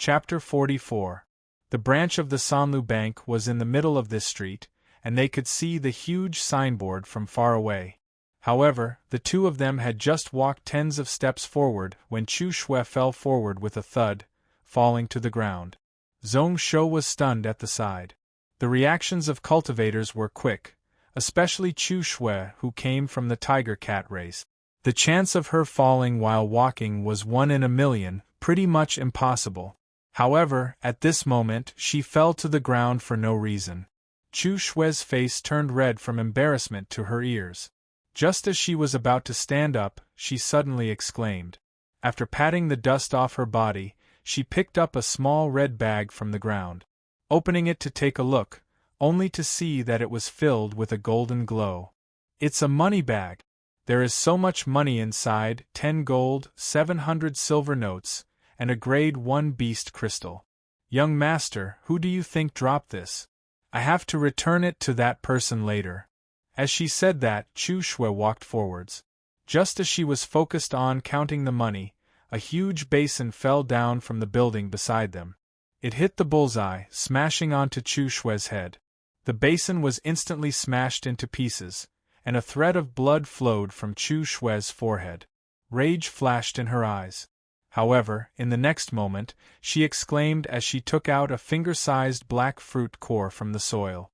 Chapter 44. The branch of the Sanlu Bank was in the middle of this street, and they could see the huge signboard from far away. However, the two of them had just walked tens of steps forward when Chu Shui fell forward with a thud, falling to the ground. Zhong Shou was stunned at the sight. The reactions of cultivators were quick, especially Chu Shui, who came from the tiger cat race. The chance of her falling while walking was 1 in a million, pretty much impossible. However, at this moment she fell to the ground for no reason. Chu Shui's face turned red from embarrassment to her ears. Just as she was about to stand up, she suddenly exclaimed. After patting the dust off her body, she picked up a small red bag from the ground. Opening it to take a look, only to see that it was filled with a golden glow. It's a money bag. There is so much money inside, 10 gold, 700 silver notes, and a grade 1 beast crystal. Young master, who do you think dropped this? I have to return it to that person later. As she said that, Chu Shui walked forwards. Just as she was focused on counting the money, a huge basin fell down from the building beside them. It hit the bullseye, smashing onto Chu Shui's head. The basin was instantly smashed into pieces, and a thread of blood flowed from Chu Shui's forehead. Rage flashed in her eyes. However, in the next moment, she exclaimed as she took out a finger-sized black fruit core from the soil.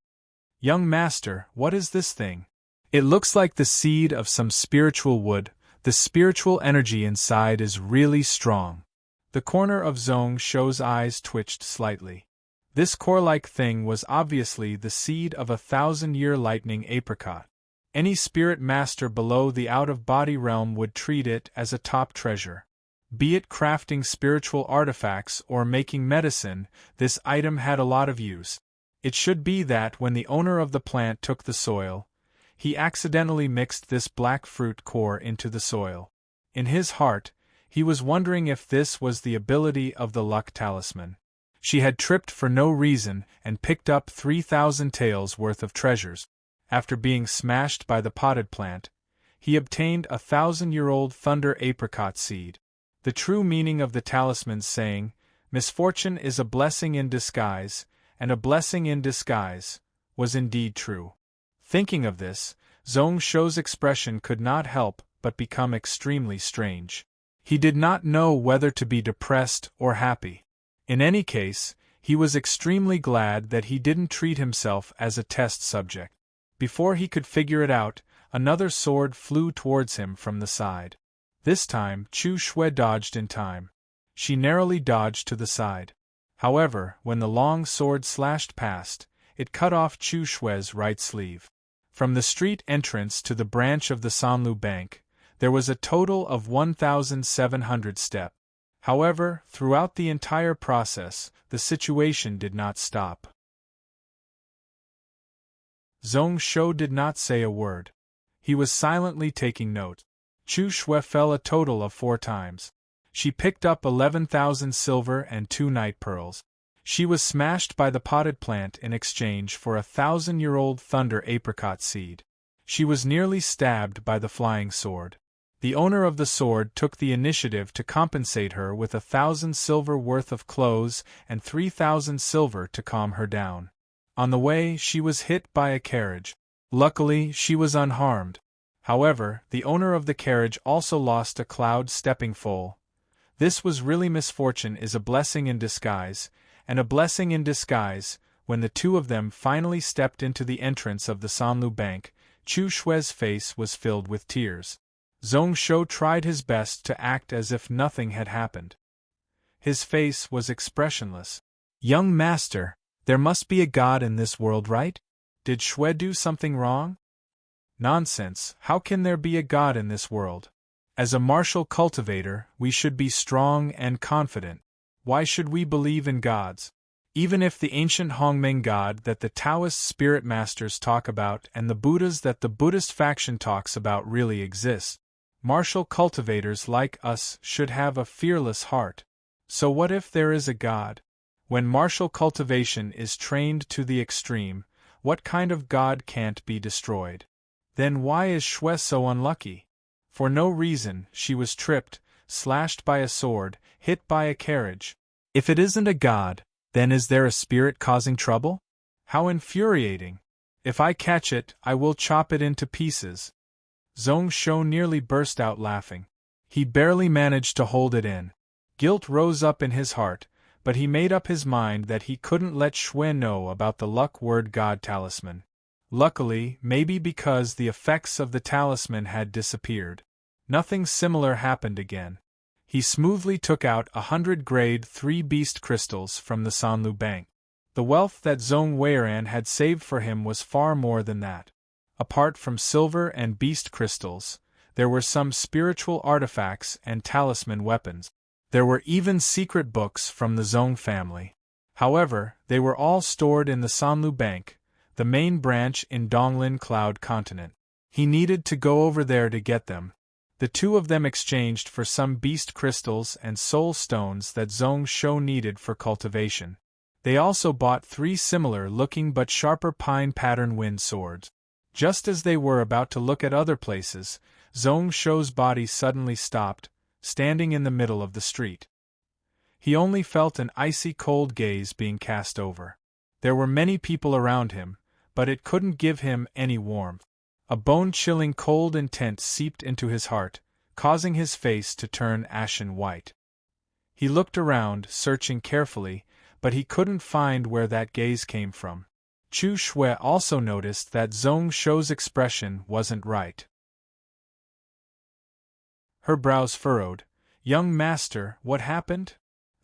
Young master, what is this thing? It looks like the seed of some spiritual wood. The spiritual energy inside is really strong. The corner of Zhong Shou's eyes twitched slightly. This core-like thing was obviously the seed of a 1,000-year lightning apricot. Any spirit master below the out-of-body realm would treat it as a top treasure. Be it crafting spiritual artifacts or making medicine, this item had a lot of use. It should be that when the owner of the plant took the soil, he accidentally mixed this black fruit core into the soil. In his heart, he was wondering if this was the ability of the luck talisman. She had tripped for no reason and picked up 3,000 taels worth of treasures. After being smashed by the potted plant, he obtained a 1,000-year-old thunder apricot seed. The true meaning of the talisman's saying, "Misfortune is a blessing in disguise, and a blessing in disguise," was indeed true. Thinking of this, Zhong Shou's expression could not help but become extremely strange. He did not know whether to be depressed or happy. In any case, he was extremely glad that he didn't treat himself as a test subject. Before he could figure it out, another sword flew towards him from the side. This time, Chu Shui dodged in time. She narrowly dodged to the side. However, when the long sword slashed past, it cut off Chu Shui's right sleeve. From the street entrance to the branch of the Sanlu Bank, there was a total of 1,700 steps. However, throughout the entire process, the situation did not stop. Zhong Shou did not say a word. He was silently taking note. Chu Shui fell a total of 4 times. She picked up 11,000 silver and 2 night pearls. She was smashed by the potted plant in exchange for a 1,000-year-old thunder apricot seed. She was nearly stabbed by the flying sword. The owner of the sword took the initiative to compensate her with 1,000 silver worth of clothes and 3,000 silver to calm her down. On the way, she was hit by a carriage. Luckily, she was unharmed. However, the owner of the carriage also lost a cloud stepping foal. This was really misfortune is a blessing in disguise, and a blessing in disguise. When the two of them finally stepped into the entrance of the Sanlu Bank, Chu Shui's face was filled with tears. Zhong Shou tried his best to act as if nothing had happened. His face was expressionless. Young master, there must be a god in this world, right? Did Shui do something wrong? Nonsense, how can there be a god in this world? As a martial cultivator, we should be strong and confident. Why should we believe in gods? Even if the ancient Hongmeng god that the Taoist spirit masters talk about and the Buddhas that the Buddhist faction talks about really exist, martial cultivators like us should have a fearless heart. So what if there is a god? When martial cultivation is trained to the extreme, what kind of god can't be destroyed? Then why is Shui so unlucky? For no reason, she was tripped, slashed by a sword, hit by a carriage. If it isn't a god, then is there a spirit causing trouble? How infuriating! If I catch it, I will chop it into pieces. Zhong Shou nearly burst out laughing. He barely managed to hold it in. Guilt rose up in his heart, but he made up his mind that he couldn't let Shui know about the luck word god talisman. Luckily, maybe because the effects of the talisman had disappeared, nothing similar happened again. He smoothly took out 100 grade 3 beast crystals from the Sanlu bank. The wealth that Zhong Weiran had saved for him was far more than that. Apart from silver and beast crystals, there were some spiritual artifacts and talisman weapons. There were even secret books from the Zhong family. However, they were all stored in the Sanlu Bank, the main branch in Donglin Cloud Continent. He needed to go over there to get them. The two of them exchanged for some beast crystals and soul stones that Zhong Shou needed for cultivation. They also bought 3 similar-looking but sharper pine pattern wind swords. Just as they were about to look at other places, Zhong Shou's body suddenly stopped, standing in the middle of the street. He only felt an icy cold gaze being cast over. There were many people around him, but it couldn't give him any warmth. A bone-chilling cold intent seeped into his heart, causing his face to turn ashen white. He looked around, searching carefully, but he couldn't find where that gaze came from. Chu Shui also noticed that Zhong Shou's expression wasn't right. Her brows furrowed. "Young master, what happened?"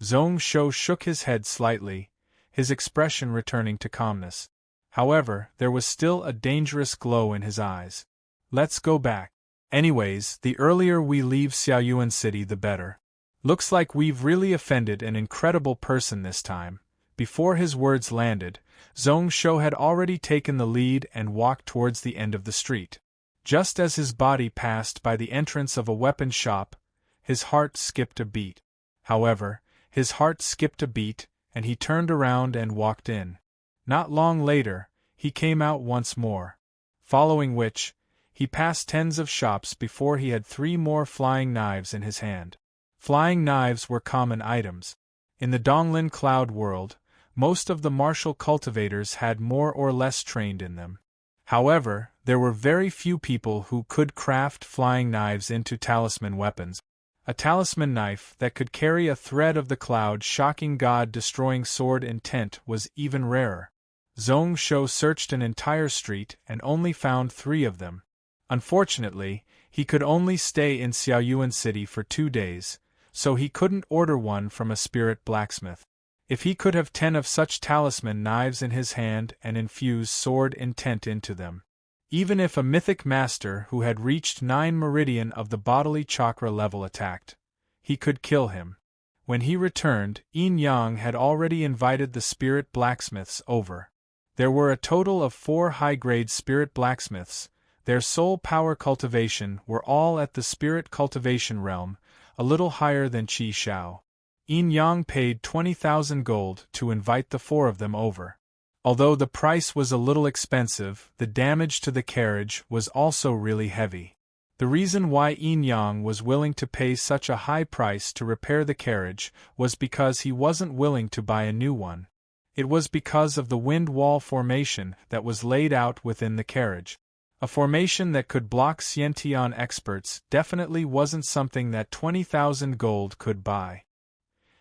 Zhong Shou shook his head slightly, his expression returning to calmness. However, there was still a dangerous glow in his eyes. "Let's go back. Anyways, the earlier we leave Xiaoyuan City the better. Looks like we've really offended an incredible person this time." Before his words landed, Zhong Shou had already taken the lead and walked towards the end of the street. Just as his body passed by the entrance of a weapon shop, his heart skipped a beat. However, his heart skipped a beat, and he turned around and walked in. Not long later, he came out once more. Following which, he passed tens of shops before he had 3 more flying knives in his hand. Flying knives were common items. In the Donglin Cloud world, most of the martial cultivators had more or less trained in them. However, there were very few people who could craft flying knives into talisman weapons. A talisman knife that could carry a thread of the cloud-shocking god-destroying sword intent was even rarer. Zhong Shou searched an entire street and only found 3 of them. Unfortunately, he could only stay in Xiaoyuan City for 2 days, so he couldn't order one from a spirit blacksmith. If he could have 10 of such talisman knives in his hand and infuse sword intent into them. Even if a mythic master who had reached 9 meridian of the bodily chakra level attacked, he could kill him. When he returned, Yin Yang had already invited the spirit blacksmiths over. There were a total of 4 high-grade spirit blacksmiths. Their soul power cultivation were all at the spirit cultivation realm, a little higher than Qi Shao. Yin Yang paid 20,000 gold to invite the 4 of them over. Although the price was a little expensive, the damage to the carriage was also really heavy. The reason why Yin Yang was willing to pay such a high price to repair the carriage was because he wasn't willing to buy a new one. It was because of the wind wall formation that was laid out within the carriage. A formation that could block Xiantian experts definitely wasn't something that 20,000 gold could buy.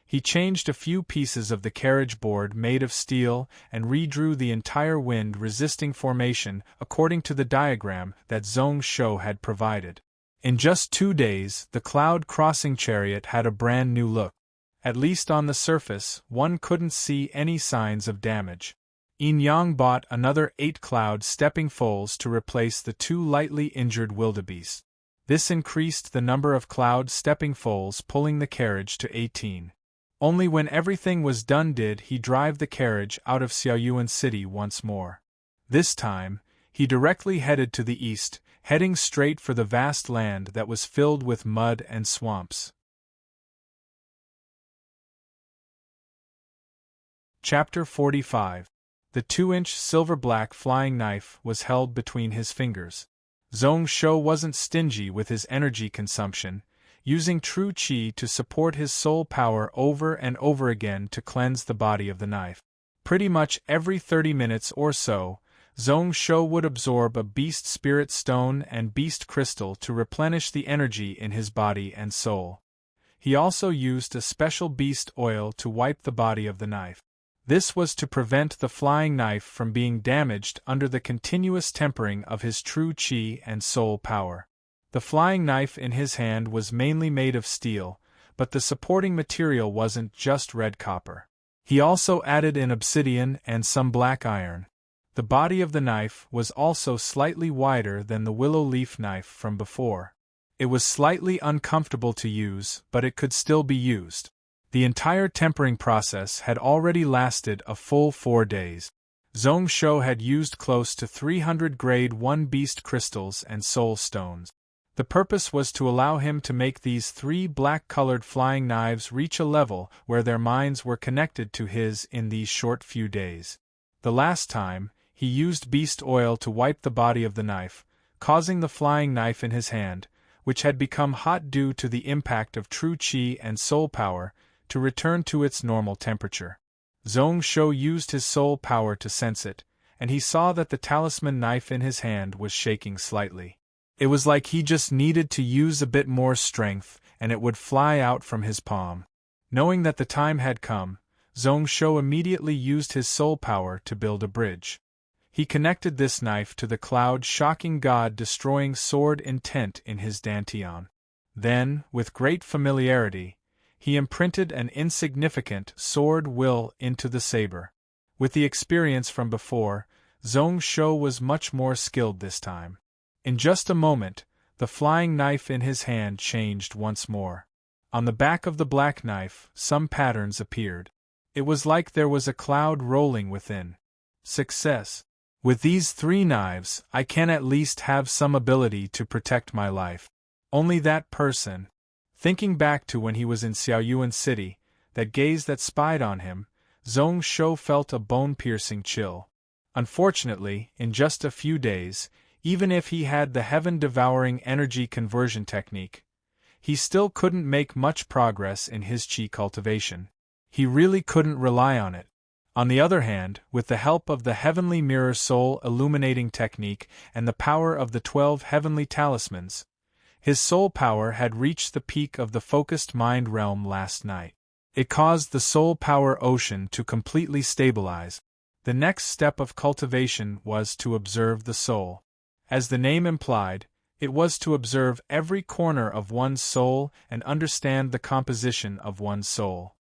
He changed a few pieces of the carriage board made of steel and redrew the entire wind-resisting formation according to the diagram that Zhong Shou had provided. In just 2 days, the cloud-crossing chariot had a brand new look. At least on the surface, one couldn't see any signs of damage. Yin Yang bought another 8 cloud stepping foals to replace the 2 lightly injured wildebeests. This increased the number of cloud stepping foals pulling the carriage to 18. Only when everything was done did he drive the carriage out of Xiaoyuan City once more. This time, he directly headed to the east, heading straight for the vast land that was filled with mud and swamps. Chapter 45. The 2-inch silver-black flying knife was held between his fingers. Zhong Shou wasn't stingy with his energy consumption, using true qi to support his soul power over and over again to cleanse the body of the knife. Pretty much every 30 minutes or so, Zhong Shou would absorb a beast spirit stone and beast crystal to replenish the energy in his body and soul. He also used a special beast oil to wipe the body of the knife. This was to prevent the flying knife from being damaged under the continuous tempering of his true qi and soul power. The flying knife in his hand was mainly made of steel, but the supporting material wasn't just red copper. He also added in obsidian and some black iron. The body of the knife was also slightly wider than the willow leaf knife from before. It was slightly uncomfortable to use, but it could still be used. The entire tempering process had already lasted a full 4 days. Zhong Shou had used close to 300 grade 1 beast crystals and soul stones. The purpose was to allow him to make these 3 black-colored flying knives reach a level where their minds were connected to his in these short few days. The last time, he used beast oil to wipe the body of the knife, causing the flying knife in his hand, which had become hot due to the impact of true qi and soul power, to return to its normal temperature. Zhong Shou used his soul power to sense it, and he saw that the talisman knife in his hand was shaking slightly. It was like he just needed to use a bit more strength and it would fly out from his palm. Knowing that the time had come, Zhong Shou immediately used his soul power to build a bridge. He connected this knife to the cloud-shocking god-destroying sword intent in his dantian. Then, with great familiarity, he imprinted an insignificant sword will into the saber. With the experience from before, Zhong Shou was much more skilled this time. In just a moment, the flying knife in his hand changed once more. On the back of the black knife, some patterns appeared. It was like there was a cloud rolling within. Success. With these 3 knives, I can at least have some ability to protect my life. Only that person. Thinking back to when he was in Xiaoyuan City, that gaze that spied on him, Zhong Shou felt a bone-piercing chill. Unfortunately, in just a few days, even if he had the heaven-devouring energy conversion technique, he still couldn't make much progress in his qi cultivation. He really couldn't rely on it. On the other hand, with the help of the heavenly mirror soul illuminating technique and the power of the 12 heavenly talismans, his soul power had reached the peak of the focused mind realm last night. It caused the soul power ocean to completely stabilize. The next step of cultivation was to observe the soul. As the name implied, it was to observe every corner of one's soul and understand the composition of one's soul.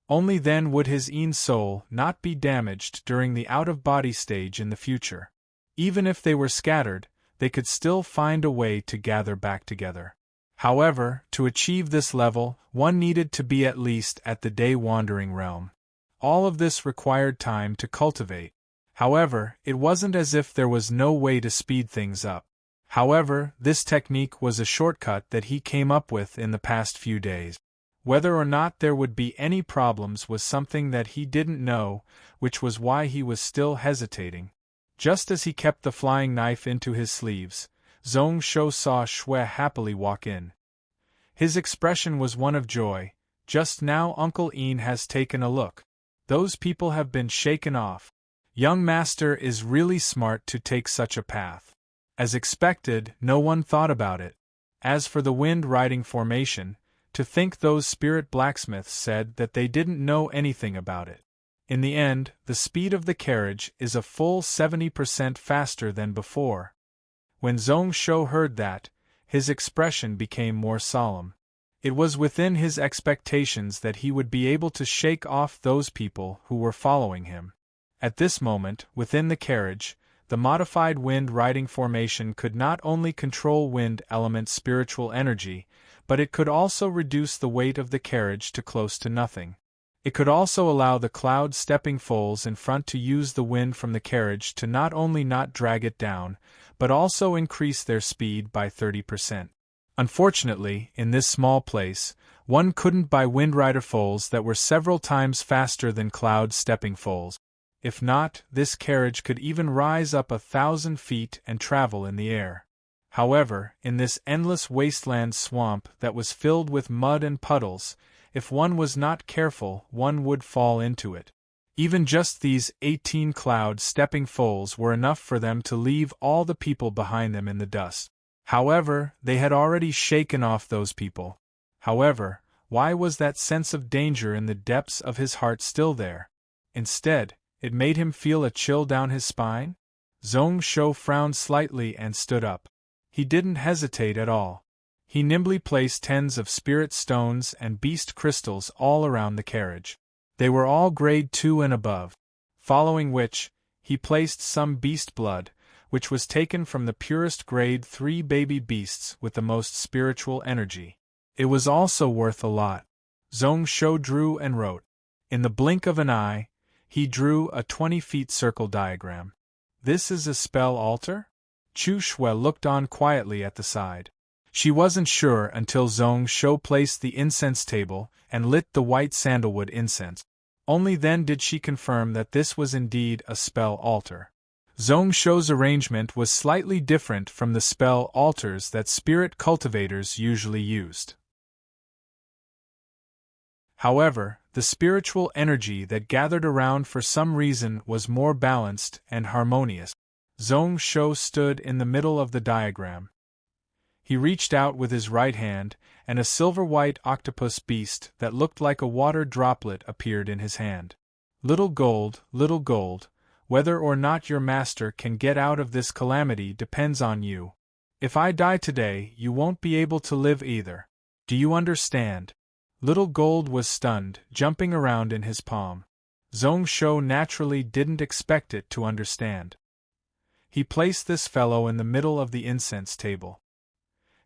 Only then would his own soul not be damaged during the out-of-body stage in the future. Even if they were scattered, they could still find a way to gather back together. However, to achieve this level, one needed to be at least at the day-wandering realm. All of this required time to cultivate. However, it wasn't as if there was no way to speed things up. However, this technique was a shortcut that he came up with in the past few days. Whether or not there would be any problems was something that he didn't know, which was why he was still hesitating. Just as he kept the flying knife into his sleeves, Zhong Shou saw Shui happily walk in. His expression was one of joy. Just now Uncle Ian has taken a look. Those people have been shaken off. Young master is really smart to take such a path. As expected, no one thought about it. As for the wind riding formation, to think those spirit blacksmiths said that they didn't know anything about it. In the end, the speed of the carriage is a full 70% faster than before. When Zhong Shou heard that, his expression became more solemn. It was within his expectations that he would be able to shake off those people who were following him. At this moment, within the carriage, the modified wind riding formation could not only control wind element spiritual energy, but it could also reduce the weight of the carriage to close to nothing. It could also allow the cloud stepping foals in front to use the wind from the carriage to not only not drag it down, but also increase their speed by 30%. Unfortunately, in this small place, one couldn't buy windrider foals that were several times faster than cloud stepping foals. If not, this carriage could even rise up 1,000 feet and travel in the air. However, in this endless wasteland swamp that was filled with mud and puddles, if one was not careful, one would fall into it. Even just these 18 cloud stepping foals were enough for them to leave all the people behind them in the dust. However, they had already shaken off those people. However, why was that sense of danger in the depths of his heart still there? Instead, it made him feel a chill down his spine? Zhong Shou frowned slightly and stood up. He didn't hesitate at all. He nimbly placed tens of spirit stones and beast crystals all around the carriage. They were all grade 2 and above. Following which, he placed some beast blood, which was taken from the purest grade 3 baby beasts with the most spiritual energy. It was also worth a lot. Zhong Shou drew and wrote. In the blink of an eye, he drew a 20-feet circle diagram. This is a spell altar? Chu Shui looked on quietly at the side. She wasn't sure until Zhong Shou placed the incense table and lit the white sandalwood incense. Only then did she confirm that this was indeed a spell altar. Zhong Shou's arrangement was slightly different from the spell altars that spirit cultivators usually used. However, the spiritual energy that gathered around for some reason was more balanced and harmonious. Zhong Shou stood in the middle of the diagram. He reached out with his right hand, and a silver-white octopus beast that looked like a water droplet appeared in his hand. Little gold, whether or not your master can get out of this calamity depends on you. If I die today, you won't be able to live either. Do you understand? Little Gold was stunned, jumping around in his palm. Zhong Shou naturally didn't expect it to understand. He placed this fellow in the middle of the incense table.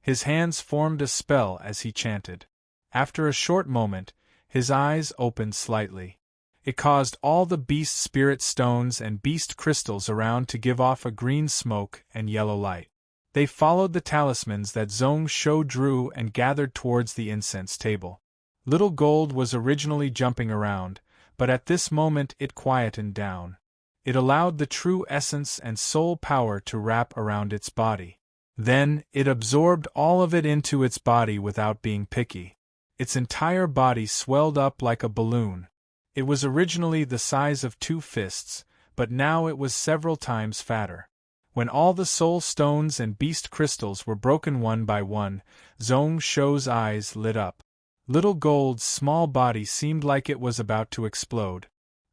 His hands formed a spell as he chanted. After a short moment, his eyes opened slightly. It caused all the beast spirit stones and beast crystals around to give off a green smoke and yellow light. They followed the talismans that Zhong Shou drew and gathered towards the incense table. Little Gold was originally jumping around, but at this moment it quietened down. It allowed the true essence and soul power to wrap around its body. Then, it absorbed all of it into its body without being picky. Its entire body swelled up like a balloon. It was originally the size of 2 fists, but now it was several times fatter. When all the soul stones and beast crystals were broken one by one, Zhong Shou's eyes lit up. Little Gold's small body seemed like it was about to explode.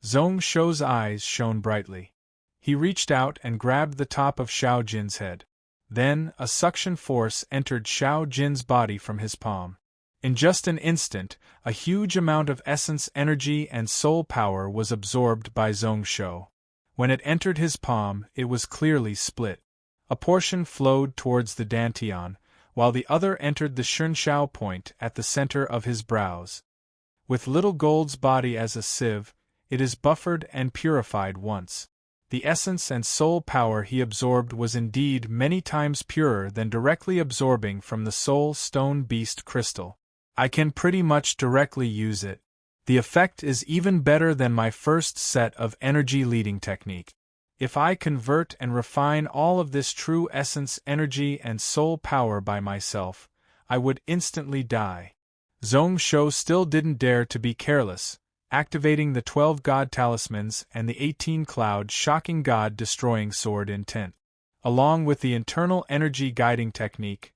Zhong Shou's eyes shone brightly. He reached out and grabbed the top of Xiao Jin's head. Then, a suction force entered Xiao Jin's body from his palm. In just an instant, a huge amount of essence energy and soul power was absorbed by Zhong Shou. When it entered his palm, it was clearly split. A portion flowed towards the dantian, while the other entered the Shunshao point at the center of his brows. With Little Gold's body as a sieve, it is buffered and purified once. The essence and soul power he absorbed was indeed many times purer than directly absorbing from the soul stone beast crystal. I can pretty much directly use it. The effect is even better than my first set of energy leading technique. If I convert and refine all of this true essence energy and soul power by myself, I would instantly die. Zhong Shou still didn't dare to be careless, activating the 12 god talismans and the 18 cloud shocking god destroying sword intent. Along with the internal energy guiding technique,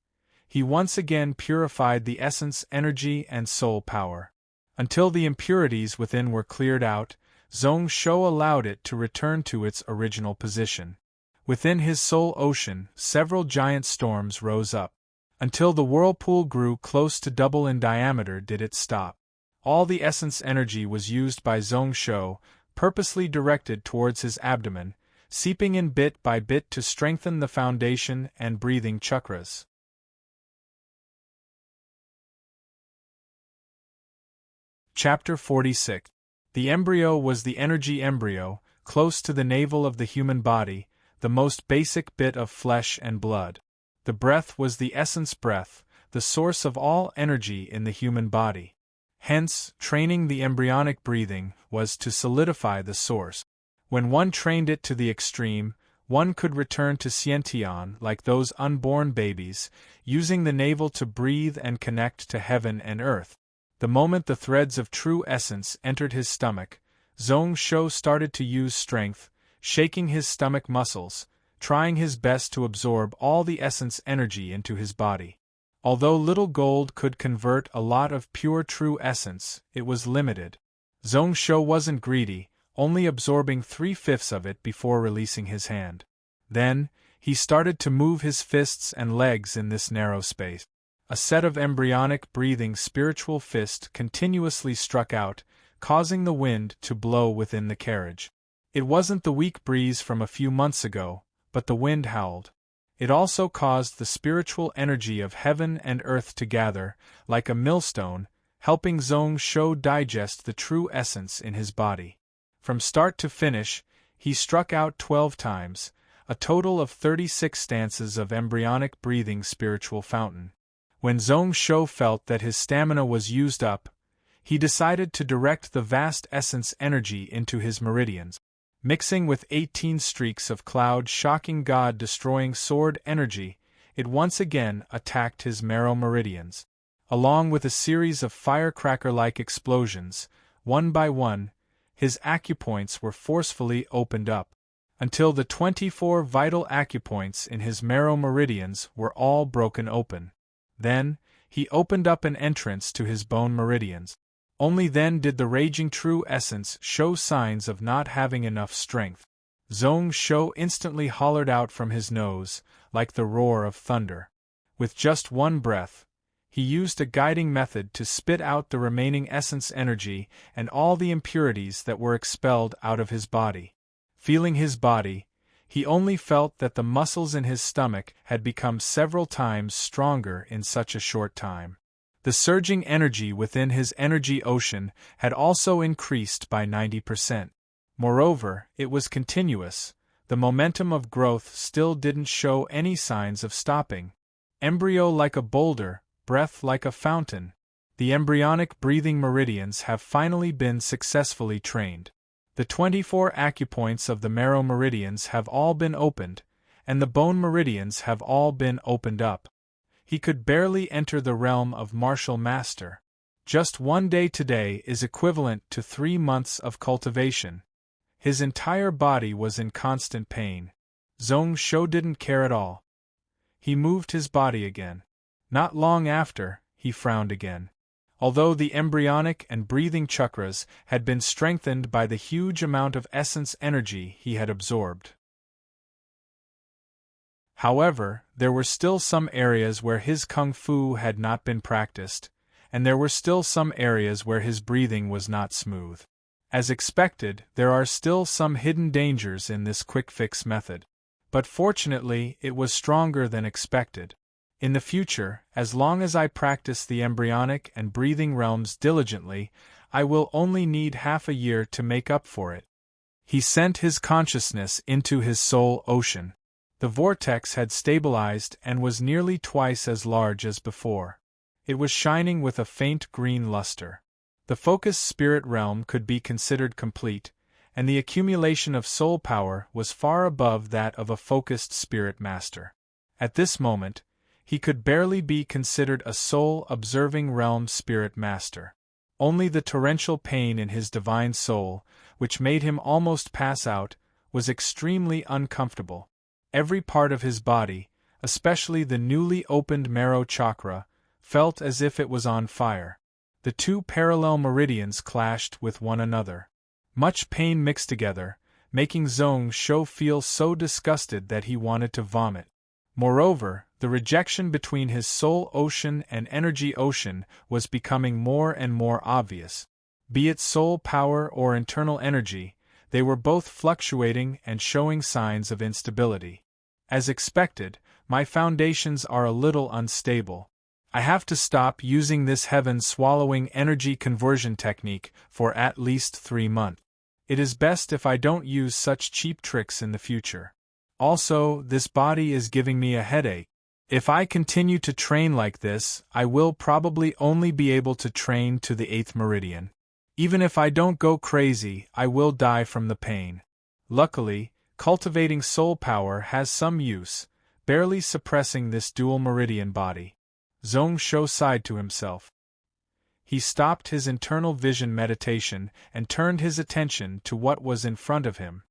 he once again purified the essence energy and soul power. Until the impurities within were cleared out, Zhong Shou allowed it to return to its original position. Within his soul ocean, several giant storms rose up. Until the whirlpool grew close to double in diameter did it stop. All the essence energy was used by Zhong Shou, purposely directed towards his abdomen, seeping in bit by bit to strengthen the foundation and breathing chakras. Chapter 46. The embryo was the energy embryo, close to the navel of the human body, the most basic bit of flesh and blood. The breath was the essence breath, the source of all energy in the human body. Hence, training the embryonic breathing was to solidify the source. When one trained it to the extreme, one could return to Xiantian like those unborn babies, using the navel to breathe and connect to heaven and earth. The moment the threads of true essence entered his stomach, Zhong Shou started to use strength, shaking his stomach muscles, trying his best to absorb all the essence energy into his body. Although little gold could convert a lot of pure true essence, it was limited. Zhong Shou wasn't greedy, only absorbing 3/5 of it before releasing his hand. Then, he started to move his fists and legs in this narrow space. A set of embryonic breathing spiritual fist continuously struck out, causing the wind to blow within the carriage. It wasn't the weak breeze from a few months ago, but the wind howled. It also caused the spiritual energy of heaven and earth to gather, like a millstone, helping Zhong Shou digest the true essence in his body. From start to finish, he struck out 12 times, a total of 36 stances of embryonic breathing spiritual fountain. When Zhong Shou felt that his stamina was used up, he decided to direct the vast essence energy into his meridians. Mixing with 18 streaks of cloud-shocking God-destroying sword energy, it once again attacked his marrow meridians. Along with a series of firecracker-like explosions, one by one, his acupoints were forcefully opened up, until the 24 vital acupoints in his marrow meridians were all broken open. Then, he opened up an entrance to his bone meridians. Only then did the raging true essence show signs of not having enough strength. Zhong Shou instantly hollered out from his nose, like the roar of thunder. With just one breath, he used a guiding method to spit out the remaining essence energy and all the impurities that were expelled out of his body. Feeling his body, he only felt that the muscles in his stomach had become several times stronger in such a short time. The surging energy within his energy ocean had also increased by 90%. Moreover, it was continuous. The momentum of growth still didn't show any signs of stopping. Embryo like a boulder, breath like a fountain. The embryonic breathing meridians have finally been successfully trained. The 24 acupoints of the marrow meridians have all been opened, and the bone meridians have all been opened up. He could barely enter the realm of martial master. Just one day today is equivalent to 3 months of cultivation. His entire body was in constant pain. Zhong Shou didn't care at all. He moved his body again. Not long after, he frowned again. Although the embryonic and breathing chakras had been strengthened by the huge amount of essence energy he had absorbed. However, there were still some areas where his kung fu had not been practiced, and there were still some areas where his breathing was not smooth. As expected, there are still some hidden dangers in this quick-fix method. But fortunately, it was stronger than expected. In the future, as long as I practice the embryonic and breathing realms diligently, I will only need half a year to make up for it. He sent his consciousness into his soul ocean. The vortex had stabilized and was nearly twice as large as before. It was shining with a faint green luster. The focused spirit realm could be considered complete, and the accumulation of soul power was far above that of a focused spirit master. At this moment, he could barely be considered a soul-observing realm spirit master. Only the torrential pain in his divine soul, which made him almost pass out, was extremely uncomfortable. Every part of his body, especially the newly opened marrow chakra, felt as if it was on fire. The 2 parallel meridians clashed with one another. Much pain mixed together, making Zhong Shou feel so disgusted that he wanted to vomit. Moreover, the rejection between his soul ocean and energy ocean was becoming more and more obvious. Be it soul power or internal energy, they were both fluctuating and showing signs of instability. As expected, my foundations are a little unstable. I have to stop using this heaven-swallowing energy conversion technique for at least 3 months. It is best if I don't use such cheap tricks in the future. Also, this body is giving me a headache. If I continue to train like this, I will probably only be able to train to the 8th meridian. Even if I don't go crazy, I will die from the pain. Luckily, Cultivating soul power has some use, barely suppressing this dual meridian body. Zhong-Shou sighed to himself. He stopped his internal vision meditation and turned his attention to what was in front of him.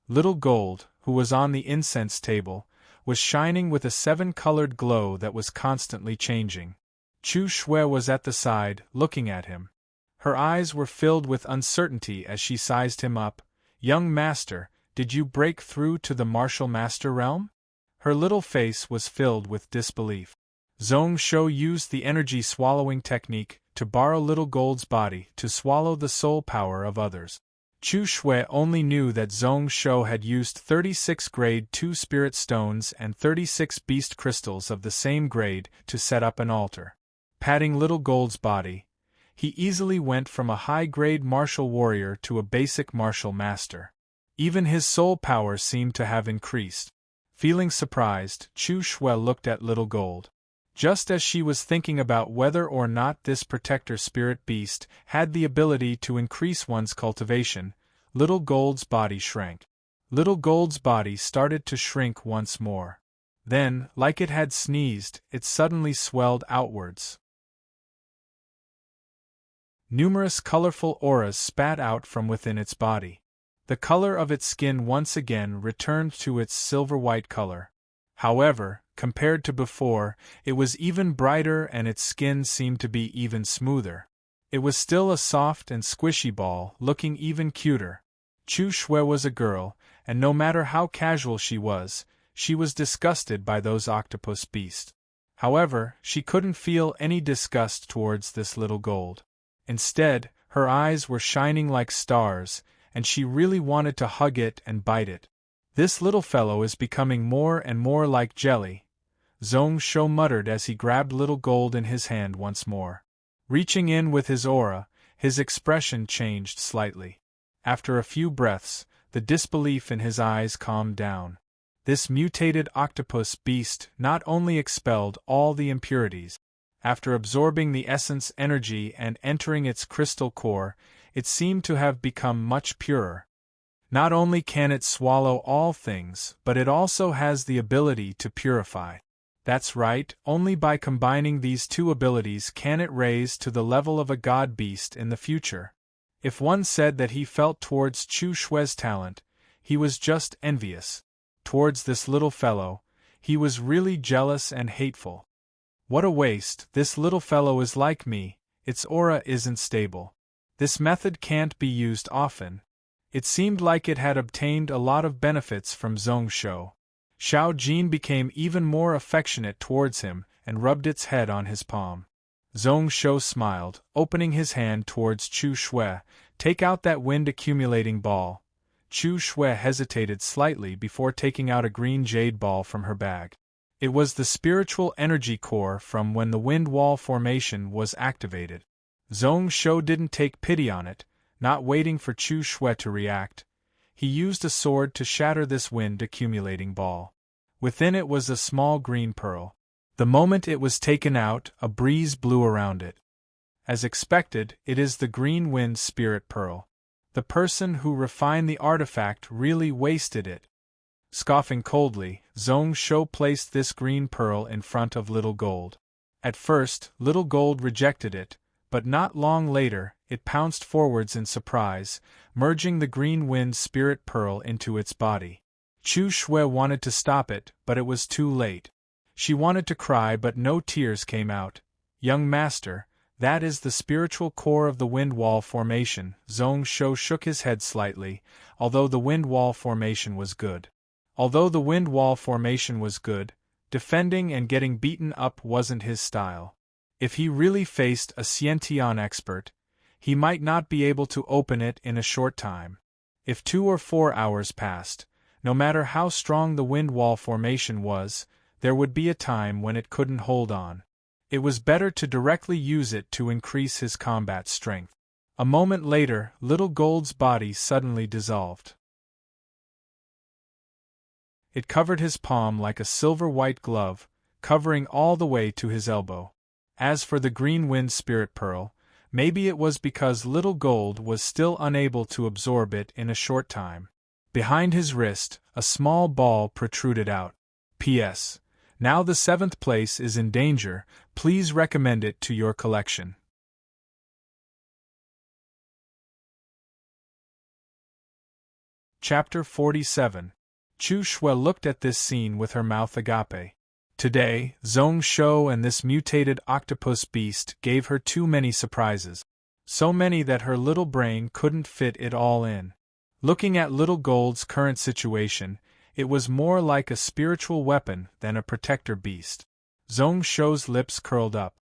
Little Gold, who was on the incense table, was shining with a 7-colored glow that was constantly changing. Chu Shui was at the side, looking at him. Her eyes were filled with uncertainty as she sized him up. "Young master, did you break through to the martial master realm?" Her little face was filled with disbelief. Zhong-Shou used the energy swallowing technique to borrow Little Gold's body to swallow the soul power of others. Chu Shui only knew that Zhong-Shou had used 36 grade 2 spirit stones and 36 beast crystals of the same grade to set up an altar. Patting Little Gold's body, he easily went from a high-grade martial warrior to a basic martial master. Even his soul power seemed to have increased. Feeling surprised, Chu Shui looked at Little Gold. Just as she was thinking about whether or not this protector spirit beast had the ability to increase one's cultivation, Little Gold's body shrank. Little Gold's body started to shrink once more. Then, like it had sneezed, it suddenly swelled outwards. Numerous colorful auras spat out from within its body. The color of its skin once again returned to its silver-white color. However, compared to before, it was even brighter and its skin seemed to be even smoother. It was still a soft and squishy ball, looking even cuter. Chu Shui was a girl, and no matter how casual she was disgusted by those octopus beasts. However, she couldn't feel any disgust towards this Little Gold. Instead, her eyes were shining like stars, and she really wanted to hug it and bite it. "This little fellow is becoming more and more like jelly," Zhong-Shou muttered as he grabbed Little Gold in his hand once more. Reaching in with his aura, his expression changed slightly. After a few breaths, the disbelief in his eyes calmed down. This mutated octopus beast not only expelled all the impurities. After absorbing the essence energy and entering its crystal core, it seemed to have become much purer. Not only can it swallow all things, but it also has the ability to purify. That's right, only by combining these two abilities can it raise to the level of a god beast in the future. If one said that he felt towards Chu Shui's talent, he was just envious. Towards this little fellow, he was really jealous and hateful. What a waste, this little fellow is like me, its aura isn't stable. This method can't be used often. It seemed like it had obtained a lot of benefits from Zhong-Shou. Xiao Jin became even more affectionate towards him and rubbed its head on his palm. Zhong-Shou smiled, opening his hand towards Chu Shui. "Take out that wind-accumulating ball." Chu Shui hesitated slightly before taking out a green jade ball from her bag. It was the spiritual energy core from when the wind wall formation was activated. Zhong-Shou didn't take pity on it, not waiting for Chu Shui to react. He used a sword to shatter this wind-accumulating ball. Within it was a small green pearl. The moment it was taken out, a breeze blew around it. As expected, it is the green wind spirit pearl. The person who refined the artifact really wasted it. Scoffing coldly, Zhong-Shou placed this green pearl in front of Little Gold. At first, Little Gold rejected it, but not long later, it pounced forwards in surprise, merging the green wind spirit pearl into its body. Chu Shui wanted to stop it, but it was too late. She wanted to cry but no tears came out. "Young master, that is the spiritual core of the wind wall formation." Zhong-Shou shook his head slightly, although the wind wall formation was good. Defending and getting beaten up wasn't his style. If he really faced a Xiantian expert, he might not be able to open it in a short time. If 2 or 4 hours passed, no matter how strong the wind wall formation was, there would be a time when it couldn't hold on. It was better to directly use it to increase his combat strength. A moment later, Little Gold's body suddenly dissolved. It covered his palm like a silver-white glove, covering all the way to his elbow. As for the green wind spirit pearl, maybe it was because Little Gold was still unable to absorb it in a short time. Behind his wrist, a small ball protruded out. P.S. Now the 7th place is in danger, please recommend it to your collection. Chapter 47. Chu Shui looked at this scene with her mouth agape. Today, Zhong Shou and this mutated octopus beast gave her too many surprises. So many that her little brain couldn't fit it all in. Looking at Little Gold's current situation, it was more like a spiritual weapon than a protector beast. Zhong Shou's lips curled up.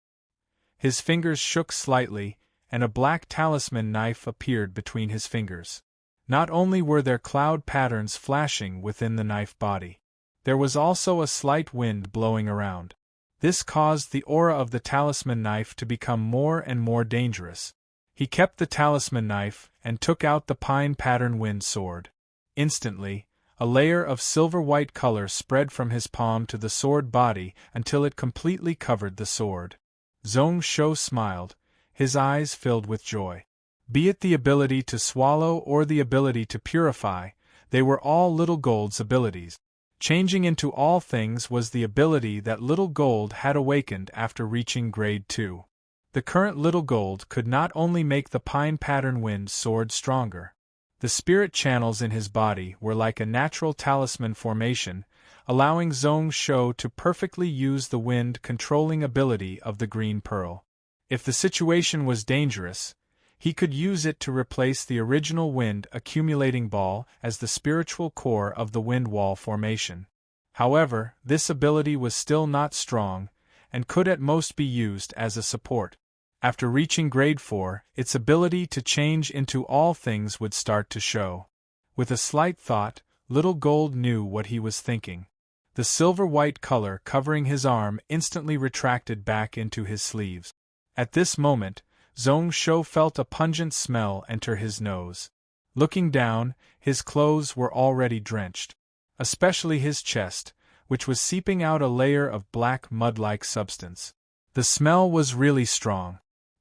His fingers shook slightly, and a black talisman knife appeared between his fingers. Not only were there cloud patterns flashing within the knife body, there was also a slight wind blowing around. This caused the aura of the talisman knife to become more and more dangerous. He kept the talisman knife and took out the pine pattern wind sword. Instantly, a layer of silver-white color spread from his palm to the sword body until it completely covered the sword. Zhong Shou smiled, his eyes filled with joy. Be it the ability to swallow or the ability to purify, they were all Little Gold's abilities. Changing into all things was the ability that Little Gold had awakened after reaching grade 2. The current Little Gold could not only make the pine pattern wind sword stronger. The spirit channels in his body were like a natural talisman formation, allowing Zhong Shou to perfectly use the wind-controlling ability of the green pearl. If the situation was dangerous, he could use it to replace the original wind-accumulating ball as the spiritual core of the wind wall formation. However, this ability was still not strong, and could at most be used as a support. After reaching grade 4, its ability to change into all things would start to show. With a slight thought, Little Gold knew what he was thinking. The silver-white color covering his arm instantly retracted back into his sleeves. At this moment, Zhong Shou felt a pungent smell enter his nose. Looking down, his clothes were already drenched. Especially his chest, which was seeping out a layer of black mud-like substance. The smell was really strong.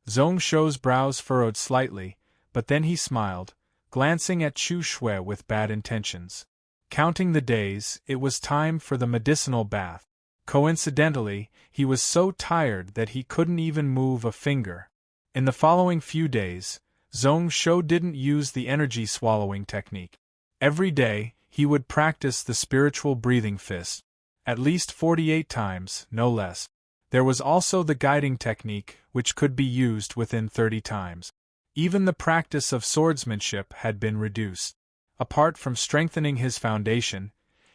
Zhong Shou's brows furrowed slightly, but then he smiled, glancing at Chu Shui with bad intentions. Counting the days, it was time for the medicinal bath. Coincidentally, he was so tired that he couldn't even move a finger. In the following few days, Zhong Shou didn't use the energy swallowing technique. Every day, he would practice the spiritual breathing fist. At least 48 times, no less. There was also the guiding technique, which could be used within 30 times. Even the practice of swordsmanship had been reduced. Apart from strengthening his foundation,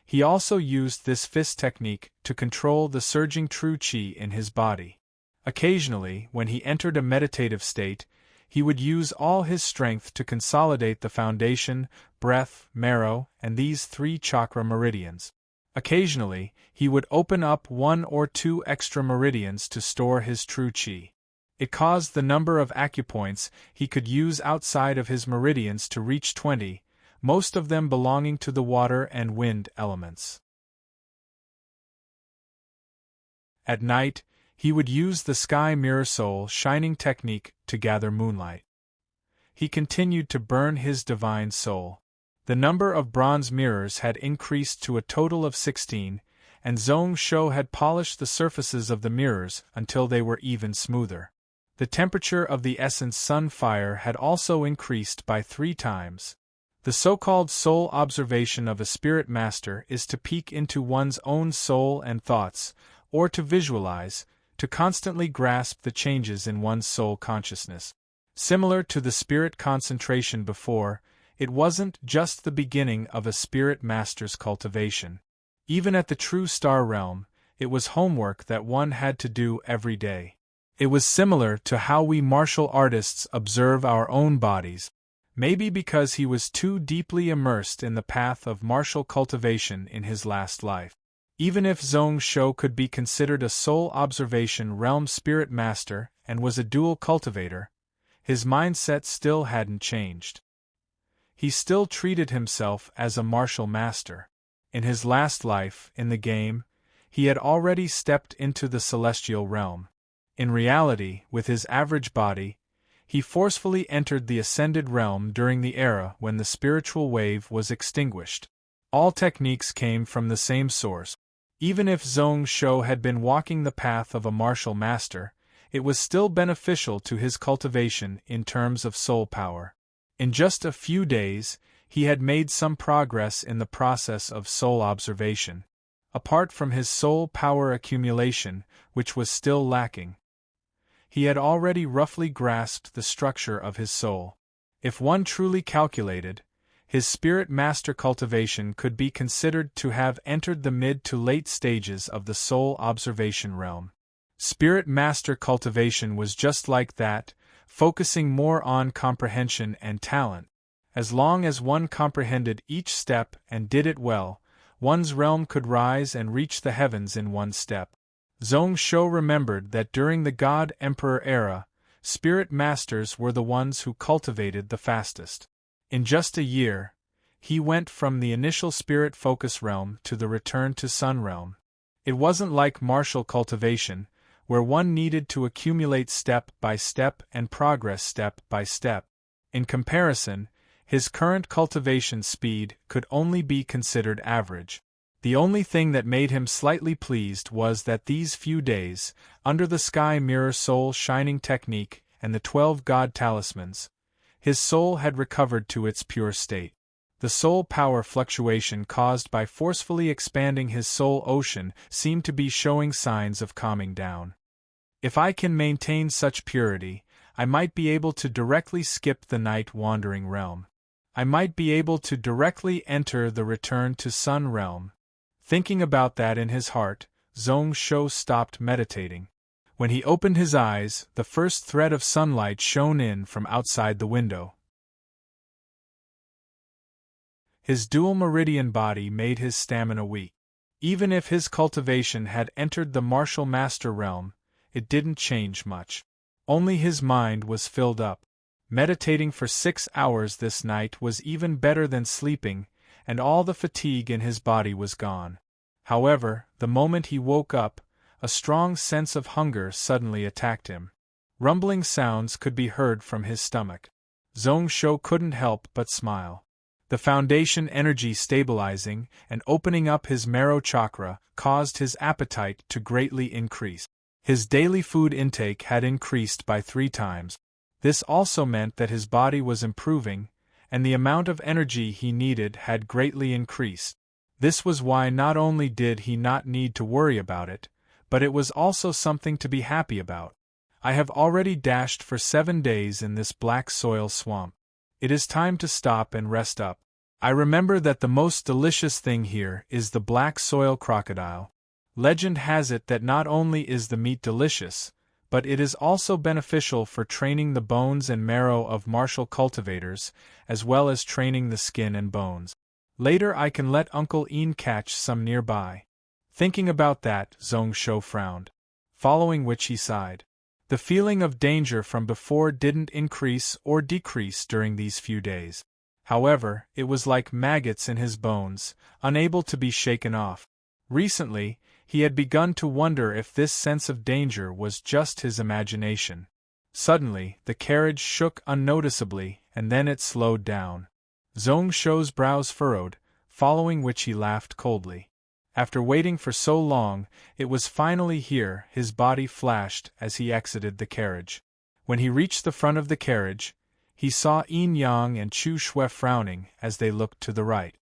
he also used this fist technique to control the surging true qi in his body. Occasionally, when he entered a meditative state, he would use all his strength to consolidate the foundation, breath, marrow, and these 3 chakra meridians. Occasionally, he would open up 1 or 2 extra meridians to store his true qi. It caused the number of acupoints he could use outside of his meridians to reach 20, most of them belonging to the water and wind elements. At night, he would use the sky mirror soul shining technique to gather moonlight. He continued to burn his divine soul. The number of bronze mirrors had increased to a total of 16, and Zhong Shou had polished the surfaces of the mirrors until they were even smoother. The temperature of the essence sun fire had also increased by 3 times. The so-called soul observation of a spirit master is to peek into one's own soul and thoughts, or to visualize, to constantly grasp the changes in one's soul consciousness. Similar to the spirit concentration before, it wasn't just the beginning of a spirit master's cultivation. Even at the true star realm, it was homework that one had to do every day. It was similar to how we martial artists observe our own bodies. Maybe because he was too deeply immersed in the path of martial cultivation in his last life. Even if Zhong Shou could be considered a soul observation realm spirit master and was a dual cultivator, his mindset still hadn't changed. He still treated himself as a martial master. In his last life, in the game, he had already stepped into the celestial realm. In reality, with his average body, he forcefully entered the ascended realm during the era when the spiritual wave was extinguished. All techniques came from the same source. Even if Zhong Shou had been walking the path of a martial master, it was still beneficial to his cultivation in terms of soul power. In just a few days, he had made some progress in the process of soul observation. Apart from his soul power accumulation, which was still lacking, he had already roughly grasped the structure of his soul. If one truly calculated, his spirit master cultivation could be considered to have entered the mid to late stages of the soul observation realm. Spirit master cultivation was just like that, focusing more on comprehension and talent. As long as one comprehended each step and did it well, one's realm could rise and reach the heavens in one step. Zhong Shou remembered that during the God-Emperor era, spirit masters were the ones who cultivated the fastest. In just a year, he went from the initial spirit focus realm to the return to sun realm. It wasn't like martial cultivation, where one needed to accumulate step by step and progress step by step. In comparison, his current cultivation speed could only be considered average. The only thing that made him slightly pleased was that these few days, under the Sky Mirror Soul Shining Technique and the 12 God Talismans, his soul had recovered to its pure state. The soul power fluctuation caused by forcefully expanding his soul ocean seemed to be showing signs of calming down. If I can maintain such purity, I might be able to directly skip the night wandering realm. I might be able to directly enter the return to sun realm. Thinking about that in his heart, Zhong Shou stopped meditating. When he opened his eyes, the first thread of sunlight shone in from outside the window. His dual meridian body made his stamina weak. Even if his cultivation had entered the martial master realm, it didn't change much. Only his mind was filled up. Meditating for 6 hours this night was even better than sleeping, and all the fatigue in his body was gone. However, the moment he woke up, a strong sense of hunger suddenly attacked him. Rumbling sounds could be heard from his stomach. Zhong Shou couldn't help but smile. The foundation energy stabilizing and opening up his marrow chakra caused his appetite to greatly increase. His daily food intake had increased by 3 times. This also meant that his body was improving, and the amount of energy he needed had greatly increased. This was why not only did he not need to worry about it, but it was also something to be happy about. I have already dashed for 7 days in this black soil swamp. It is time to stop and rest up. I remember that the most delicious thing here is the black soil crocodile. Legend has it that not only is the meat delicious, but it is also beneficial for training the bones and marrow of martial cultivators, as well as training the skin and bones. Later I can let Uncle Ian catch some nearby. Thinking about that, Zhong Shou frowned. Following which he sighed. The feeling of danger from before didn't increase or decrease during these few days. However, it was like maggots in his bones, unable to be shaken off. Recently, he had begun to wonder if this sense of danger was just his imagination. Suddenly, the carriage shook unnoticeably, and then it slowed down. Zhong Shou's brows furrowed, following which he laughed coldly. After waiting for so long, it was finally here. His body flashed as he exited the carriage. When he reached the front of the carriage, he saw Yin Yang and Chu Shui frowning as they looked to the right.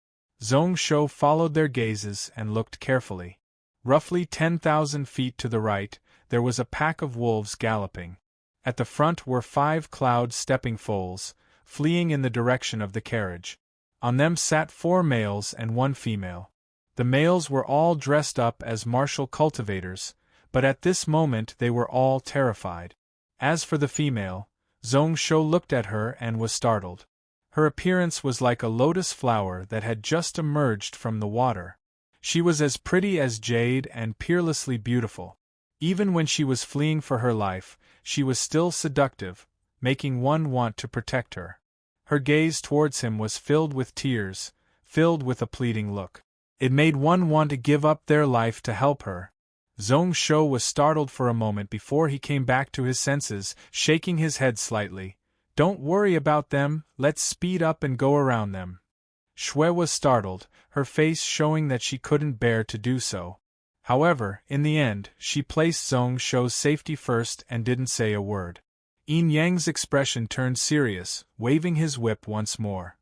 Zhong Shou followed their gazes and looked carefully. Roughly 10,000 feet to the right, there was a pack of wolves galloping. At the front were 5 cloud stepping foals, fleeing in the direction of the carriage. On them sat 4 males and 1 female. The males were all dressed up as martial cultivators, but at this moment they were all terrified. As for the female, Zhong Shou looked at her and was startled. Her appearance was like a lotus flower that had just emerged from the water. She was as pretty as jade and peerlessly beautiful. Even when she was fleeing for her life, she was still seductive, making one want to protect her. Her gaze towards him was filled with tears, filled with a pleading look. It made one want to give up their life to help her. Zhong Shou was startled for a moment before he came back to his senses, shaking his head slightly. "Don't worry about them, let's speed up and go around them." Shui was startled, her face showing that she couldn't bear to do so. However, in the end, she placed Zhong Shou's safety first and didn't say a word. Yin Yang's expression turned serious, waving his whip once more.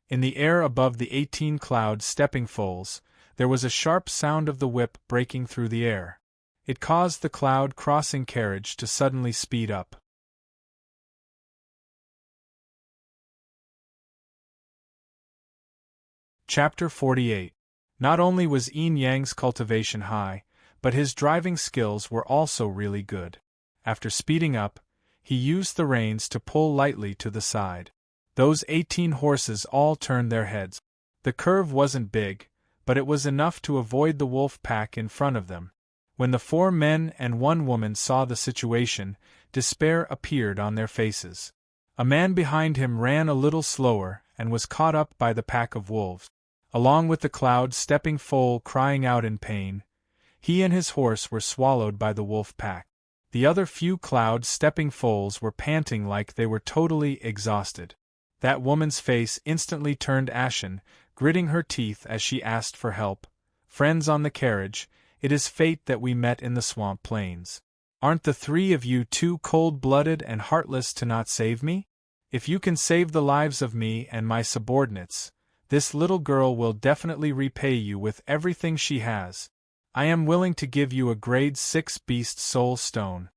In the air above the 18 cloud stepping foals, there was a sharp sound of the whip breaking through the air. It caused the cloud crossing carriage to suddenly speed up. Chapter 48. Not only was Yin Yang's cultivation high, but his driving skills were also really good. After speeding up, he used the reins to pull lightly to the side. Those 18 horses all turned their heads. The curve wasn't big, but it was enough to avoid the wolf pack in front of them. When the 4 men and 1 woman saw the situation, despair appeared on their faces. A man behind him ran a little slower and was caught up by the pack of wolves. Along with the cloud stepping foal crying out in pain, he and his horse were swallowed by the wolf pack. The other few cloud stepping foals were panting like they were totally exhausted. That woman's face instantly turned ashen, gritting her teeth as she asked for help. "Friends on the carriage, it is fate that we met in the swamp plains. Aren't the 3 of you too cold-blooded and heartless to not save me? If you can save the lives of me and my subordinates, this little girl will definitely repay you with everything she has. I am willing to give you a grade 6 beast soul stone."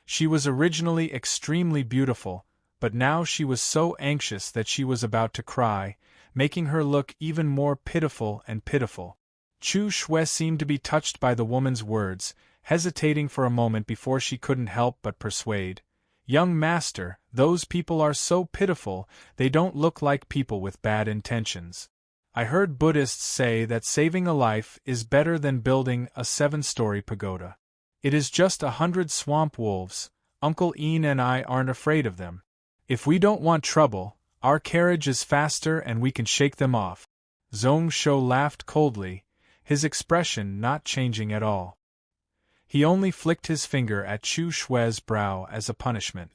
She was originally extremely beautiful, but now she was so anxious that she was about to cry, making her look even more pitiful and pitiful. Chu Shui seemed to be touched by the woman's words, hesitating for a moment before she couldn't help but persuade. "Young master, those people are so pitiful, they don't look like people with bad intentions. I heard Buddhists say that saving a life is better than building a 7-story pagoda. It is just 100 swamp wolves, Uncle Ian and I aren't afraid of them. If we don't want trouble, our carriage is faster and we can shake them off." Zhong Shou laughed coldly, his expression not changing at all. He only flicked his finger at Chu Shui's brow as a punishment.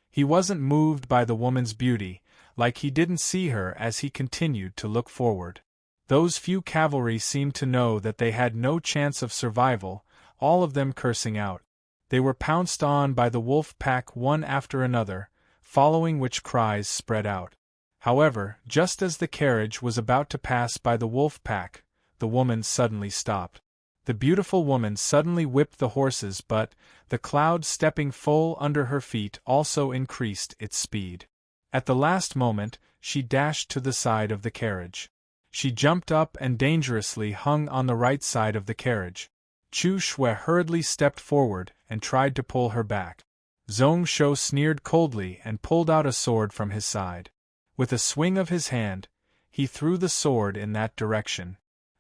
He wasn't moved by the woman's beauty, like he didn't see her as he continued to look forward. Those few cavalry seemed to know that they had no chance of survival, all of them cursing out. They were pounced on by the wolf pack one after another, following which cries spread out. However, just as the carriage was about to pass by the wolf pack, the woman suddenly stopped. The beautiful woman suddenly whipped the horses, but the cloud stepping full under her feet also increased its speed. At the last moment, she dashed to the side of the carriage. She jumped up and dangerously hung on the right side of the carriage. Chu Shui hurriedly stepped forward and tried to pull her back. Zhong Shou sneered coldly and pulled out a sword from his side. With a swing of his hand, he threw the sword in that direction.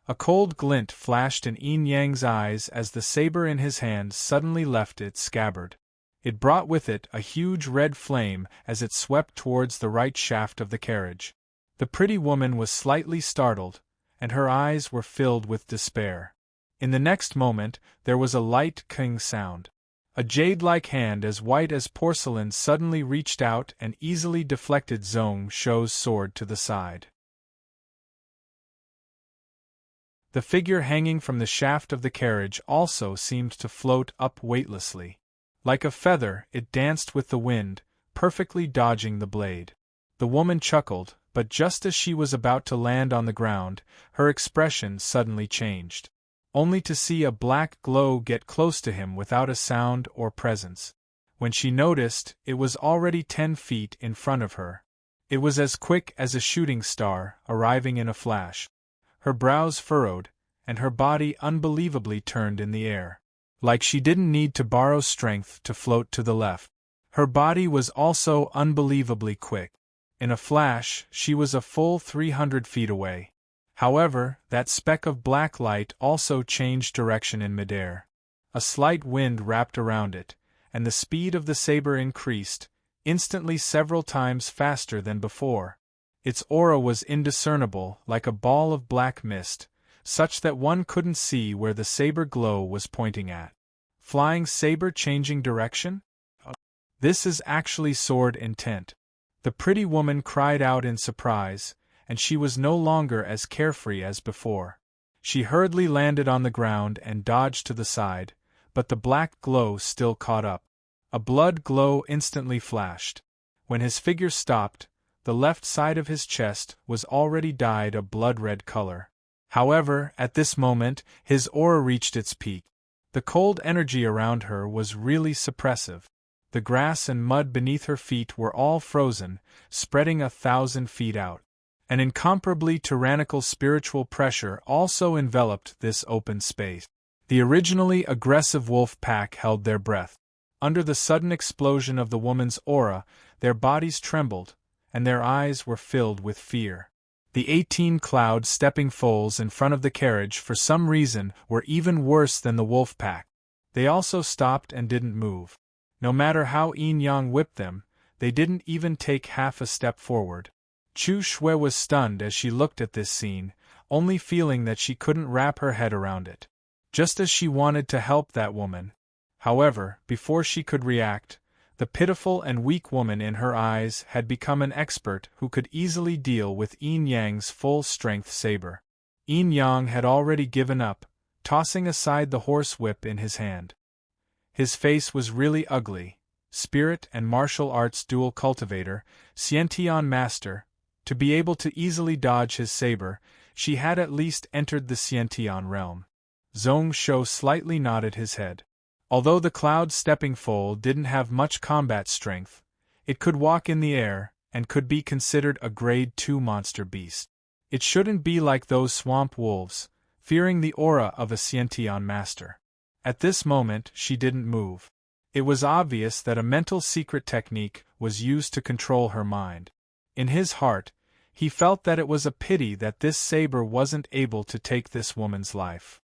A cold glint flashed in Yin Yang's eyes as the saber in his hand suddenly left its scabbard. It brought with it a huge red flame as it swept towards the right shaft of the carriage. The pretty woman was slightly startled, and her eyes were filled with despair. In the next moment, there was a light cling sound. A jade-like hand as white as porcelain suddenly reached out and easily deflected Zhong Shou's sword to the side. The figure hanging from the shaft of the carriage also seemed to float up weightlessly. Like a feather, it danced with the wind, perfectly dodging the blade. The woman chuckled, but just as she was about to land on the ground, her expression suddenly changed. Only to see a black glow get close to him without a sound or presence. When she noticed, it was already 10 feet in front of her. It was as quick as a shooting star, arriving in a flash. Her brows furrowed, and her body unbelievably turned in the air. Like she didn't need to borrow strength to float to the left. Her body was also unbelievably quick. In a flash, she was a full 300 feet away. However, that speck of black light also changed direction in midair. A slight wind wrapped around it, and the speed of the saber increased, instantly several times faster than before. Its aura was indiscernible, like a ball of black mist, such that one couldn't see where the saber glow was pointing at. Flying saber changing direction? This is actually sword intent. The pretty woman cried out in surprise, and she was no longer as carefree as before. She hurriedly landed on the ground and dodged to the side, but the black glow still caught up. A blood glow instantly flashed. When his figure stopped, the left side of his chest was already dyed a blood-red color. However, at this moment, his aura reached its peak. The cold energy around her was really suppressive. The grass and mud beneath her feet were all frozen, spreading 1,000 feet out. An incomparably tyrannical spiritual pressure also enveloped this open space. The originally aggressive wolf pack held their breath. Under the sudden explosion of the woman's aura, their bodies trembled, and their eyes were filled with fear. The 18 cloud stepping foals in front of the carriage for some reason were even worse than the wolf pack. They also stopped and didn't move. No matter how Yin Yang whipped them, they didn't even take half a step forward. Chu Shui was stunned as she looked at this scene, only feeling that she couldn't wrap her head around it. Just as she wanted to help that woman. However, before she could react, the pitiful and weak woman in her eyes had become an expert who could easily deal with Yin Yang's full-strength saber. Yin Yang had already given up, tossing aside the horse whip in his hand. His face was really ugly. Spirit and martial arts dual cultivator, Xiantian master. To be able to easily dodge his saber, she had at least entered the Xiantian realm. Zhong Shou slightly nodded his head. Although the cloud-stepping foal didn't have much combat strength, it could walk in the air, and could be considered a Grade 2 monster beast. It shouldn't be like those swamp wolves, fearing the aura of a Xiantian master. At this moment she didn't move. It was obvious that a mental secret technique was used to control her mind. In his heart, he felt that it was a pity that this saber wasn't able to take this woman's life.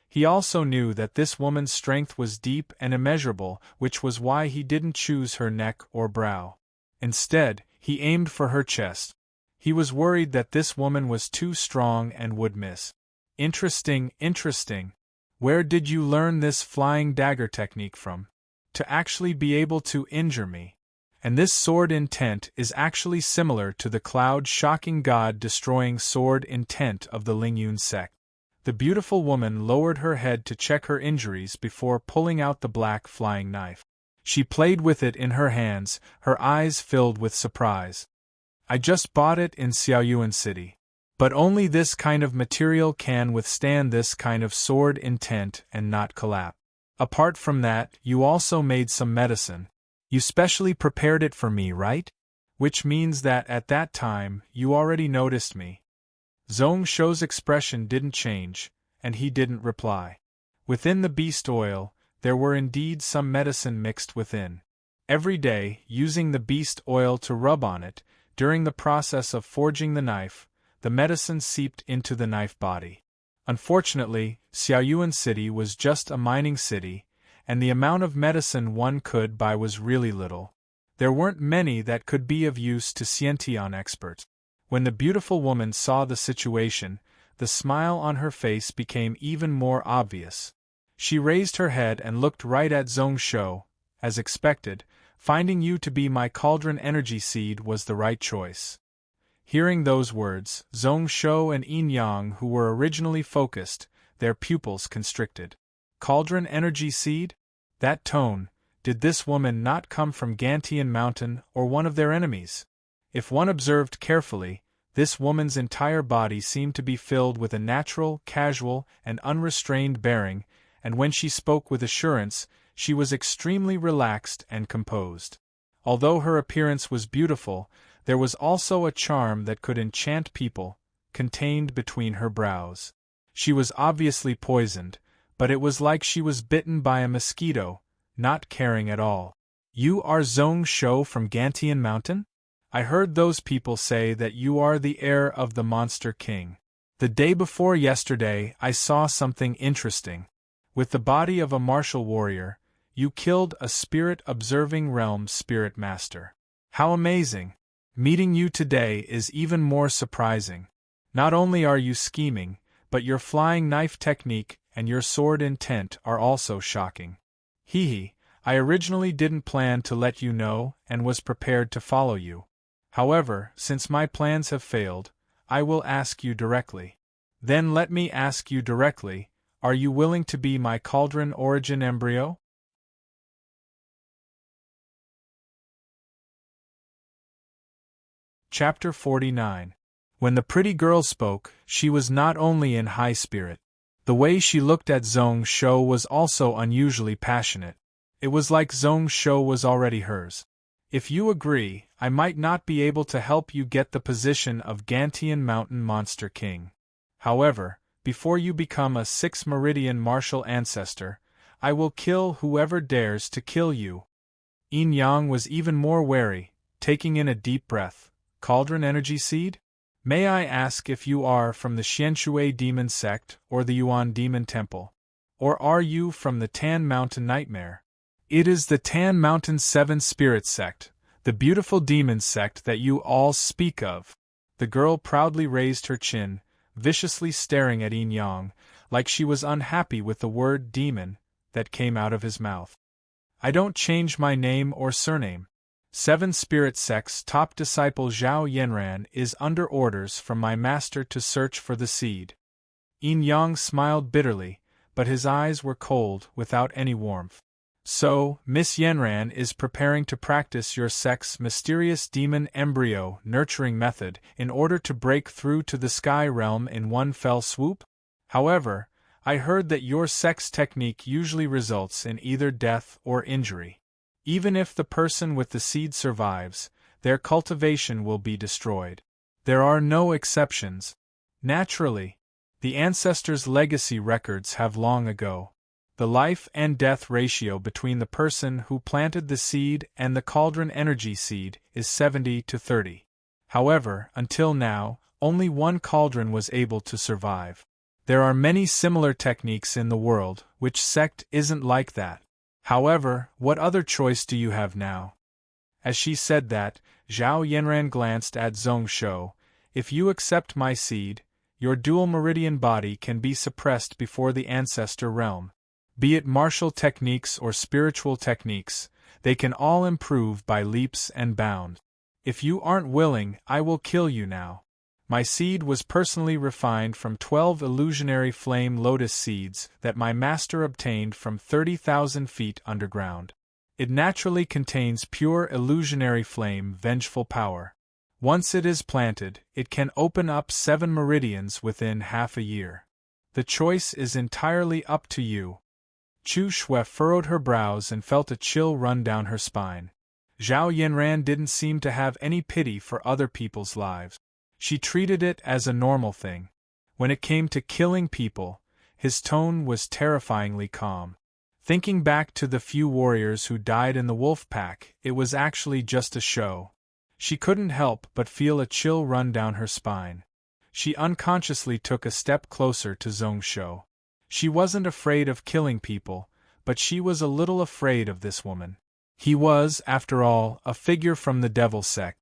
He also knew that this woman's strength was deep and immeasurable, which was why he didn't choose her neck or brow. Instead, he aimed for her chest. He was worried that this woman was too strong and would miss. Interesting. Where did you learn this flying dagger technique from? To actually be able to injure me. And this sword intent is actually similar to the cloud-shocking god-destroying sword intent of the Lingyun sect. The beautiful woman lowered her head to check her injuries before pulling out the black flying knife. She played with it in her hands, her eyes filled with surprise. I just bought it in Xiaoyuan City. But only this kind of material can withstand this kind of sword intent and not collapse. Apart from that, you also made some medicine. You specially prepared it for me, right? Which means that at that time, you already noticed me. Zhong Shou's expression didn't change, and he didn't reply. Within the beast oil, there were indeed some medicine mixed within. Every day, using the beast oil to rub on it, during the process of forging the knife, the medicine seeped into the knife body. Unfortunately, Xiaoyuan City was just a mining city, and the amount of medicine one could buy was really little. There weren't many that could be of use to Xiantian experts. When the beautiful woman saw the situation, the smile on her face became even more obvious. She raised her head and looked right at Zhong Shou. As expected, finding you to be my cauldron energy seed was the right choice. Hearing those words, Zhong Shou and Yin Yang, who were originally focused, their pupils constricted. Cauldron energy seed? That tone, did this woman not come from Gantian Mountain or one of their enemies? If one observed carefully, this woman's entire body seemed to be filled with a natural, casual, and unrestrained bearing, and when she spoke with assurance, she was extremely relaxed and composed. Although her appearance was beautiful, there was also a charm that could enchant people, contained between her brows. She was obviously poisoned, but it was like she was bitten by a mosquito, not caring at all. You are Zhong Shou from Gantian Mountain? I heard those people say that you are the heir of the Monster King. The day before yesterday I saw something interesting. With the body of a martial warrior, you killed a spirit-observing realm spirit master. How amazing! Meeting you today is even more surprising. Not only are you scheming, but your flying knife technique and your sword intent are also shocking. Hee, I originally didn't plan to let you know and was prepared to follow you. However, since my plans have failed, I will ask you directly. Then let me ask you directly, are you willing to be my cauldron origin embryo? Chapter 49. When the pretty girl spoke, she was not only in high spirit. The way she looked at Zhong Shou was also unusually passionate. It was like Zhong Shou was already hers. If you agree, I might not be able to help you get the position of Gantian Mountain Monster King. However, before you become a 6 Meridian martial ancestor, I will kill whoever dares to kill you. Yin Yang was even more wary, taking in a deep breath. Cauldron Energy Seed? May I ask if you are from the Xianshui Demon Sect or the Yuan Demon Temple? Or are you from the Tan Mountain Nightmare? It is the Tan Mountain 7 Spirit Sect, the beautiful demon sect that you all speak of. The girl proudly raised her chin, viciously staring at Yin Yang, like she was unhappy with the word demon that came out of his mouth. I don't change my name or surname. 7 Spirit Sect's top disciple Zhao Yanran is under orders from my master to search for the seed. Yin Yang smiled bitterly, but his eyes were cold, without any warmth. So, Miss Yanran is preparing to practice your sect's mysterious demon embryo nurturing method in order to break through to the sky realm in one fell swoop? However, I heard that your sect's technique usually results in either death or injury. Even if the person with the seed survives, their cultivation will be destroyed. There are no exceptions. Naturally, the ancestors' legacy records have long ago. The life and death ratio between the person who planted the seed and the cauldron energy seed is 70-30. However, until now, only one cauldron was able to survive. There are many similar techniques in the world, which sect isn't like that. However, what other choice do you have now? As she said that, Zhao Yanran glanced at Zhong Shou. If you accept my seed, your dual meridian body can be suppressed before the ancestor realm. Be it martial techniques or spiritual techniques, they can all improve by leaps and bounds. If you aren't willing, I will kill you now. My seed was personally refined from 12 illusionary flame lotus seeds that my master obtained from 30,000 feet underground. It naturally contains pure illusionary flame vengeful power. Once it is planted, it can open up 7 meridians within half a year. The choice is entirely up to you. Chu Shui furrowed her brows and felt a chill run down her spine. Zhao Yanran didn't seem to have any pity for other people's lives. She treated it as a normal thing. When it came to killing people, his tone was terrifyingly calm. Thinking back to the few warriors who died in the wolf pack, it was actually just a show. She couldn't help but feel a chill run down her spine. She unconsciously took a step closer to Zhong Shou. She wasn't afraid of killing people, but she was a little afraid of this woman. He was, after all, a figure from the devil sect.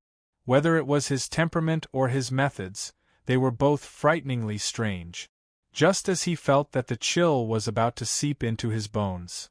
Whether it was his temperament or his methods, they were both frighteningly strange. Just as he felt that the chill was about to seep into his bones.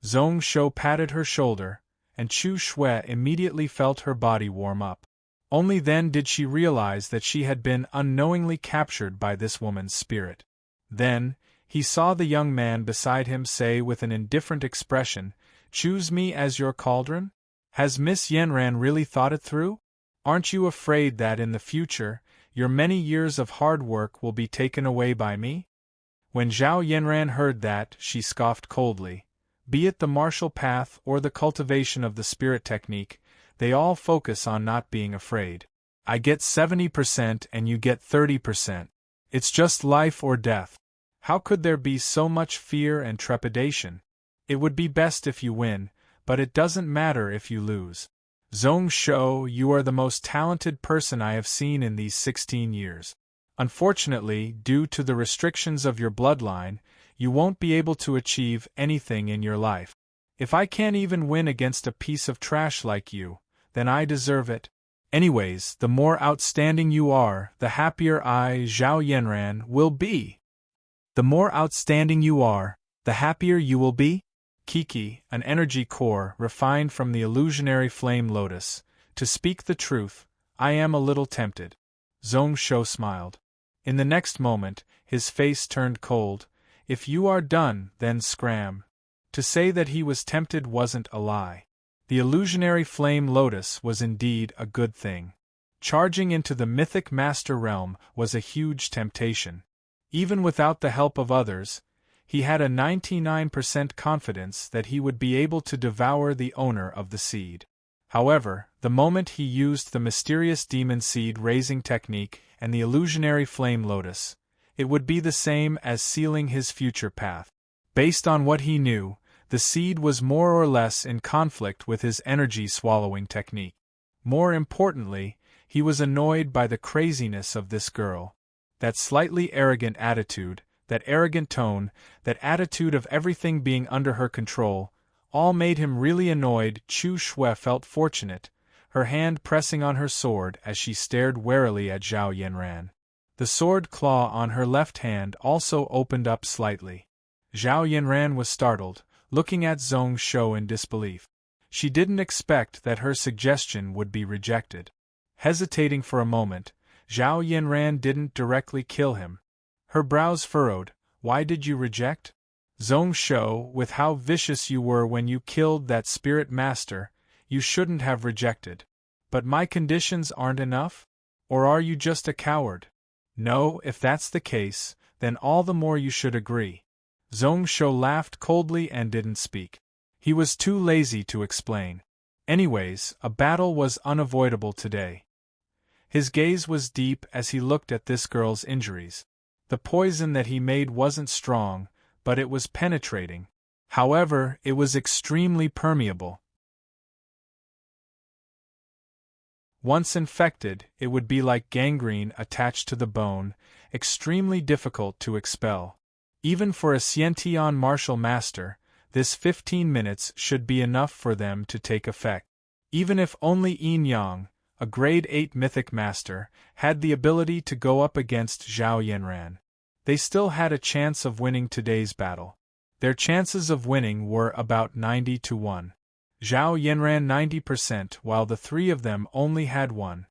Zhong Shou patted her shoulder, and Chu Shui immediately felt her body warm up. Only then did she realize that she had been unknowingly captured by this woman's spirit. Then, he saw the young man beside him say with an indifferent expression, "Choose me as your cauldron? Has Miss Yanran really thought it through? Aren't you afraid that in the future, your many years of hard work will be taken away by me?" When Zhao Yanran heard that, she scoffed coldly. Be it the martial path or the cultivation of the spirit technique, they all focus on not being afraid. I get 70% and you get 30%. It's just life or death. How could there be so much fear and trepidation? It would be best if you win, but it doesn't matter if you lose. Zhong Shou, you are the most talented person I have seen in these 16 years. Unfortunately, due to the restrictions of your bloodline, you won't be able to achieve anything in your life. If I can't even win against a piece of trash like you, then I deserve it. Anyways, the more outstanding you are, the happier I, Zhao Yanran, will be. The more outstanding you are, the happier you will be? Kiki, an energy core refined from the illusionary flame lotus. To speak the truth, I am a little tempted. Zhong Shou smiled. In the next moment, his face turned cold. If you are done, then scram. To say that he was tempted wasn't a lie. The illusionary flame lotus was indeed a good thing. Charging into the mythic master realm was a huge temptation. Even without the help of others, he had a 99% confidence that he would be able to devour the owner of the seed. However, the moment he used the mysterious demon seed raising technique and the illusionary flame lotus, it would be the same as sealing his future path. Based on what he knew, the seed was more or less in conflict with his energy-swallowing technique. More importantly, he was annoyed by the craziness of this girl. That slightly arrogant attitude, that arrogant tone, that attitude of everything being under her control, all made him really annoyed. Chu Shui felt fortunate, her hand pressing on her sword as she stared warily at Zhao Yanran. The sword claw on her left hand also opened up slightly. Zhao Yanran was startled, looking at Zhong Shou in disbelief. She didn't expect that her suggestion would be rejected. Hesitating for a moment, Zhao Yanran didn't directly kill him. Her brows furrowed. Why did you reject? Zhong Shou, with how vicious you were when you killed that spirit master, you shouldn't have rejected. But my conditions aren't enough? Or are you just a coward? No, if that's the case, then all the more you should agree. Zhong Shou laughed coldly and didn't speak. He was too lazy to explain. Anyways, a battle was unavoidable today. His gaze was deep as he looked at this girl's injuries. The poison that he made wasn't strong, but it was penetrating. However, it was extremely permeable. Once infected, it would be like gangrene attached to the bone, extremely difficult to expel. Even for a Xiantian martial master, this 15 minutes should be enough for them to take effect. Even if only Yin Yang, a grade 8 mythic master, had the ability to go up against Zhao Yanran, they still had a chance of winning today's battle. Their chances of winning were about 90 to 1. Zhao Yanran 90%, while the three of them only had 1.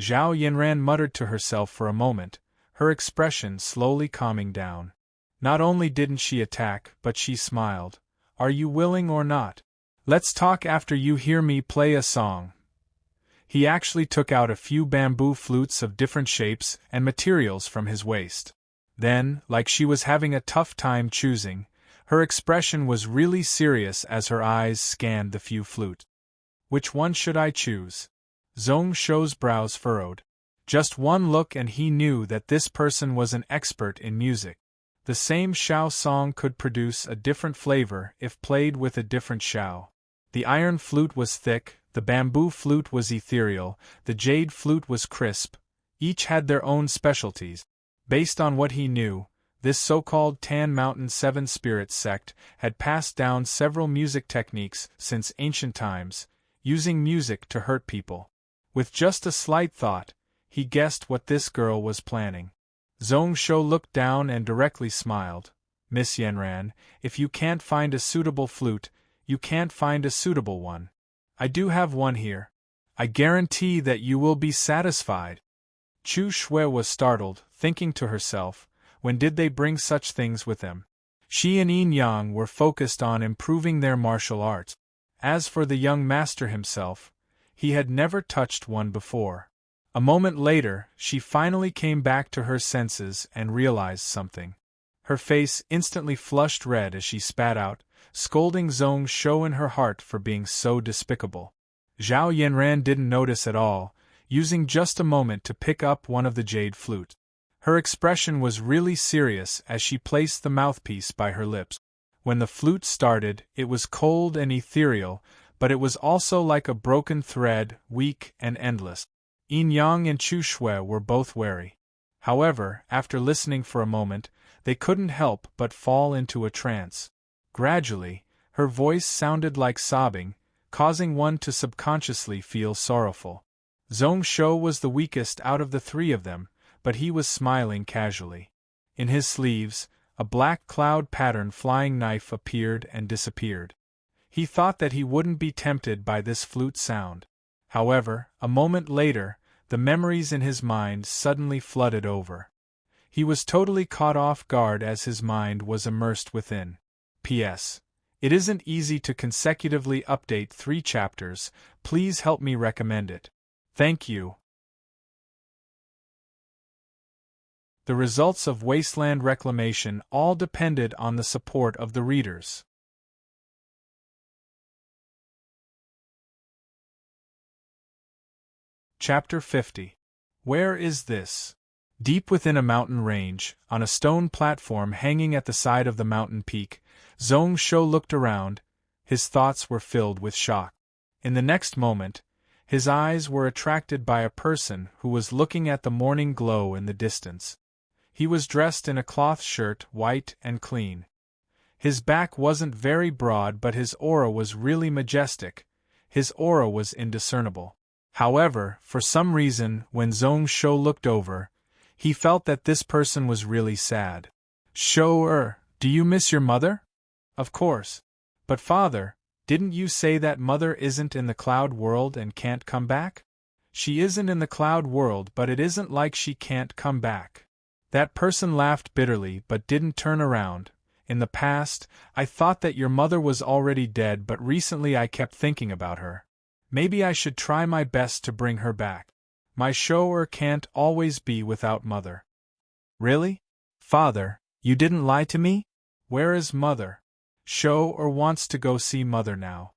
Zhao Yanran muttered to herself for a moment, her expression slowly calming down. Not only didn't she attack, but she smiled. Are you willing or not? Let's talk after you hear me play a song. He actually took out a few bamboo flutes of different shapes and materials from his waist. Then, like she was having a tough time choosing, her expression was really serious as her eyes scanned the few flutes. Which one should I choose? Zhong Shou's brows furrowed. Just one look and he knew that this person was an expert in music. The same Shao song could produce a different flavor if played with a different Shao. The iron flute was thick, the bamboo flute was ethereal, the jade flute was crisp. Each had their own specialties. Based on what he knew, this so-called Tan Mountain Seven Spirits sect had passed down several music techniques since ancient times, using music to hurt people. With just a slight thought, he guessed what this girl was planning. Zhong Shou looked down and directly smiled. Miss Yanran, if you can't find a suitable flute, you can't find a suitable one. I do have one here. I guarantee that you will be satisfied. Chu Shui was startled, thinking to herself, when did they bring such things with them? She and Yin Yang were focused on improving their martial arts. As for the young master himself, he had never touched one before. A moment later, she finally came back to her senses and realized something. Her face instantly flushed red as she spat out, scolding Zhong Shou in her heart for being so despicable. Zhao Yanran didn't notice at all, using just a moment to pick up one of the jade flutes. Her expression was really serious as she placed the mouthpiece by her lips. When the flute started, it was cold and ethereal, but it was also like a broken thread, weak and endless. Yin Yang and Chu Shui were both wary. However, after listening for a moment, they couldn't help but fall into a trance. Gradually, Her voice sounded like sobbing, causing one to subconsciously feel sorrowful. Zhong Shou was the weakest out of the three of them, but he was smiling casually. In his sleeves, a black cloud pattern flying knife appeared and disappeared. He thought that he wouldn't be tempted by this flute sound. However, a moment later, the memories in his mind suddenly flooded over. He was totally caught off guard as his mind was immersed within. P.S. It isn't easy to consecutively update 3 chapters, please help me recommend it. Thank you. The results of wasteland reclamation all depended on the support of the readers. Chapter 50. Where is this? Deep within a mountain range, on a stone platform hanging at the side of the mountain peak, Zhong Shou looked around. His thoughts were filled with shock. In the next moment, his eyes were attracted by a person who was looking at the morning glow in the distance. He was dressed in a cloth shirt, white and clean. His back wasn't very broad, but his aura was really majestic. His aura was indiscernible. However, for some reason, when Zhong Shou looked over, he felt that this person was really sad. Shou, do you miss your mother? Of course. But father, didn't you say that mother isn't in the cloud world and can't come back? She isn't in the cloud world, but it isn't like she can't come back. That person laughed bitterly but didn't turn around. In the past, I thought that your mother was already dead, but recently I kept thinking about her. Maybe I should try my best to bring her back. My Shou can't always be without mother. Really? Father, you didn't lie to me? Where is mother? Shou wants to go see mother now.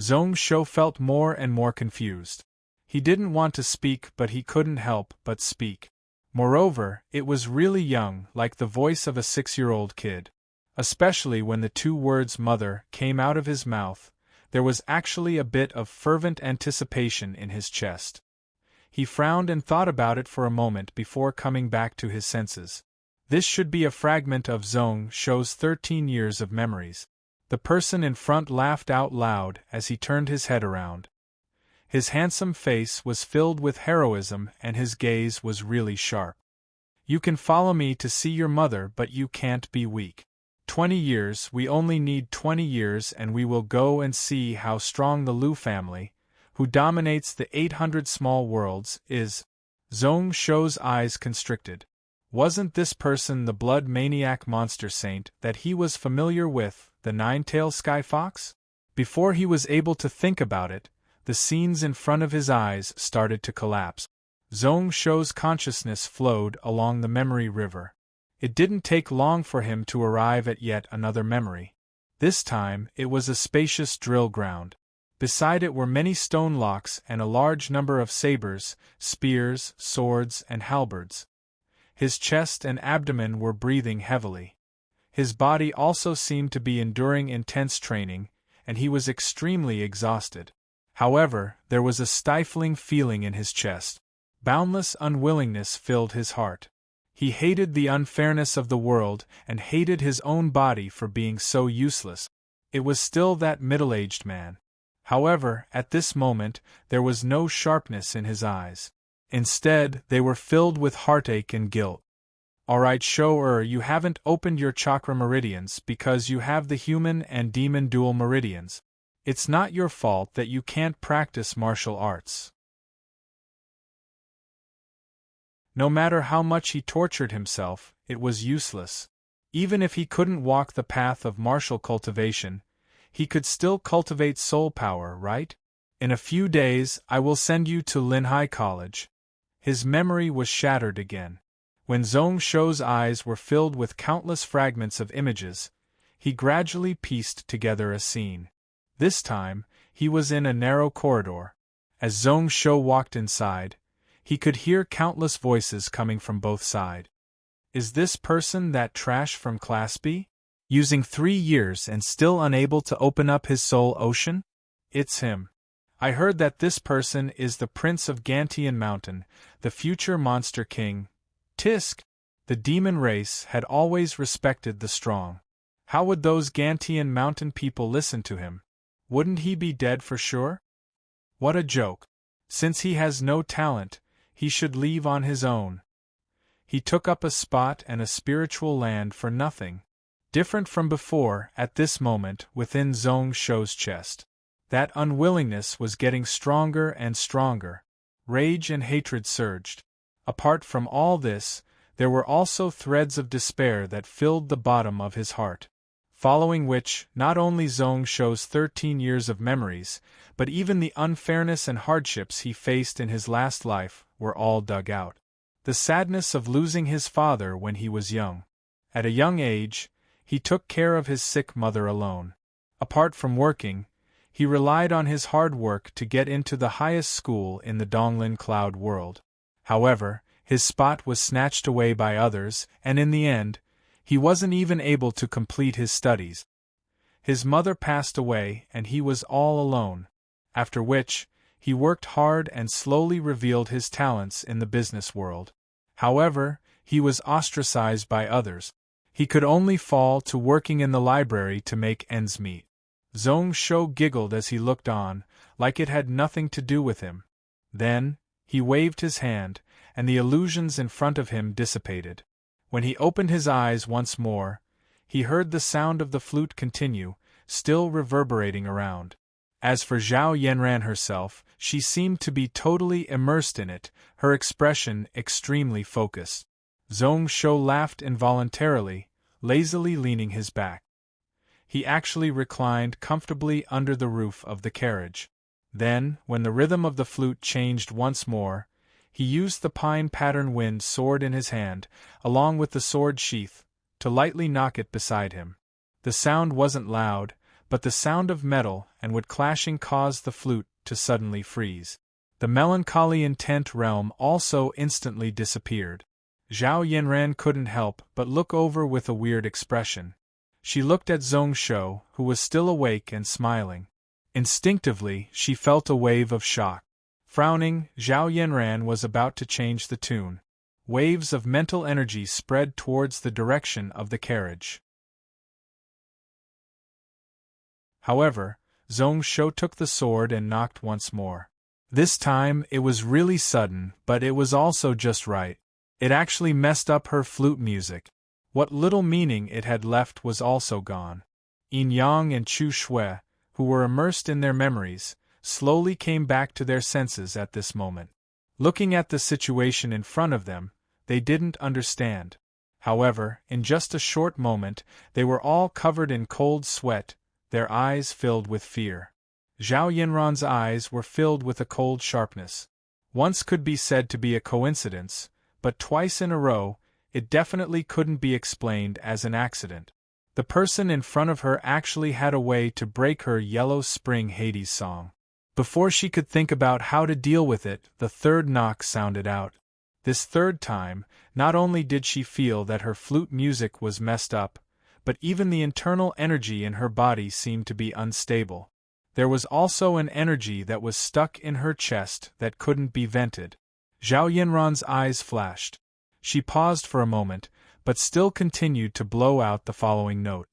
Zhong Shou felt more and more confused. He didn't want to speak, but he couldn't help but speak. Moreover, it was really young, like the voice of a 6-year-old kid. Especially when the 2 words mother came out of his mouth, there was actually a bit of fervent anticipation in his chest. He frowned and thought about it for a moment before coming back to his senses. This should be a fragment of Zhong Shou's 13 years of memories. The person in front laughed out loud as he turned his head around. His handsome face was filled with heroism and his gaze was really sharp. You can follow me to see your mother, but you can't be weak. 20 years, we only need 20 years, and we will go and see how strong the Lu family, who dominates the 800 small worlds, is. Zhong Shou's eyes constricted. Wasn't this person the blood maniac monster saint that he was familiar with, the 9-tailed sky fox? Before he was able to think about it, the scenes in front of his eyes started to collapse. Zhong Shou's consciousness flowed along the memory river. It didn't take long for him to arrive at yet another memory. This time, it was a spacious drill ground. Beside it were many stone locks and a large number of sabers, spears, swords, and halberds. His chest and abdomen were breathing heavily. His body also seemed to be enduring intense training, and he was extremely exhausted. However, there was a stifling feeling in his chest. Boundless unwillingness filled his heart. He hated the unfairness of the world and hated his own body for being so useless. It was still that middle-aged man. However, at this moment, there was no sharpness in his eyes. Instead, they were filled with heartache and guilt. Alright Shou, you haven't opened your chakra meridians because you have the human and demon dual meridians. It's not your fault that you can't practice martial arts. No matter how much he tortured himself, it was useless. Even if he couldn't walk the path of martial cultivation, he could still cultivate soul power, right? In a few days, I will send you to Linhai College. His memory was shattered again. When Zhong Shou's eyes were filled with countless fragments of images, he gradually pieced together a scene. This time, he was in a narrow corridor. As Zhong Shou walked inside, he could hear countless voices coming from both sides. Is this person that trash from Class B? Using 3 years and still unable to open up his soul ocean? It's him. I heard that this person is the Prince of Gantian Mountain, the future Monster King. Tisk! The demon race had always respected the strong. How would those Gantian mountain people listen to him? Wouldn't he be dead for sure? What a joke. Since he has no talent, he should leave on his own. He took up a spot and a spiritual land for nothing. Different from before, at this moment, within Zhong Shou's chest. That unwillingness was getting stronger and stronger. Rage and hatred surged. Apart from all this, there were also threads of despair that filled the bottom of his heart. Following which, not only Zhong Shou's 13 years of memories, but even the unfairness and hardships he faced in his last life, were all dug out. The sadness of losing his father when he was young. At a young age, he took care of his sick mother alone. Apart from working, he relied on his hard work to get into the highest school in the Donglin cloud world. However, his spot was snatched away by others, and in the end, he wasn't even able to complete his studies. His mother passed away and he was all alone, after which, he worked hard and slowly revealed his talents in the business world. However, he was ostracized by others. He could only fall to working in the library to make ends meet. Zhong Shou giggled as he looked on, like it had nothing to do with him. Then, he waved his hand, and the illusions in front of him dissipated. When he opened his eyes once more, he heard the sound of the flute continue, still reverberating around. As for Zhao Yanran herself, she seemed to be totally immersed in it, her expression extremely focused. Zhong Shou laughed involuntarily, lazily leaning his back. He actually reclined comfortably under the roof of the carriage. Then, when the rhythm of the flute changed once more, he used the pine-pattern wind sword in his hand, along with the sword sheath, to lightly knock it beside him. The sound wasn't loud, but the sound of metal and wood clashing caused the flute to suddenly freeze. The melancholy intent realm also instantly disappeared. Zhao Yanran couldn't help but look over with a weird expression. She looked at Zhong Shou, who was still awake and smiling. Instinctively, she felt a wave of shock. Frowning, Zhao Yanran was about to change the tune. Waves of mental energy spread towards the direction of the carriage. However, Zhong Shou took the sword and knocked once more. This time it was really sudden, but it was also just right. It actually messed up her flute music. What little meaning it had left was also gone. Yin Yang and Chu Shui, who were immersed in their memories, slowly came back to their senses at this moment. Looking at the situation in front of them, they didn't understand. However, in just a short moment, they were all covered in cold sweat, their eyes filled with fear. Zhao Yanran's eyes were filled with a cold sharpness. Once could be said to be a coincidence, but twice in a row, it definitely couldn't be explained as an accident. The person in front of her actually had a way to break her Yellow Spring Hades song. Before she could think about how to deal with it, the third knock sounded out. This third time, not only did she feel that her flute music was messed up, but even the internal energy in her body seemed to be unstable. There was also an energy that was stuck in her chest that couldn't be vented. Zhao Yanran's eyes flashed. She paused for a moment, but still continued to blow out the following note.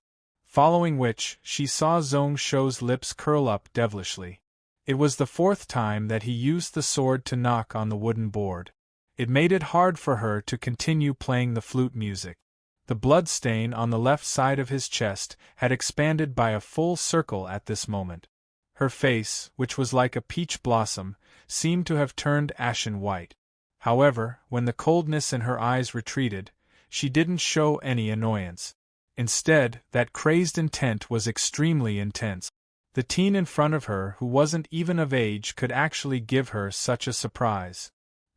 Following which, she saw Zhong Shou's lips curl up devilishly. It was the fourth time that he used the sword to knock on the wooden board. It made it hard for her to continue playing the flute music. The blood stain on the left side of his chest had expanded by a full circle at this moment. Her face, which was like a peach blossom, seemed to have turned ashen white. However, when the coldness in her eyes retreated, she didn't show any annoyance. Instead, that crazed intent was extremely intense. The teen in front of her who wasn't even of age could actually give her such a surprise.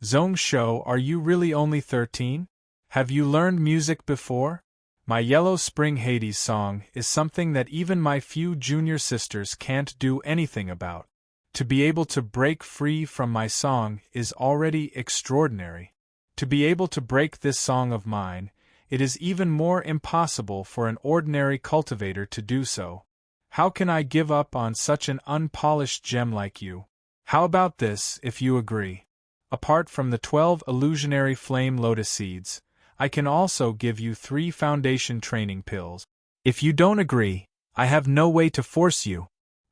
Zhong Shou, are you really only 13? Have you learned music before? My Yellow Spring Hades song is something that even my few junior sisters can't do anything about. To be able to break free from my song is already extraordinary. To be able to break this song of mine, it is even more impossible for an ordinary cultivator to do so. How can I give up on such an unpolished gem like you? How about this, if you agree? Apart from the 12 illusionary flame lotus seeds, I can also give you 3 foundation training pills. If you don't agree, I have no way to force you.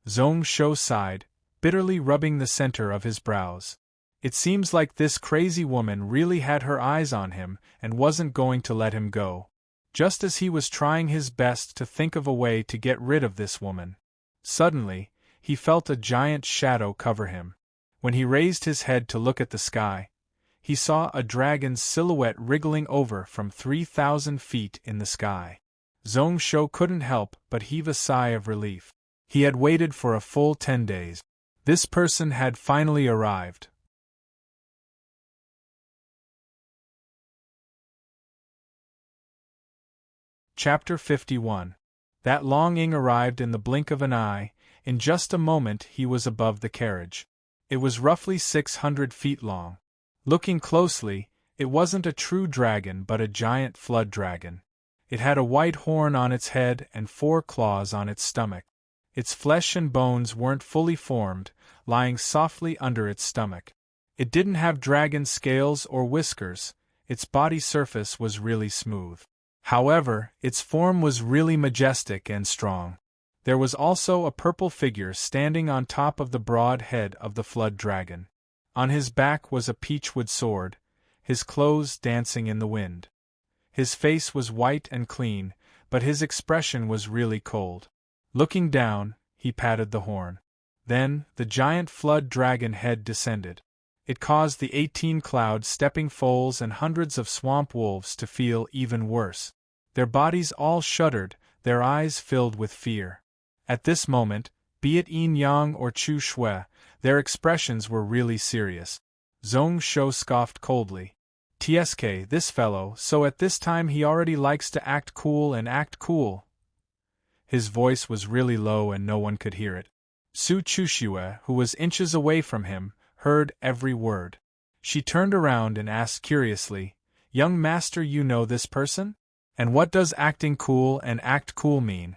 Zhong Shou sighed, bitterly rubbing the center of his brows. It seems like this crazy woman really had her eyes on him and wasn't going to let him go. Just as he was trying his best to think of a way to get rid of this woman. Suddenly, he felt a giant shadow cover him. When he raised his head to look at the sky, he saw a dragon's silhouette wriggling over from 3,000 feet in the sky. Zhong Shou couldn't help but heave a sigh of relief. He had waited for a full 10 days. This person had finally arrived. Chapter 51. That longing arrived in the blink of an eye. In just a moment he was above the carriage. It was roughly 600 feet long. Looking closely, it wasn't a true dragon but a giant flood dragon. It had a white horn on its head and 4 claws on its stomach. Its flesh and bones weren't fully formed, lying softly under its stomach. It didn't have dragon scales or whiskers. Its body surface was really smooth. However, its form was really majestic and strong. There was also a purple figure standing on top of the broad head of the flood dragon. On his back was a peachwood sword, his clothes dancing in the wind. His face was white and clean, but his expression was really cold. Looking down, he patted the horn. Then, the giant flood dragon head descended. It caused the 18 cloud-stepping foals and hundreds of swamp wolves to feel even worse. Their bodies all shuddered, their eyes filled with fear. At this moment, be it Yin Yang or Chu Shui, their expressions were really serious. Zhong Shou scoffed coldly. "Tsk, this fellow, so at this time he already likes to act cool and act cool." His voice was really low and no one could hear it. Su Chushue, who was inches away from him, heard every word. She turned around and asked curiously, "Young master, you know this person? And what does acting cool and act cool mean?"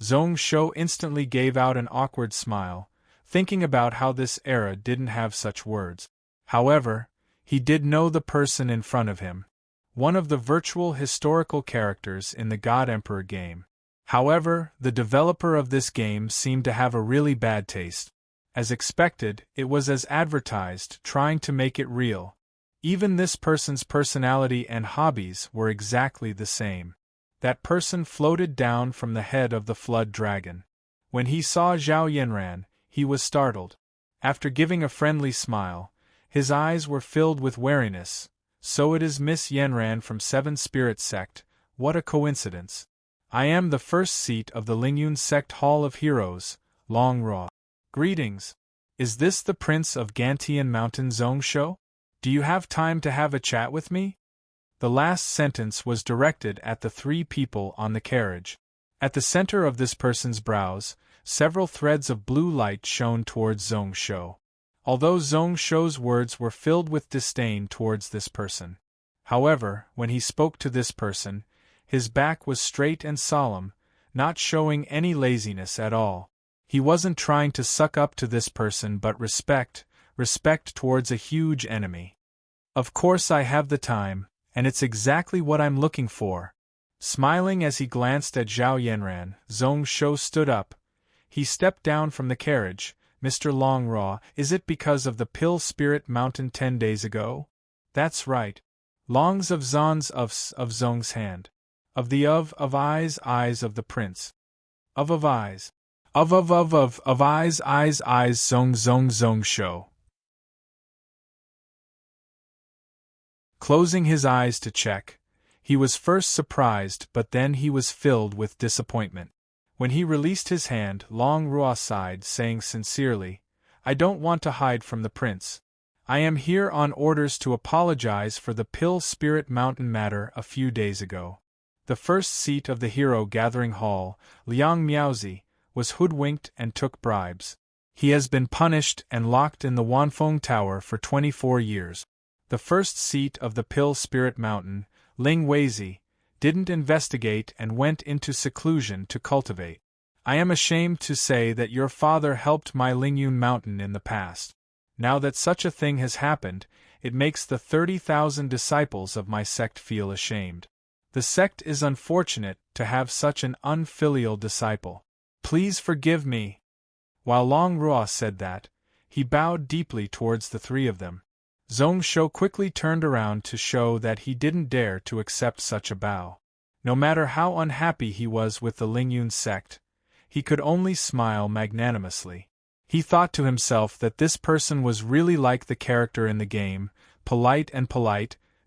Zhong Shou instantly gave out an awkward smile, thinking about how this era didn't have such words. However, he did know the person in front of him. One of the virtual historical characters in the God Emperor game. However, the developer of this game seemed to have a really bad taste. As expected, it was as advertised, trying to make it real. Even this person's personality and hobbies were exactly the same. That person floated down from the head of the flood dragon. When he saw Zhao Yanran, he was startled. After giving a friendly smile, his eyes were filled with wariness. "So it is Miss Yanran from Seven Spirit Sect, what a coincidence. I am the first seat of the Lingyun Sect Hall of Heroes, Long Ruo. Greetings. Is this the Prince of Gantian Mountain Zhong Shou? Do you have time to have a chat with me?" The last sentence was directed at the 3 people on the carriage. At the center of this person's brows, several threads of blue light shone towards Zhong Shou. Although Zhong Shou's words were filled with disdain towards this person. However, when he spoke to this person, his back was straight and solemn, not showing any laziness at all. He wasn't trying to suck up to this person but respect towards a huge enemy. "Of course I have the time, and it's exactly what I'm looking for." Smiling as he glanced at Zhao Yanran, Zhong Shou stood up. He stepped down from the carriage. "Mr. Long Ruo, is it because of the Pill Spirit Mountain 10 days ago?" "That's right. Longs of Zon's of Zong's hand. Of the of eyes of the prince. Of eyes. Of eyes Zong Shou." Closing his eyes to check, he was first surprised but then he was filled with disappointment. When he released his hand, Long Ruo sighed, saying sincerely, "I don't want to hide from the prince. I am here on orders to apologize for the Pill Spirit Mountain matter a few days ago. The first seat of the Hero Gathering Hall, Liang Miaozi, was hoodwinked and took bribes. He has been punished and locked in the Wanfeng Tower for 24 years. The first seat of the Pill Spirit Mountain, Ling Weizi, didn't investigate and went into seclusion to cultivate. I am ashamed to say that your father helped my Lingyun Mountain in the past. Now that such a thing has happened, it makes the 30,000 disciples of my sect feel ashamed. The sect is unfortunate to have such an unfilial disciple. Please forgive me." While Long Ruo said that, he bowed deeply towards the three of them. Zhong Shou quickly turned around to show that he didn't dare to accept such a bow. No matter how unhappy he was with the Lingyun sect, he could only smile magnanimously. He thought to himself that this person was really like the character in the game, polite,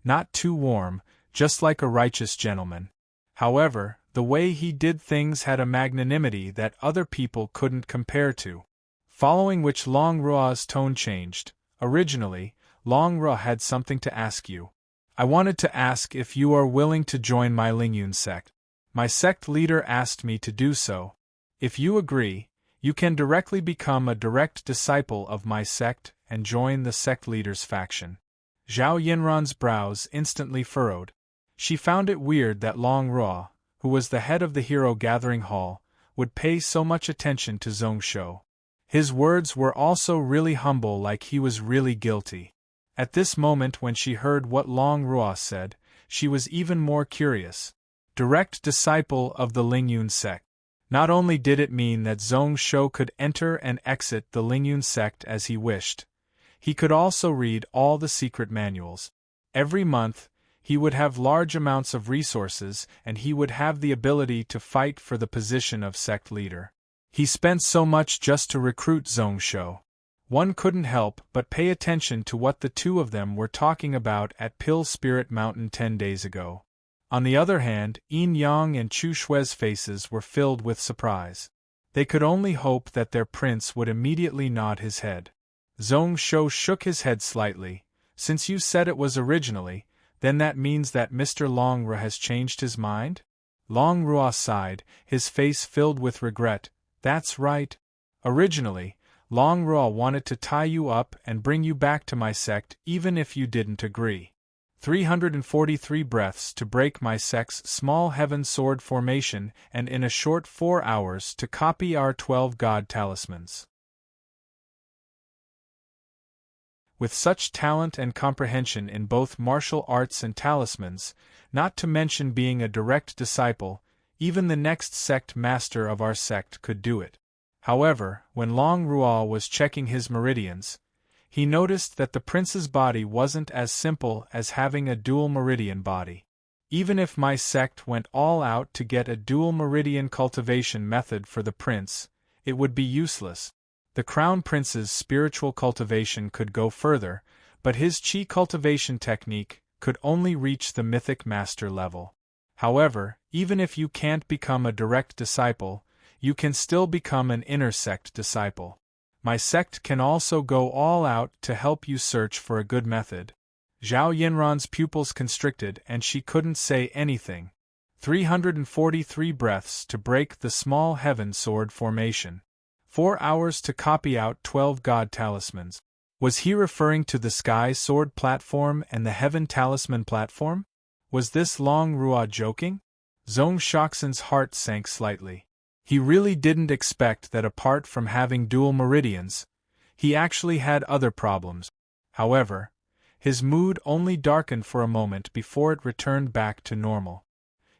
not too warm, just like a righteous gentleman. However, the way he did things had a magnanimity that other people couldn't compare to. Following which Long Ruo's tone changed. "Originally, Long Ruo had something to ask you. I wanted to ask if you are willing to join my Lingyun sect. My sect leader asked me to do so. If you agree, you can directly become a direct disciple of my sect and join the sect leader's faction." Zhao Yinran's brows instantly furrowed. She found it weird that Long Ruo, who was the head of the Hero Gathering Hall, would pay so much attention to Zhong Shou. His words were also really humble, like he was really guilty. At this moment, when she heard what Long Ruo said, she was even more curious. Direct disciple of the Lingyun sect. Not only did it mean that Zhong Shou could enter and exit the Lingyun sect as he wished, he could also read all the secret manuals. Every month, he would have large amounts of resources and he would have the ability to fight for the position of sect leader. He spent so much just to recruit Zhong Shou. One couldn't help but pay attention to what the two of them were talking about at Pill Spirit Mountain 10 days ago. On the other hand, Yin Yang and Chu Shui's faces were filled with surprise. They could only hope that their prince would immediately nod his head. Zhong Shou shook his head slightly. "Since you said it was originally, then that means that Mr. Long Ruo has changed his mind?" Long Ruo sighed, his face filled with regret. "That's right. Originally, Long Ruo wanted to tie you up and bring you back to my sect even if you didn't agree. 343 breaths to break my sect's small heaven sword formation and in a short 4 hours to copy our 12 god talismans." With such talent and comprehension in both martial arts and talismans, not to mention being a direct disciple, even the next sect master of our sect could do it. However, when Long Ruo was checking his meridians, he noticed that the prince's body wasn't as simple as having a dual meridian body. Even if my sect went all out to get a dual meridian cultivation method for the prince, it would be useless. The crown prince's spiritual cultivation could go further, but his chi cultivation technique could only reach the mythic master level. However, even if you can't become a direct disciple, you can still become an inner sect disciple. My sect can also go all out to help you search for a good method. Zhao Yinran's pupils constricted and she couldn't say anything. 343 breaths to break the small heaven sword formation. 4 hours to copy out 12 god talismans. Was he referring to the sky sword platform and the heaven talisman platform? Was this Long Ruo joking? Zhong Shoxin's heart sank slightly. He really didn't expect that apart from having dual meridians, he actually had other problems. However, his mood only darkened for a moment before it returned back to normal.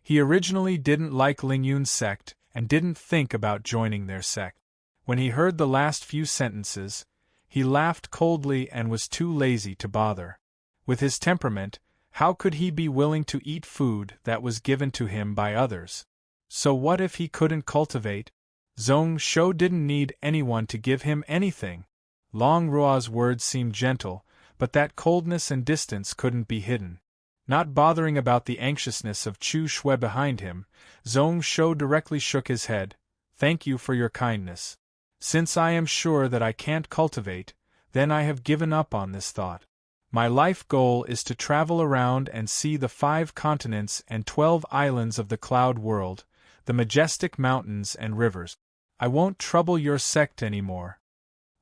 He originally didn't like Lingyun's sect and didn't think about joining their sect. When he heard the last few sentences, he laughed coldly and was too lazy to bother. With his temperament, how could he be willing to eat food that was given to him by others? So what if he couldn't cultivate? Zhong Shou didn't need anyone to give him anything. Long Ruo's words seemed gentle, but that coldness and distance couldn't be hidden. Not bothering about the anxiousness of Chu Shui behind him, Zhong Shou directly shook his head. "Thank you for your kindness. Since I am sure that I can't cultivate, then I have given up on this thought. My life goal is to travel around and see the 5 continents and 12 islands of the cloud world, the majestic mountains and rivers. I won't trouble your sect anymore."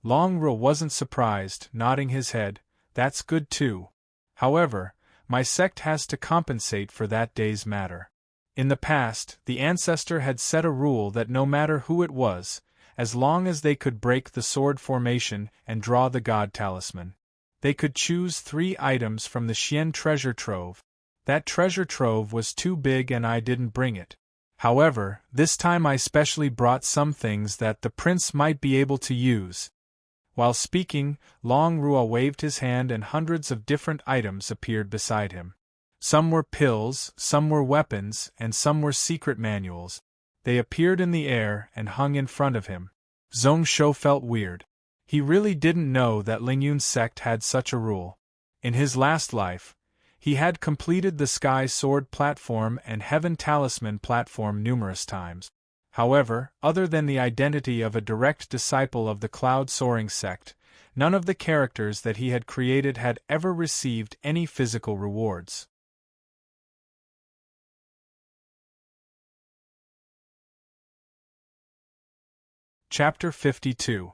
Long Ruo wasn't surprised, nodding his head. "That's good too. However, my sect has to compensate for that day's matter. In the past, the ancestor had set a rule that no matter who it was, as long as they could break the sword formation and draw the god talisman, they could choose 3 items from the Xian treasure trove. That treasure trove was too big and I didn't bring it. However, this time I specially brought some things that the prince might be able to use." While speaking, Long Rua waved his hand and hundreds of different items appeared beside him. Some were pills, some were weapons, and some were secret manuals. They appeared in the air and hung in front of him. Zhong Shou felt weird. He really didn't know that Lingyun's sect had such a rule. In his last life, he had completed the Sky Sword platform and Heaven Talisman platform numerous times. However, other than the identity of a direct disciple of the Cloud Soaring sect, none of the characters that he had created had ever received any physical rewards. Chapter 52.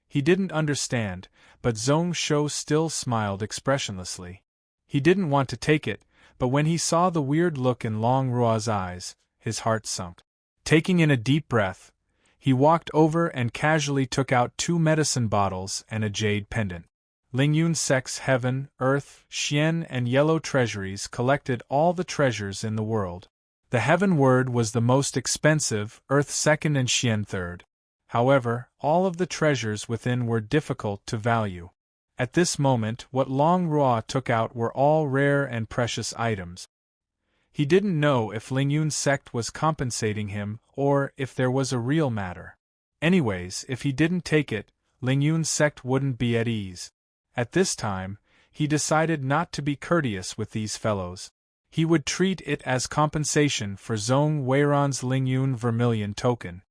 He didn't understand, but Zhong Shou still smiled expressionlessly. He didn't want to take it, but when he saw the weird look in Long Rua's eyes, his heart sunk. Taking in a deep breath, he walked over and casually took out 2 medicine bottles and a jade pendant. Lingyun's sect's heaven, earth, xian and yellow treasuries collected all the treasures in the world. The heaven word was the most expensive, earth second and xian third. However, all of the treasures within were difficult to value. At this moment, what Long Rua took out were all rare and precious items. He didn't know if Lingyun's sect was compensating him, or if there was a real matter. Anyways, if he didn't take it, Lingyun's sect wouldn't be at ease. At this time, he decided not to be courteous with these fellows. He would treat it as compensation for Zhong Weiran's Lingyun Vermilion token.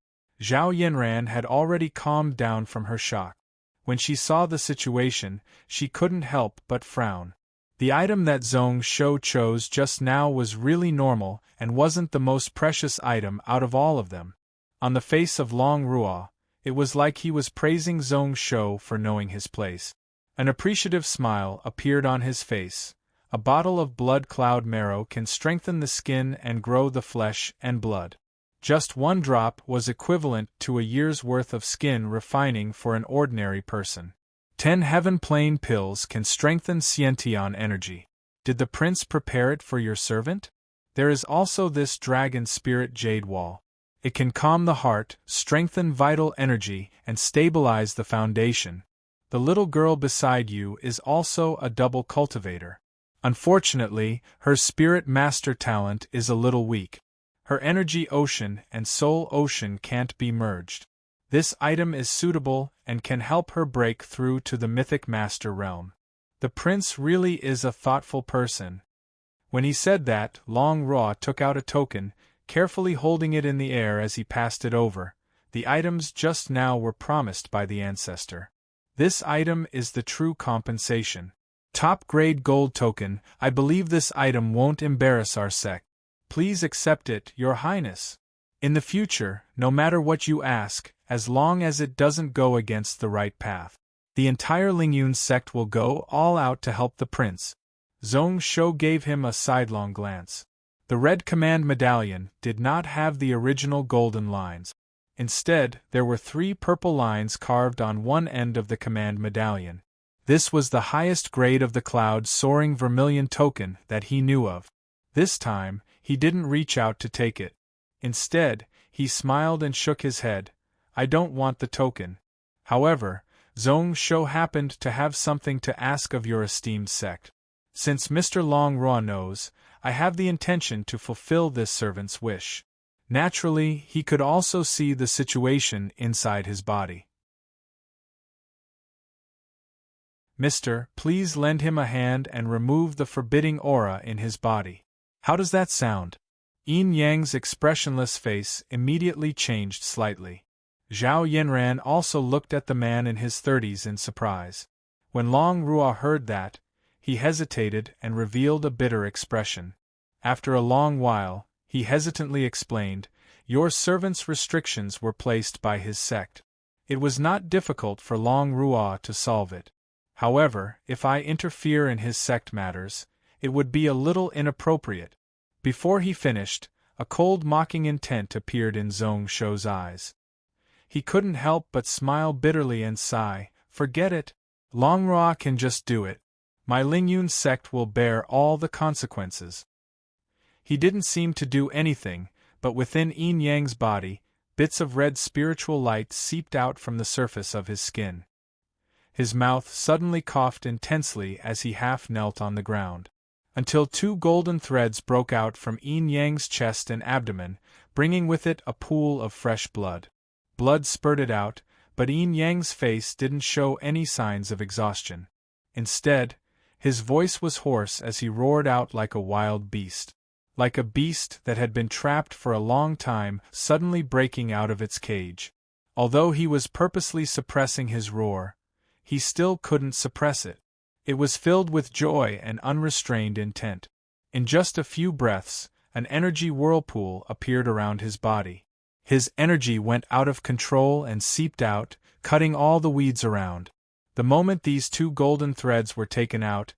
Zhao Yinran had already calmed down from her shock. When she saw the situation, she couldn't help but frown. The item that Zhong Shou chose just now was really normal and wasn't the most precious item out of all of them. On the face of Long Rua, it was like he was praising Zhong Shou for knowing his place. An appreciative smile appeared on his face. A bottle of blood cloud marrow can strengthen the skin and grow the flesh and blood. Just 1 drop was equivalent to a year's worth of skin refining for an ordinary person. 10 Heaven Plane pills can strengthen Xiantian energy. Did the prince prepare it for your servant? There is also this dragon spirit jade wall. It can calm the heart, strengthen vital energy, and stabilize the foundation. The little girl beside you is also a double cultivator. Unfortunately, her spirit master talent is a little weak. Her energy ocean and soul ocean can't be merged. This item is suitable and can help her break through to the mythic master realm. The prince really is a thoughtful person. When he said that, Long Rua took out a token, carefully holding it in the air as he passed it over. The items just now were promised by the ancestor. This item is the true compensation. Top-grade gold token. I believe this item won't embarrass our sect. Please accept it, Your Highness. In the future, no matter what you ask, as long as it doesn't go against the right path, the entire Lingyun sect will go all out to help the prince. Zhong Shou gave him a sidelong glance. The red command medallion did not have the original golden lines. Instead, there were 3 purple lines carved on one end of the command medallion. This was the highest grade of the Cloud Soaring Vermilion token that he knew of. This time, he didn't reach out to take it. Instead, he smiled and shook his head. I don't want the token. However, Zhong Shou happened to have something to ask of your esteemed sect. Since Mr. Long Rua knows, I have the intention to fulfill this servant's wish. Naturally, he could also see the situation inside his body. Mister, please lend him a hand and remove the forbidding aura in his body. How does that sound? Yin Yang's expressionless face immediately changed slightly. Zhao Yinran also looked at the man in his 30s in surprise. When Long Rua heard that, he hesitated and revealed a bitter expression. After a long while, he hesitantly explained, Your servant's restrictions were placed by his sect. It was not difficult for Long Rua to solve it. However, if I interfere in his sect matters, it would be a little inappropriate. Before he finished, a cold mocking intent appeared in Zhong Shou's eyes. He couldn't help but smile bitterly and sigh, Forget it. Long Rua can just do it. My Lingyun sect will bear all the consequences. He didn't seem to do anything, but within Yin Yang's body, bits of red spiritual light seeped out from the surface of his skin. His mouth suddenly coughed intensely as he half knelt on the ground, until two golden threads broke out from Yin Yang's chest and abdomen, bringing with it a pool of fresh blood. Blood spurted out, but Yin Yang's face didn't show any signs of exhaustion. Instead, his voice was hoarse as he roared out like a wild beast. Like a beast that had been trapped for a long time, suddenly breaking out of its cage. Although he was purposely suppressing his roar, he still couldn't suppress it. It was filled with joy and unrestrained intent. In just a few breaths, an energy whirlpool appeared around his body. His energy went out of control and seeped out, cutting all the weeds around. The moment these two golden threads were taken out,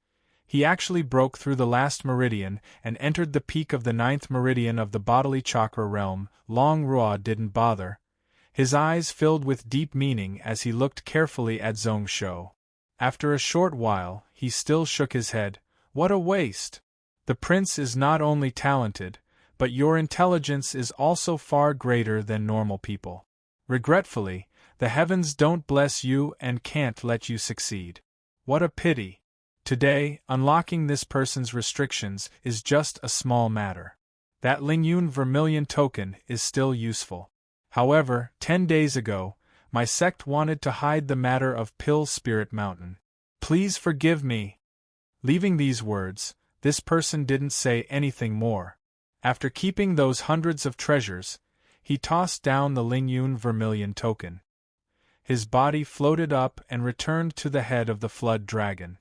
he actually broke through the last meridian and entered the peak of the 9th meridian of the bodily chakra realm. Long Ruo didn't bother. His eyes filled with deep meaning as he looked carefully at Zhong Shou. After a short while, he still shook his head. What a waste! The prince is not only talented, but your intelligence is also far greater than normal people. Regretfully, the heavens don't bless you and can't let you succeed. What a pity! Today, unlocking this person's restrictions is just a small matter. That Lingyun vermilion token is still useful. However, 10 days ago, my sect wanted to hide the matter of Pill Spirit Mountain. Please forgive me. Leaving these words, this person didn't say anything more. After keeping those hundreds of treasures, he tossed down the Lingyun vermilion token. His body floated up and returned to the head of the flood dragon.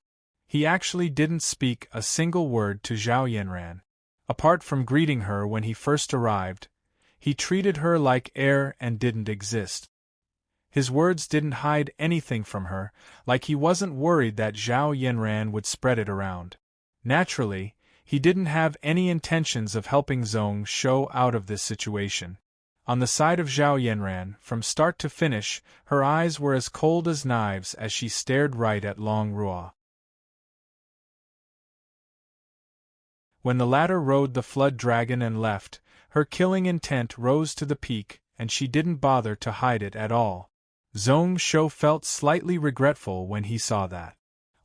He actually didn't speak a single word to Zhao Yanran. Apart from greeting her when he first arrived, he treated her like air and didn't exist. His words didn't hide anything from her, like he wasn't worried that Zhao Yanran would spread it around. Naturally, he didn't have any intentions of helping Zhong Shou out of this situation. On the side of Zhao Yanran, from start to finish, her eyes were as cold as knives as she stared right at Long Ruo. When the latter rode the flood dragon and left, her killing intent rose to the peak, and she didn't bother to hide it at all. Zhong Shou felt slightly regretful when he saw that.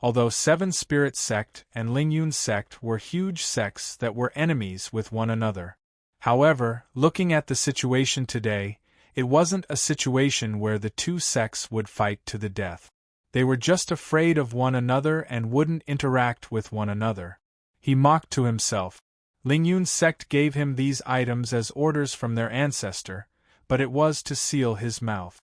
Although Seven Spirit Sect and Lingyun Sect were huge sects that were enemies with one another. However, looking at the situation today, it wasn't a situation where the two sects would fight to the death. They were just afraid of one another and wouldn't interact with one another. He mocked to himself. Lingyun's sect gave him these items as orders from their ancestor, but it was to seal his mouth.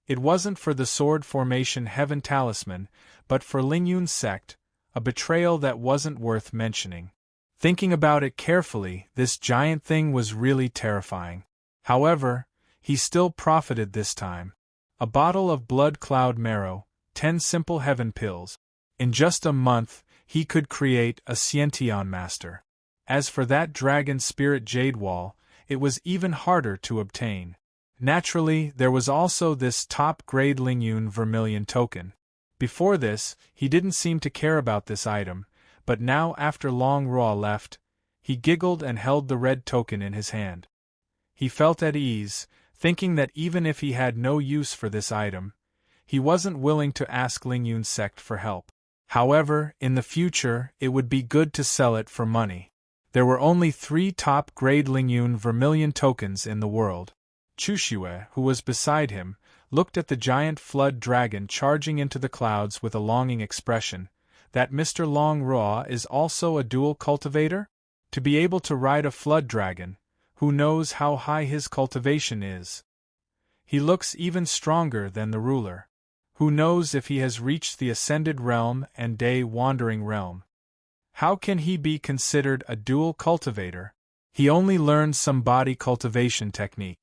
It wasn't for the sword formation heaven talisman, but for Lingyun's sect, a betrayal that wasn't worth mentioning. Thinking about it carefully, this giant thing was really terrifying. However, he still profited this time. A bottle of blood cloud marrow, 10 simple heaven pills. In just a month, he could create a Xiantian master. As for that dragon spirit jade wall, it was even harder to obtain. Naturally, there was also this top-grade Lingyun vermilion token. Before this, he didn't seem to care about this item, but now after Long Ruo left, he giggled and held the red token in his hand. He felt at ease, thinking that even if he had no use for this item, he wasn't willing to ask Lingyun's sect for help. However, in the future, it would be good to sell it for money. There were only 3 top-grade Lingyun vermilion tokens in the world. Chuxue, who was beside him, looked at the giant flood dragon charging into the clouds with a longing expression. That Mr. Long Ruo is also a dual cultivator? To be able to ride a flood dragon, who knows how high his cultivation is? He looks even stronger than the ruler. Who knows if he has reached the Ascended Realm and Day Wandering Realm? How can he be considered a dual cultivator? He only learned some body cultivation technique.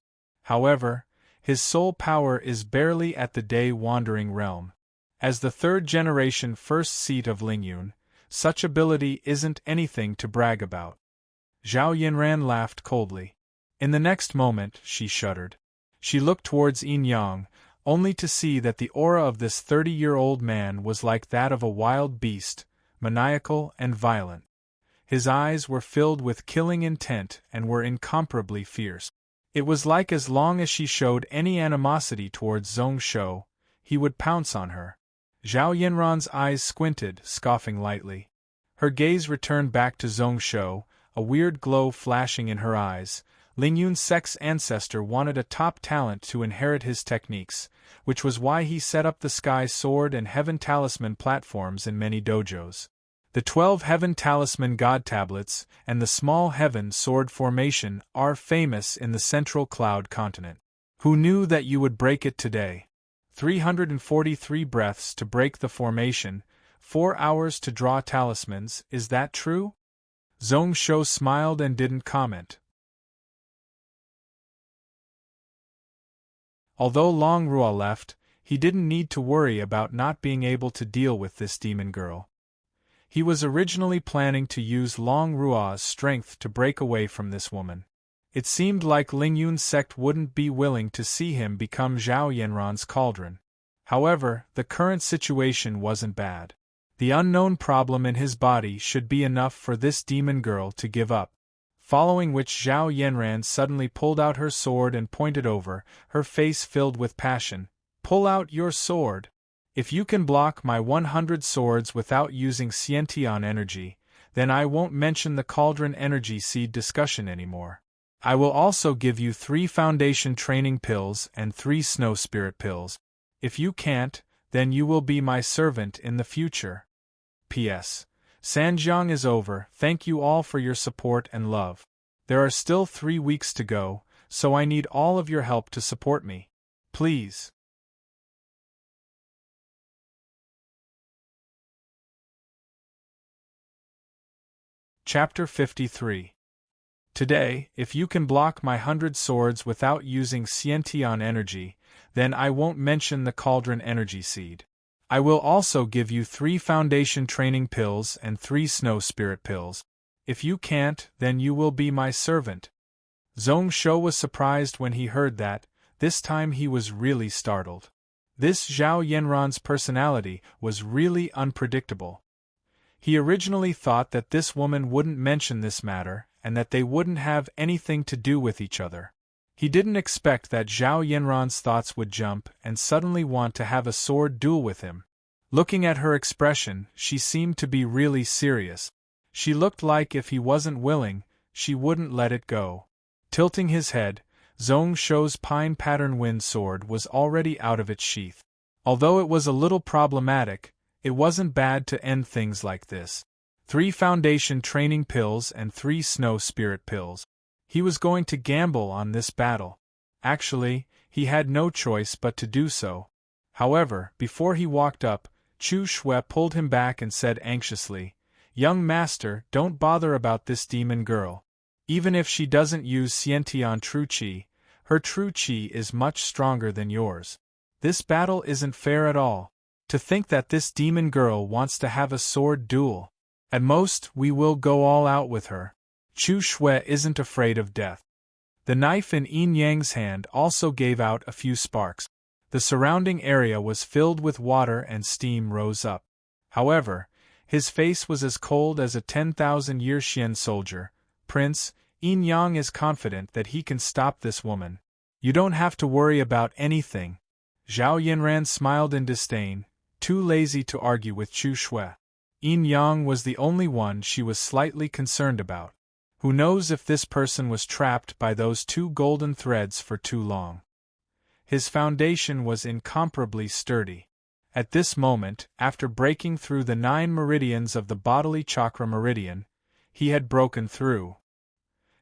However, his soul power is barely at the Day Wandering Realm. As the 3rd-generation first seat of Lingyun, such ability isn't anything to brag about. Zhao Yanran laughed coldly. In the next moment, she shuddered. She looked towards Yin Yang, only to see that the aura of this 30-year-old man was like that of a wild beast, maniacal and violent. His eyes were filled with killing intent and were incomparably fierce. It was like as long as she showed any animosity towards Zhong Shou, he would pounce on her. Zhao Yanran's eyes squinted, scoffing lightly. Her gaze returned back to Zhong Shou, a weird glow flashing in her eyes. Ling Yun's sex ancestor wanted a top talent to inherit his techniques, which was why he set up the Sky Sword and Heaven Talisman platforms in many dojos. The 12 Heaven Talisman God Tablets and the Small Heaven Sword Formation are famous in the Central Cloud Continent. Who knew that you would break it today? 343 breaths to break the formation, 4 hours to draw talismans, is that true? Zhong Shou smiled and didn't comment. Although Long Ruo left, he didn't need to worry about not being able to deal with this demon girl. He was originally planning to use Long Ruo's strength to break away from this woman. It seemed like Ling Yun's sect wouldn't be willing to see him become Zhao Yanran's cauldron. However, the current situation wasn't bad. The unknown problem in his body should be enough for this demon girl to give up. Following which Zhao Yanran suddenly pulled out her sword and pointed over, her face filled with passion. Pull out your sword. If you can block my 100 swords without using Xiantian energy, then I won't mention the cauldron energy seed discussion anymore. I will also give you 3 foundation training pills and 3 snow spirit pills. If you can't, then you will be my servant in the future. P.S. Sanjiang is over. Thank you all for your support and love. There are still 3 weeks to go, so I need all of your help to support me. Please. Chapter 53. Today, if you can block my 100 swords without using Xiantian energy, then I won't mention the cauldron energy seed. I will also give you 3 foundation training pills and 3 snow spirit pills. If you can't, then you will be my servant. Zhong Shou was surprised when he heard that. This time he was really startled. This Zhao Yanran's personality was really unpredictable. He originally thought that this woman wouldn't mention this matter, and that they wouldn't have anything to do with each other. He didn't expect that Zhao Yanran's thoughts would jump and suddenly want to have a sword duel with him. Looking at her expression, she seemed to be really serious. She looked like if he wasn't willing, she wouldn't let it go. Tilting his head, Zhong Shou's pine pattern wind sword was already out of its sheath. Although it was a little problematic, it wasn't bad to end things like this. 3 foundation training pills and 3 snow spirit pills. He was going to gamble on this battle. Actually, he had no choice but to do so. However, before he walked up, Chu Shui pulled him back and said anxiously, "Young master, don't bother about this demon girl. Even if she doesn't use Xiantian true qi, her true qi is much stronger than yours. This battle isn't fair at all. To think that this demon girl wants to have a sword duel. At most, we will go all out with her. Chu Shui isn't afraid of death." The knife in Yin Yang's hand also gave out a few sparks. The surrounding area was filled with water and steam rose up. However, his face was as cold as a 10,000-year Xian soldier. "Prince, Yin Yang is confident that he can stop this woman. You don't have to worry about anything." Zhao Yanran smiled in disdain, too lazy to argue with Chu Shui. Yin Yang was the only one she was slightly concerned about. Who knows if this person was trapped by those 2 golden threads for too long. His foundation was incomparably sturdy. At this moment, after breaking through the 9 meridians of the bodily chakra meridian, he had broken through.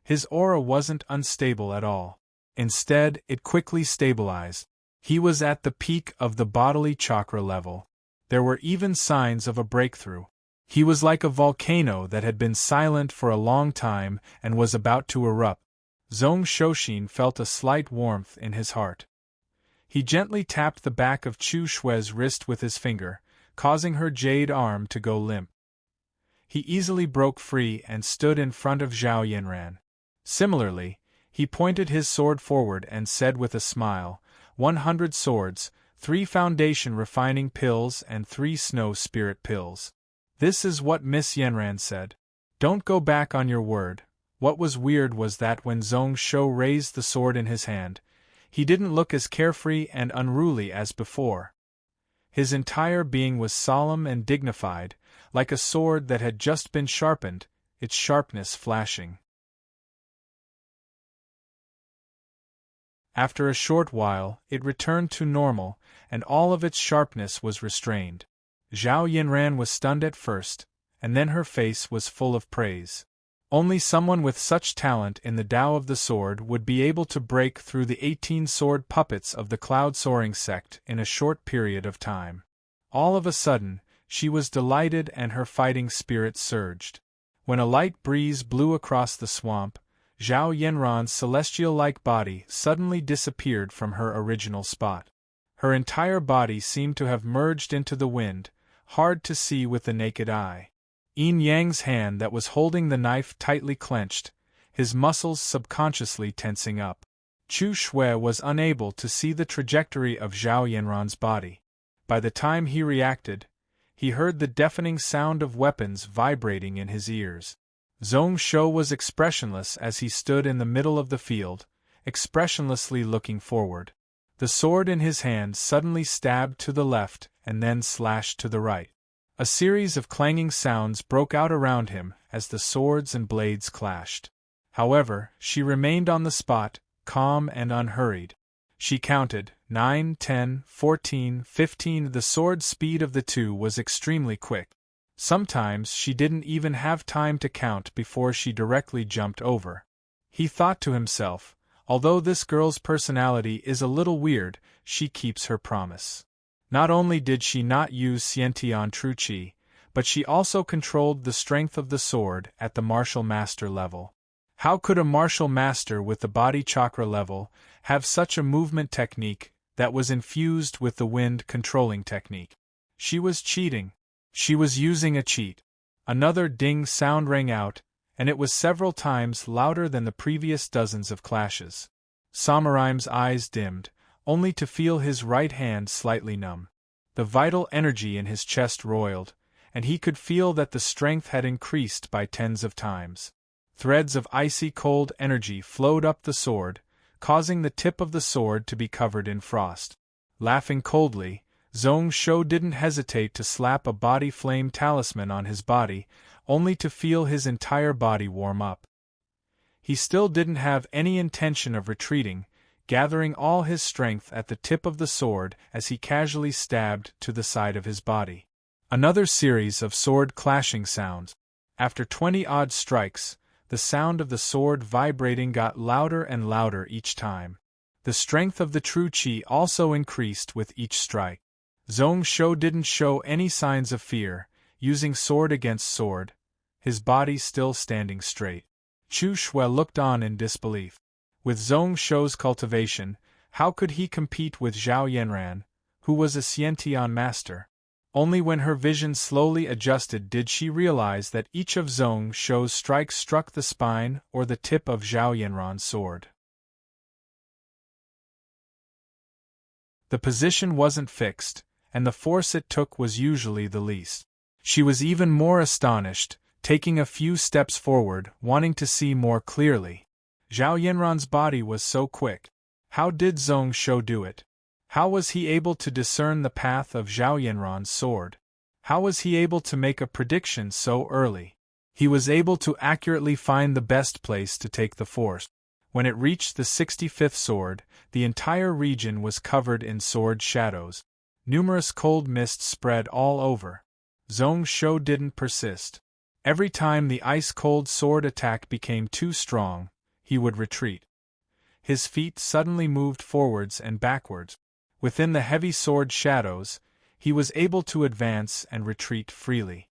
His aura wasn't unstable at all. Instead, it quickly stabilized. He was at the peak of the bodily chakra level. There were even signs of a breakthrough. He was like a volcano that had been silent for a long time and was about to erupt. Zhong Shouxin felt a slight warmth in his heart. He gently tapped the back of Chu Shui's wrist with his finger, causing her jade arm to go limp. He easily broke free and stood in front of Zhao Yanran. Similarly, he pointed his sword forward and said with a smile, 100 swords, 3 foundation refining pills and 3 snow spirit pills. This is what Miss Yenran said. Don't go back on your word. What was weird was that when Zhong Shou raised the sword in his hand, he didn't look as carefree and unruly as before. His entire being was solemn and dignified, like a sword that had just been sharpened, its sharpness flashing. After a short while, it returned to normal, and all of its sharpness was restrained. Zhao Yinran was stunned at first, and then her face was full of praise. Only someone with such talent in the Tao of the sword would be able to break through the 18 sword puppets of the cloud-soaring sect in a short period of time. All of a sudden, she was delighted and her fighting spirit surged. When a light breeze blew across the swamp, Zhao Yenran's celestial-like body suddenly disappeared from her original spot. Her entire body seemed to have merged into the wind, hard to see with the naked eye. Yin Yang's hand that was holding the knife tightly clenched, his muscles subconsciously tensing up. Chu Shui was unable to see the trajectory of Zhao Yenran's body. By the time he reacted, he heard the deafening sound of weapons vibrating in his ears. Zhong Shou was expressionless as he stood in the middle of the field, expressionlessly looking forward. The sword in his hand suddenly stabbed to the left and then slashed to the right. A series of clanging sounds broke out around him as the swords and blades clashed. However, she remained on the spot, calm and unhurried. She counted, 9, 10, 14, 15. The sword speed of the two was extremely quick. Sometimes she didn't even have time to count before she directly jumped over. He thought to himself, although this girl's personality is a little weird, she keeps her promise. Not only did she not use Xiantian True Qi, but she also controlled the strength of the sword at the martial master level. How could a martial master with the body chakra level have such a movement technique that was infused with the wind controlling technique? She was cheating. She was using a cheat. Another ding sound rang out, and it was several times louder than the previous dozens of clashes. Samuraim's eyes dimmed, only to feel his right hand slightly numb. The vital energy in his chest roiled, and he could feel that the strength had increased by tens of times. Threads of icy cold energy flowed up the sword, causing the tip of the sword to be covered in frost. Laughing coldly, Zhong Shou didn't hesitate to slap a body flame talisman on his body, only to feel his entire body warm up. He still didn't have any intention of retreating, gathering all his strength at the tip of the sword as he casually stabbed to the side of his body. Another series of sword clashing sounds. After 20-odd strikes, the sound of the sword vibrating got louder and louder each time. The strength of the true qi also increased with each strike. Zhong Shou didn't show any signs of fear, using sword against sword, his body still standing straight. Chu Shui looked on in disbelief. With Zhong Shou's cultivation, how could he compete with Zhao Yenran, who was a Xiantian master? Only when her vision slowly adjusted did she realize that each of Zhong Shou's strikes struck the spine or the tip of Zhao Yenran's sword. The position wasn't fixed, and the force it took was usually the least. She was even more astonished, taking a few steps forward, wanting to see more clearly. Zhao Yenran's body was so quick. How did Zhong Shou do it? How was he able to discern the path of Zhao Yenran's sword? How was he able to make a prediction so early? He was able to accurately find the best place to take the force. When it reached the 65th sword, the entire region was covered in sword shadows. Numerous cold mists spread all over. Zhong Shou didn't persist. Every time the ice-cold sword attack became too strong, he would retreat. His feet suddenly moved forwards and backwards. Within the heavy sword shadows, he was able to advance and retreat freely.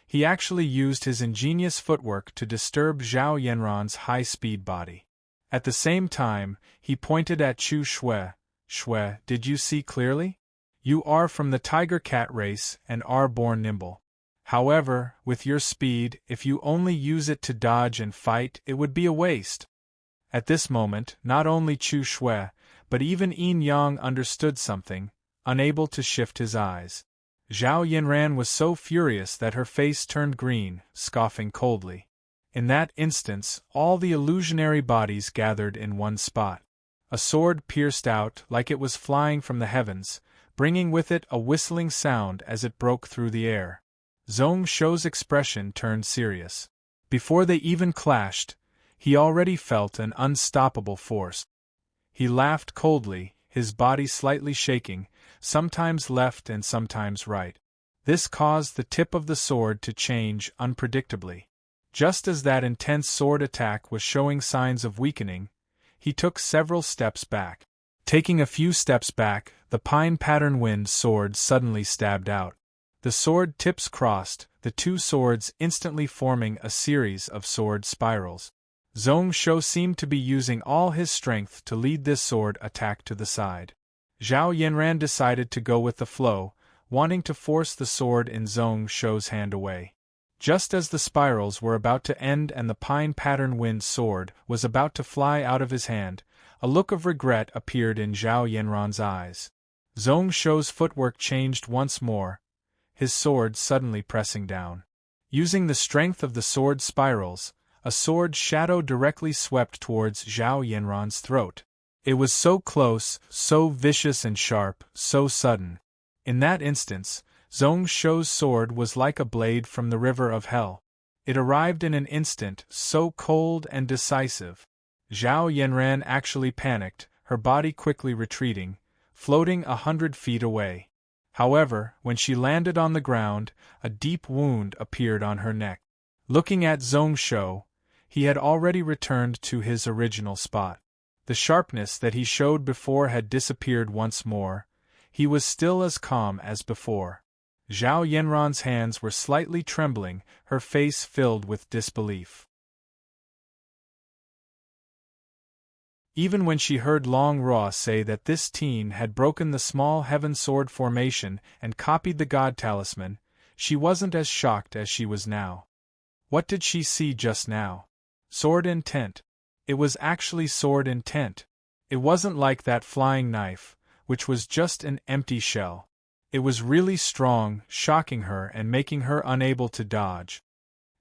He actually used his ingenious footwork to disturb Zhao Yenran's high-speed body. At the same time, he pointed at Chu Shui. Shui, did you see clearly? You are from the tiger cat race and are born nimble. However, with your speed, if you only use it to dodge and fight, it would be a waste. At this moment, not only Chu Shui, but even Yin Yang understood something, unable to shift his eyes. Zhao Yinran was so furious that her face turned green, scoffing coldly. In that instance, all the illusionary bodies gathered in one spot. A sword pierced out like it was flying from the heavens, bringing with it a whistling sound as it broke through the air. Zhong Shou's expression turned serious. Before they even clashed, he already felt an unstoppable force. He laughed coldly, his body slightly shaking, sometimes left and sometimes right. This caused the tip of the sword to change unpredictably. Just as that intense sword attack was showing signs of weakening, he took several steps back. Taking a few steps back, the pine-pattern wind sword suddenly stabbed out. The sword tips crossed, the two swords instantly forming a series of sword spirals. Zhong Shou seemed to be using all his strength to lead this sword attack to the side. Zhao Yinran decided to go with the flow, wanting to force the sword in Zhong Shou's hand away. Just as the spirals were about to end and the pine-pattern wind sword was about to fly out of his hand, a look of regret appeared in Zhao Yinran's eyes. Zhong Shou's footwork changed once more, his sword suddenly pressing down. Using the strength of the sword spirals, a sword shadow directly swept towards Zhao Yinran's throat. It was so close, so vicious and sharp, so sudden. In that instance, Zhong Shou's sword was like a blade from the river of hell. It arrived in an instant, so cold and decisive. Zhao Yinran actually panicked, her body quickly retreating, floating 100 feet away. However, when she landed on the ground, a deep wound appeared on her neck. Looking at Zhong Shou, he had already returned to his original spot. The sharpness that he showed before had disappeared once more. He was still as calm as before. Zhao Yinran's hands were slightly trembling, her face filled with disbelief. Even when she heard Long Ruo say that this teen had broken the small heaven sword formation and copied the god talisman, she wasn't as shocked as she was now. What did she see just now? Sword intent. It was actually sword intent. It wasn't like that flying knife, which was just an empty shell. It was really strong, shocking her and making her unable to dodge.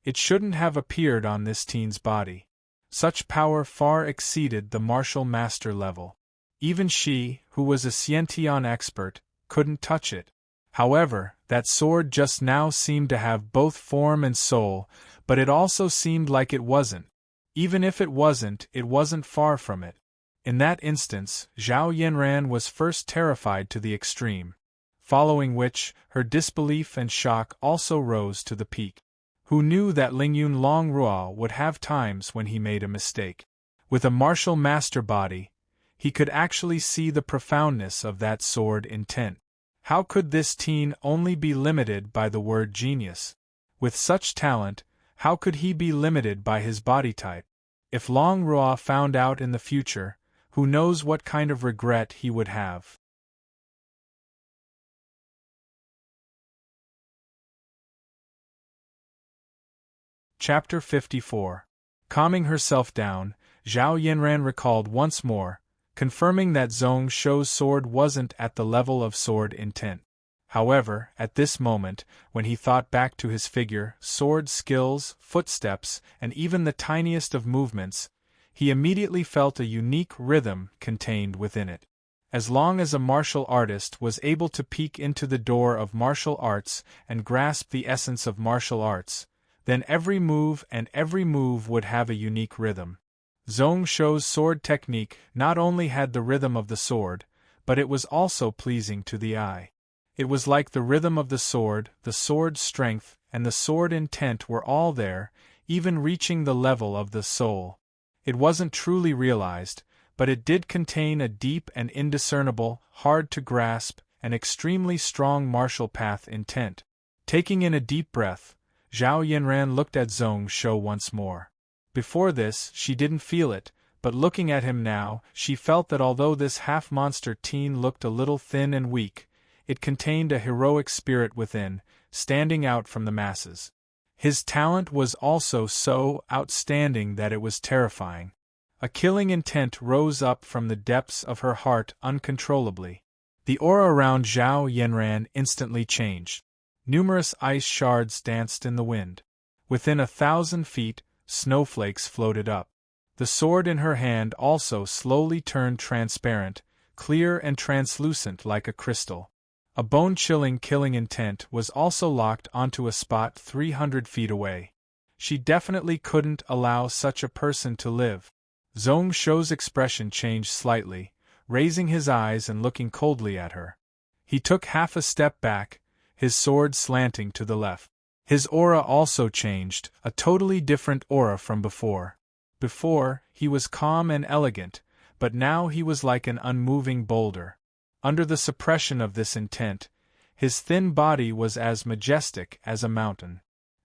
It shouldn't have appeared on this teen's body. Such power far exceeded the martial master level. Even she, who was a Xiantian expert, couldn't touch it. However, that sword just now seemed to have both form and soul, but it also seemed like it wasn't. Even if it wasn't far from it. In that instance, Zhao Yinran was first terrified to the extreme. Following which, her disbelief and shock also rose to the peak. Who knew that Lingyun Long Ruo would have times when he made a mistake? With a martial master body, he could actually see the profoundness of that sword intent. How could this teen only be limited by the word genius? With such talent, how could he be limited by his body type? If Long Ruo found out in the future, who knows what kind of regret he would have. Chapter 54. Calming herself down, Zhao Yinran recalled once more, confirming that Zhong Shou's sword wasn't at the level of sword intent. However, at this moment, when he thought back to his figure, sword skills, footsteps, and even the tiniest of movements, he immediately felt a unique rhythm contained within it. As long as a martial artist was able to peek into the door of martial arts and grasp the essence of martial arts, then every move would have a unique rhythm. Zhong Shou's sword technique not only had the rhythm of the sword, but it was also pleasing to the eye. It was like the rhythm of the sword's strength, and the sword intent were all there, even reaching the level of the soul. It wasn't truly realized, but it did contain a deep and indiscernible, hard-to-grasp, and extremely strong martial path intent. Taking in a deep breath, Zhao Yinran looked at Zhong Shou once more. Before this, she didn't feel it, but looking at him now, she felt that although this half-monster teen looked a little thin and weak, it contained a heroic spirit within, standing out from the masses. His talent was also so outstanding that it was terrifying. A killing intent rose up from the depths of her heart uncontrollably. The aura around Zhao Yanran instantly changed. Numerous ice shards danced in the wind. Within 1,000 feet, snowflakes floated up. The sword in her hand also slowly turned transparent, clear and translucent like a crystal. A bone-chilling killing intent was also locked onto a spot 300 feet away. She definitely couldn't allow such a person to live. Zhong Shou's expression changed slightly, raising his eyes and looking coldly at her. He took half a step back, his sword slanting to the left. His aura also changed, a totally different aura from before. Before, he was calm and elegant, but now he was like an unmoving boulder. Under the suppression of this intent, his thin body was as majestic as a mountain.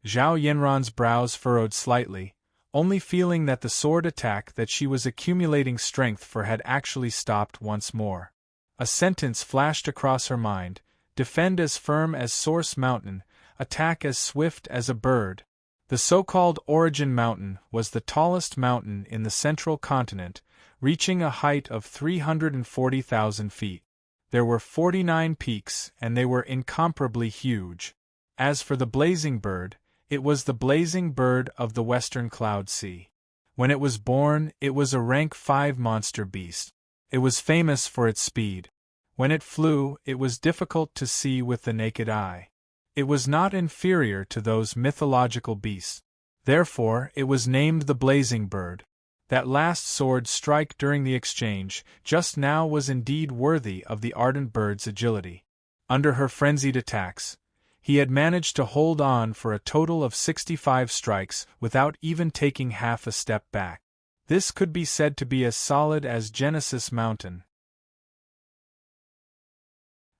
Zhao Yanran's brows furrowed slightly, only feeling that the sword attack that she was accumulating strength for had actually stopped once more. A sentence flashed across her mind: defend as firm as Source Mountain, attack as swift as a bird. The so-called Origin Mountain was the tallest mountain in the central continent, reaching a height of 340,000 feet. There were 49 peaks, and they were incomparably huge. As for the Blazing Bird, it was the blazing bird of the Western Cloud Sea. When it was born, it was a rank 5 monster beast. It was famous for its speed. When it flew, it was difficult to see with the naked eye. It was not inferior to those mythological beasts. Therefore, it was named the Blazing Bird. That last sword strike during the exchange, just now, was indeed worthy of the ardent bird's agility. Under her frenzied attacks, he had managed to hold on for a total of 65 strikes without even taking half a step back. This could be said to be as solid as Genesis Mountain.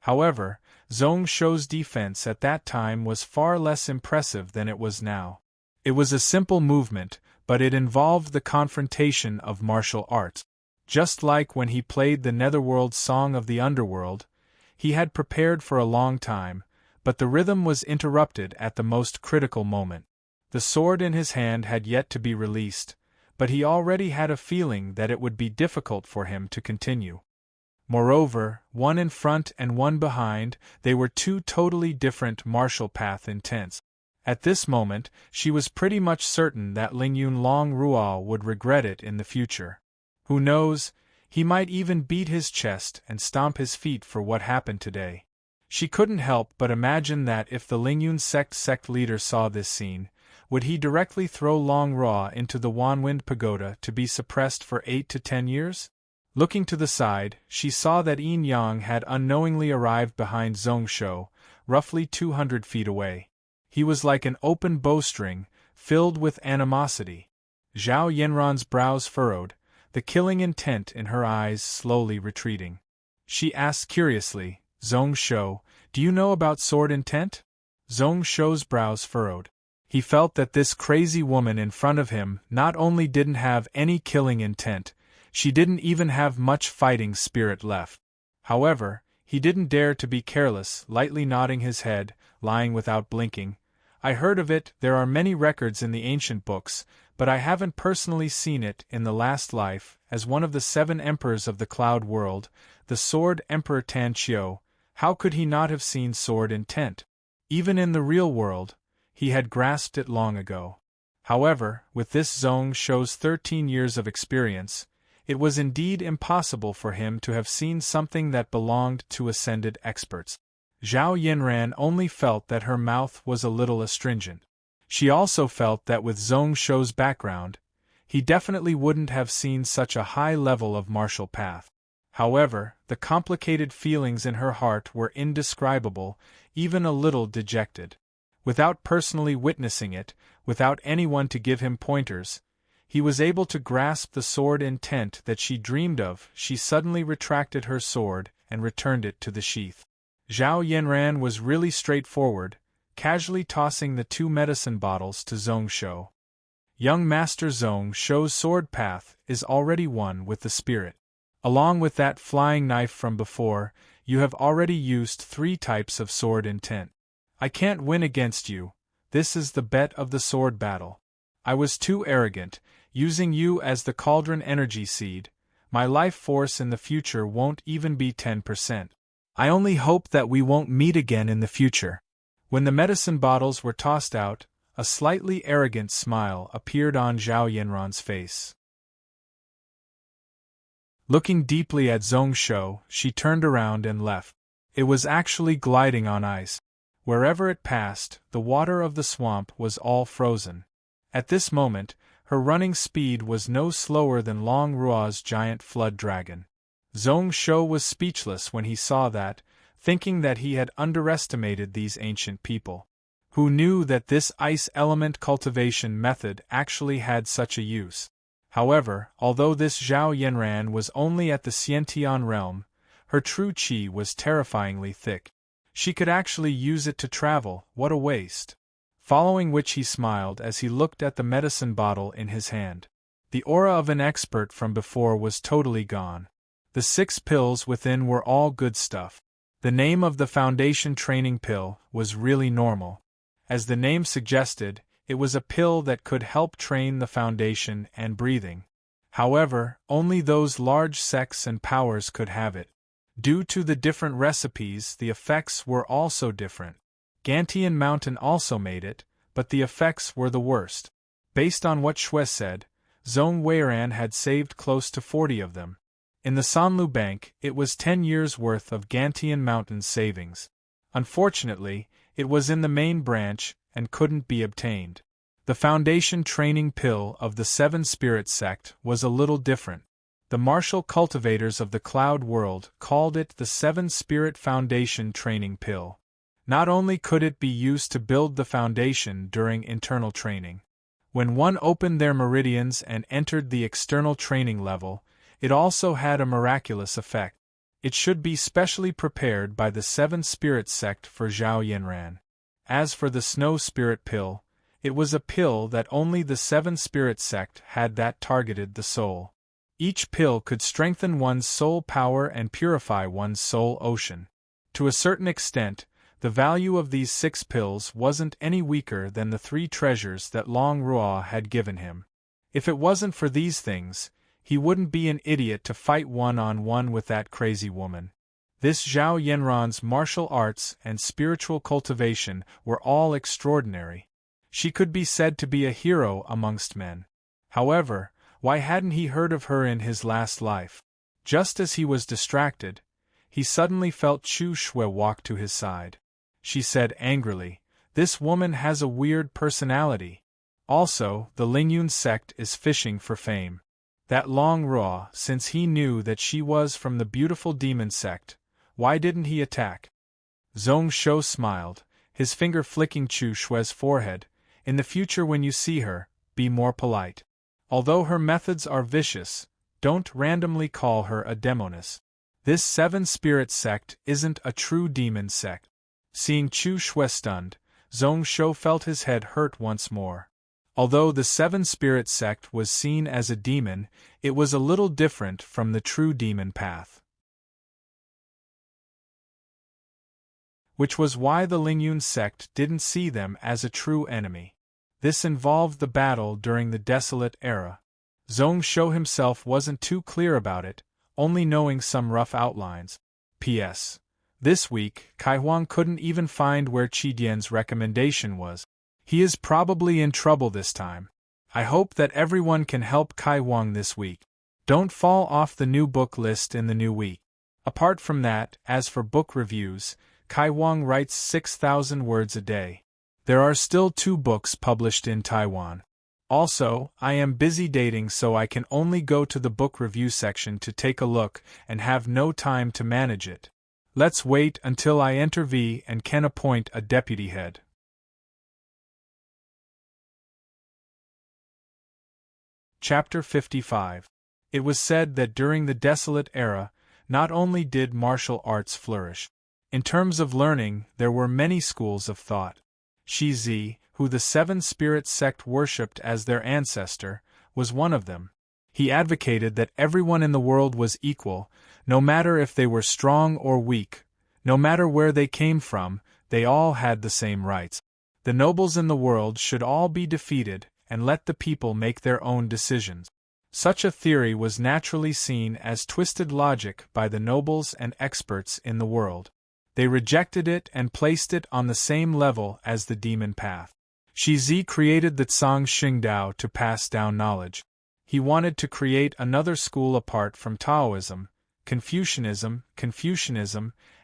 However, Zhong Shou's defense at that time was far less impressive than it was now. It was a simple movement, but it involved the confrontation of martial arts. Just like when he played the Netherworld Song of the Underworld, he had prepared for a long time, but the rhythm was interrupted at the most critical moment. The sword in his hand had yet to be released, but he already had a feeling that it would be difficult for him to continue. Moreover, one in front and one behind, they were two totally different martial path intents. At this moment, she was pretty much certain that Lingyun Long Ruo would regret it in the future. Who knows, he might even beat his chest and stomp his feet for what happened today. She couldn't help but imagine that if the Lingyun sect leader saw this scene, would he directly throw Long Ruo into the Wanwind Pagoda to be suppressed for 8 to 10 years? Looking to the side, she saw that Yin Yang had unknowingly arrived behind Zhong Shou, roughly 200 feet away. He was like an open bowstring, filled with animosity. Zhao Yanran's brows furrowed, the killing intent in her eyes slowly retreating. She asked curiously, Zhong Shou, do you know about sword intent? Zhong Shou's brows furrowed. He felt that this crazy woman in front of him not only didn't have any killing intent, she didn't even have much fighting spirit left. However, he didn't dare to be careless, lightly nodding his head, lying without blinking. I heard of it, there are many records in the ancient books, but I haven't personally seen it in the last life. As one of the 7 emperors of the Cloud World, the Sword Emperor Tan Qiu, how could he not have seen sword intent? Even in the real world, he had grasped it long ago. However, with this Zhong Shou's 13 years of experience, it was indeed impossible for him to have seen something that belonged to ascended experts. Zhao Yanran only felt that her mouth was a little astringent. She also felt that with Zhong Shou's background, he definitely wouldn't have seen such a high level of martial path. However, the complicated feelings in her heart were indescribable, even a little dejected. Without personally witnessing it, without anyone to give him pointers, he was able to grasp the sword intent that she dreamed of. She suddenly retracted her sword and returned it to the sheath. Zhao Yanran was really straightforward, casually tossing the 2 medicine bottles to Zhong Shou. Young Master Zhong Shou's sword path is already one with the spirit. Along with that flying knife from before, you have already used 3 types of sword intent. I can't win against you, this is the bet of the sword battle. I was too arrogant, using you as the cauldron energy seed. My life force in the future won't even be 10%. I only hope that we won't meet again in the future." When the medicine bottles were tossed out, a slightly arrogant smile appeared on Zhao Yanran's face. Looking deeply at Zhong Shou, she turned around and left. It was actually gliding on ice. Wherever it passed, the water of the swamp was all frozen. At this moment, her running speed was no slower than Long Ruo's giant flood dragon. Zhong Shou was speechless when he saw that, thinking that he had underestimated these ancient people. Who knew that this ice element cultivation method actually had such a use? However, although this Zhao Yanran was only at the Xiantian realm, her true qi was terrifyingly thick. She could actually use it to travel. What a waste. Following which he smiled as he looked at the medicine bottle in his hand. The aura of an expert from before was totally gone. The 6 pills within were all good stuff. The name of the foundation training pill was really normal. As the name suggested, it was a pill that could help train the foundation and breathing. However, only those large sects and powers could have it. Due to the different recipes, the effects were also different. Gantian Mountain also made it, but the effects were the worst. Based on what Shui said, Zhong Weiran had saved close to 40 of them. In the Sanlu Bank, it was 10 years' worth of Gantian Mountain savings. Unfortunately, it was in the main branch and couldn't be obtained. The foundation training pill of the 7 Spirit sect was a little different. The martial cultivators of the Cloud World called it the 7 Spirit Foundation Training Pill. Not only could it be used to build the foundation during internal training. When one opened their meridians and entered the external training level, it also had a miraculous effect. It should be specially prepared by the 7 Spirit sect for Zhao Yanran. As for the Snow Spirit Pill, it was a pill that only the 7 Spirit sect had that targeted the soul. Each pill could strengthen one's soul power and purify one's soul ocean. To a certain extent, the value of these 6 pills wasn't any weaker than the 3 treasures that Long Ruo had given him. If it wasn't for these things, he wouldn't be an idiot to fight one-on-one with that crazy woman. This Zhao Yanran's martial arts and spiritual cultivation were all extraordinary. She could be said to be a hero amongst men. However, why hadn't he heard of her in his last life? Just as he was distracted, he suddenly felt Chu Shui walk to his side. She said angrily, "This woman has a weird personality. Also, the Lingyun sect is fishing for fame." That Long Ruo, since he knew that she was from the beautiful demon sect, why didn't he attack? Zhong Shou smiled, his finger flicking Chu Shui's forehead. "In the future when you see her, be more polite. Although her methods are vicious, don't randomly call her a demoness. This 7 Spirit sect isn't a true demon sect." Seeing Chu Shui stunned, Zhong Shou felt his head hurt once more. Although the 7 Spirit sect was seen as a demon, it was a little different from the true demon path. Which was why the Lingyun sect didn't see them as a true enemy. This involved the battle during the Desolate Era. Zhong Shou himself wasn't too clear about it, only knowing some rough outlines. P.S. This week, Kai Huang couldn't even find where Qidian's recommendation was. He is probably in trouble this time. I hope that everyone can help Kai Huang this week. Don't fall off the new book list in the new week. Apart from that, as for book reviews, Kai Huang writes 6,000 words a day. There are still 2 books published in Taiwan. Also, I am busy dating, so I can only go to the book review section to take a look and have no time to manage it. Let's wait until I enter V and can appoint a deputy head. Chapter 55. It was said that during the Desolate Era, not only did martial arts flourish. In terms of learning, there were many schools of thought. Shi Zi, who the 7 Spirit sect worshipped as their ancestor, was one of them. He advocated that everyone in the world was equal, no matter if they were strong or weak, no matter where they came from, they all had the same rights. The nobles in the world should all be defeated, and let the people make their own decisions. Such a theory was naturally seen as twisted logic by the nobles and experts in the world. They rejected it and placed it on the same level as the demon path. Shizi created the Tsang Xingdao to pass down knowledge. He wanted to create another school apart from Taoism, Confucianism,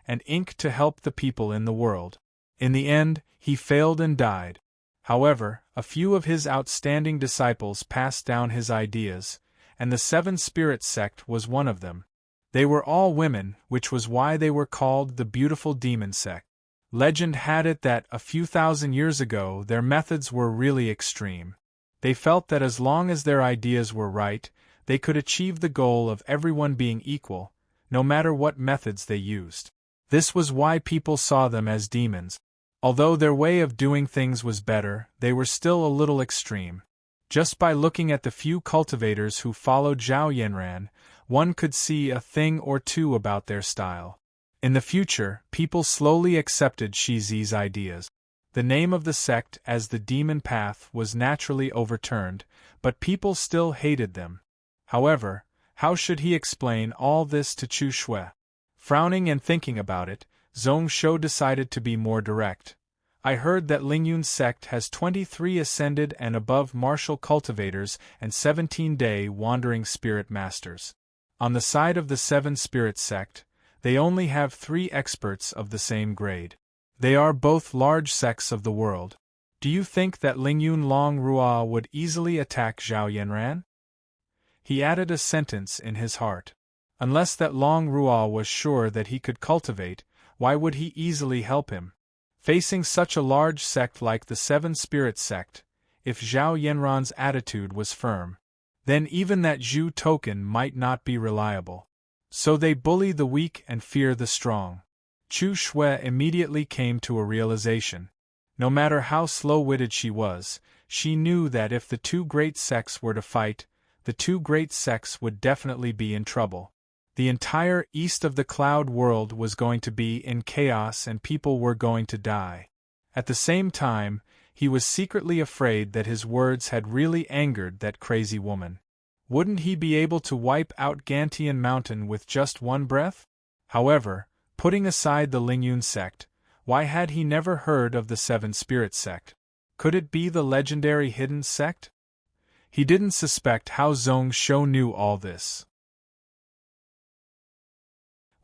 and ink to help the people in the world. In the end, he failed and died. However, a few of his outstanding disciples passed down his ideas, and the Seven Spirits sect was one of them. They were all women, which was why they were called the Beautiful Demon sect. Legend had it that a few thousand years ago their methods were really extreme. They felt that as long as their ideas were right, they could achieve the goal of everyone being equal, no matter what methods they used. This was why people saw them as demons. Although their way of doing things was better, they were still a little extreme. Just by looking at the few cultivators who followed Zhao Yanran, one could see a thing or two about their style. In the future, people slowly accepted Shizi's ideas. The name of the sect as the Demon Path was naturally overturned, but people still hated them. However, how should he explain all this to Chu Shui? Frowning and thinking about it, Zhong Shou decided to be more direct. I heard that Lingyun's sect has 23 ascended and above martial cultivators and 17-day wandering spirit masters. On the side of the Seven Spirits sect, they only have 3 experts of the same grade. They are both large sects of the world. Do you think that Lingyun Long Rua would easily attack Zhao Yanran? He added a sentence in his heart. Unless that Long Rua was sure that he could cultivate, why would he easily help him? Facing such a large sect like the Seven Spirits sect, if Zhao Yanran's attitude was firm, then even that Zhu token might not be reliable. So they bully the weak and fear the strong. Chu Shui immediately came to a realization. No matter how slow-witted she was, she knew that if the 2 great sects were to fight, the 2 great sects would definitely be in trouble. The entire east of the cloud world was going to be in chaos and people were going to die. At the same time, he was secretly afraid that his words had really angered that crazy woman. Wouldn't he be able to wipe out Gantian Mountain with just one breath? However, putting aside the Lingyun sect, why had he never heard of the Seven Spirits sect? Could it be the legendary hidden sect? He didn't suspect how Zhong Shou knew all this.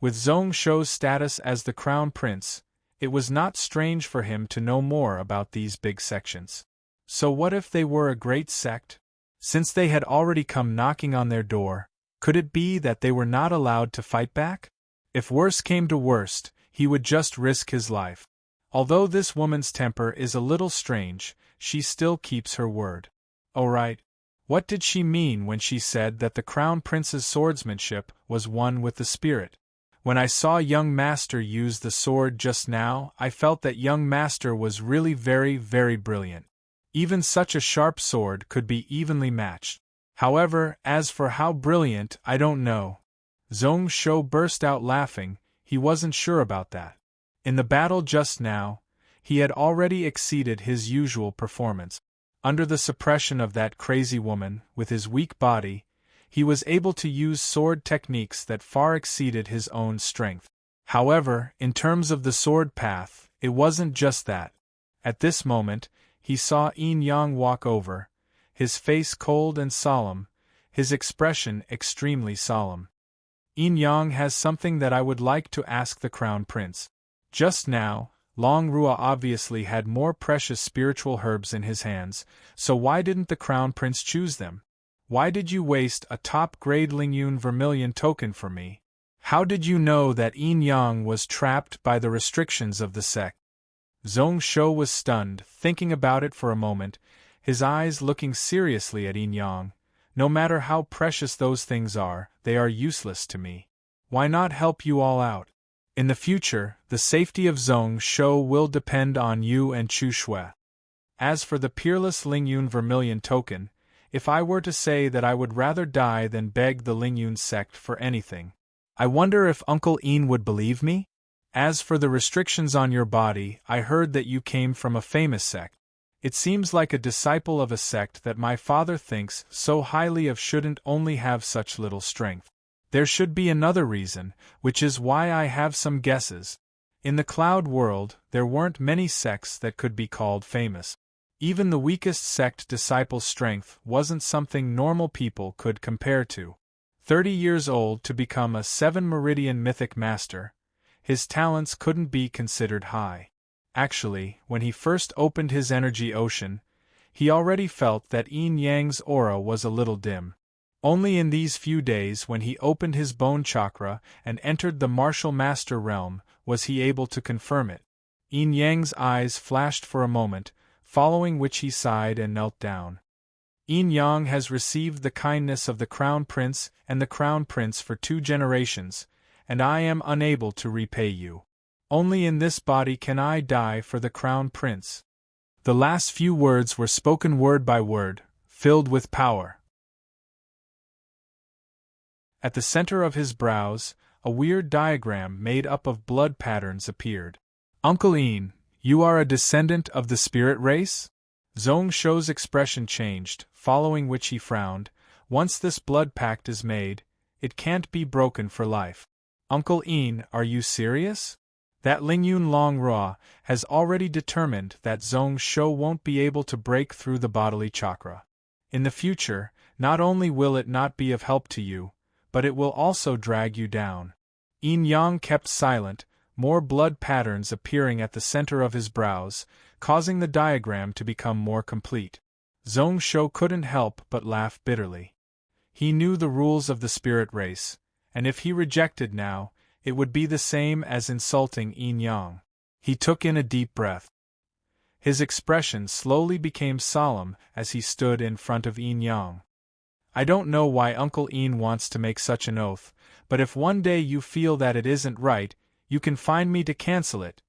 With Zhong Shou's status as the crown prince, it was not strange for him to know more about these big sections. So what if they were a great sect? Since they had already come knocking on their door, could it be that they were not allowed to fight back? If worse came to worst, he would just risk his life. Although this woman's temper is a little strange, she still keeps her word. Oh right. What did she mean when she said that the crown prince's swordsmanship was one with the spirit? When I saw young master use the sword just now, I felt that young master was really very, very brilliant. Even such a sharp sword could be evenly matched. However, as for how brilliant, I don't know. Zhong Shou burst out laughing. He wasn't sure about that. In the battle just now, he had already exceeded his usual performance. Under the suppression of that crazy woman, with his weak body, he was able to use sword techniques that far exceeded his own strength. However, in terms of the sword path, it wasn't just that. At this moment, he saw Yin Yang walk over, his face cold and solemn, his expression extremely solemn. Yin Yang has something that I would like to ask the crown prince. Just now, Long Rua obviously had more precious spiritual herbs in his hands, so why didn't the crown prince choose them? Why did you waste a top-grade Lingyun vermilion token for me? How did you know that Yin Yang was trapped by the restrictions of the sect? Zhong Shou was stunned, thinking about it for a moment, his eyes looking seriously at Yin Yang. No matter how precious those things are, they are useless to me. Why not help you all out? In the future, the safety of Zhong Shou will depend on you and Chu Shui. As for the peerless Lingyun vermilion token, if I were to say that I would rather die than beg the Lingyun sect for anything, I wonder if Uncle Yin would believe me? As for the restrictions on your body, I heard that you came from a famous sect. It seems like a disciple of a sect that my father thinks so highly of shouldn't only have such little strength. There should be another reason, which is why I have some guesses. In the cloud world, there weren't many sects that could be called famous. Even the weakest sect disciple's strength wasn't something normal people could compare to. 30 years old to become a 7-meridian mythic master, his talents couldn't be considered high. Actually, when he first opened his energy ocean, he already felt that Yin Yang's aura was a little dim. Only in these few days when he opened his bone chakra and entered the martial master realm was he able to confirm it. Yin Yang's eyes flashed for a moment, following which he sighed and knelt down. Yin Yang has received the kindness of the Crown Prince and the Crown Prince for 2 generations, and I am unable to repay you. Only in this body can I die for the Crown Prince. The last few words were spoken word by word, filled with power. At the center of his brows, a weird diagram made up of blood patterns appeared. Uncle Yin, you are a descendant of the spirit race? Zhong Shou's expression changed, following which he frowned. Once this blood pact is made, it can't be broken for life. Uncle Yin, are you serious? That Lingyun Longrua has already determined that Zhong Shou won't be able to break through the bodily chakra. In the future, not only will it not be of help to you, but it will also drag you down. Yin Yang kept silent, more blood patterns appearing at the center of his brows, causing the diagram to become more complete. Zhong Shou couldn't help but laugh bitterly. He knew the rules of the spirit race, and if he rejected now, it would be the same as insulting Yin Yang. He took in a deep breath. His expression slowly became solemn as he stood in front of Yin Yang. I don't know why Uncle Yin wants to make such an oath, but if one day you feel that it isn't right, you can find me to cancel it.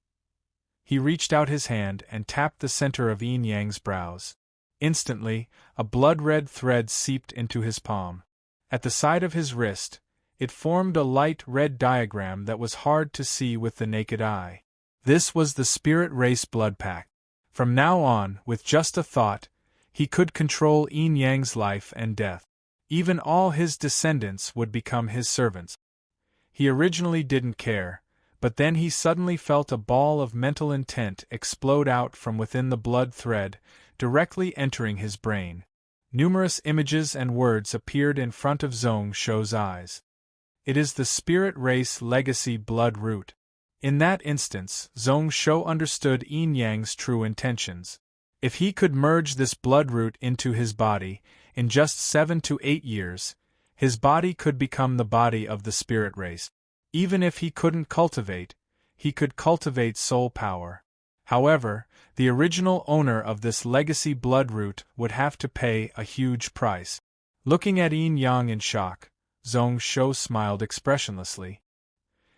He reached out his hand and tapped the center of Yin Yang's brows. Instantly, a blood-red thread seeped into his palm. At the side of his wrist, it formed a light red diagram that was hard to see with the naked eye. This was the spirit race blood pact. From now on, with just a thought, he could control Yin Yang's life and death. Even all his descendants would become his servants. He originally didn't care, but then he suddenly felt a ball of mental intent explode out from within the blood thread, directly entering his brain. Numerous images and words appeared in front of Zhong Shou's eyes. It is the spirit race legacy blood root. In that instance, Zhong Shou understood Yin Yang's true intentions. If he could merge this blood root into his body, in just 7 to 8 years, his body could become the body of the spirit race. Even if he couldn't cultivate, he could cultivate soul power. However, the original owner of this legacy blood root would have to pay a huge price. Looking at Yin Yang in shock, Zhong Shou smiled expressionlessly.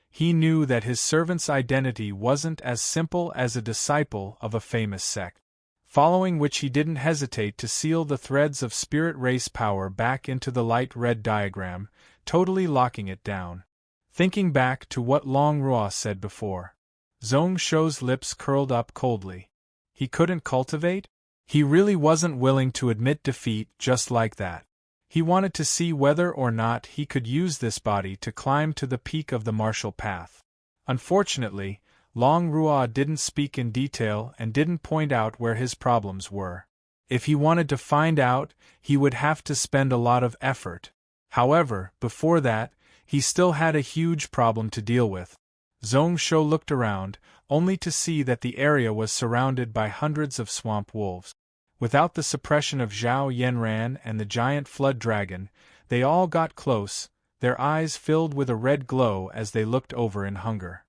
He knew that his servant's identity wasn't as simple as a disciple of a famous sect. Following which he didn't hesitate to seal the threads of spirit race power back into the light red diagram, totally locking it down. Thinking back to what Longrua said before, Zhong Shou's lips curled up coldly. He couldn't cultivate? He really wasn't willing to admit defeat just like that. He wanted to see whether or not he could use this body to climb to the peak of the martial path. Unfortunately, Longrua didn't speak in detail and didn't point out where his problems were. If he wanted to find out, he would have to spend a lot of effort. However, before that, he still had a huge problem to deal with. Zhong Shou looked around, only to see that the area was surrounded by hundreds of swamp wolves. Without the suppression of Zhao Yanran and the giant flood dragon, they all got close, their eyes filled with a red glow as they looked over in hunger.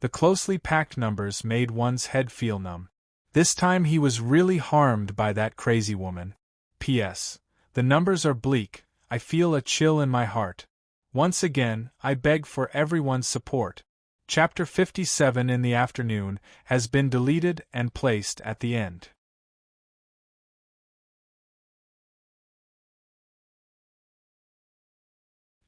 The closely packed numbers made one's head feel numb. This time he was really harmed by that crazy woman. P.S. The numbers are bleak, I feel a chill in my heart. Once again, I beg for everyone's support. Chapter 57 in the afternoon has been deleted and placed at the end.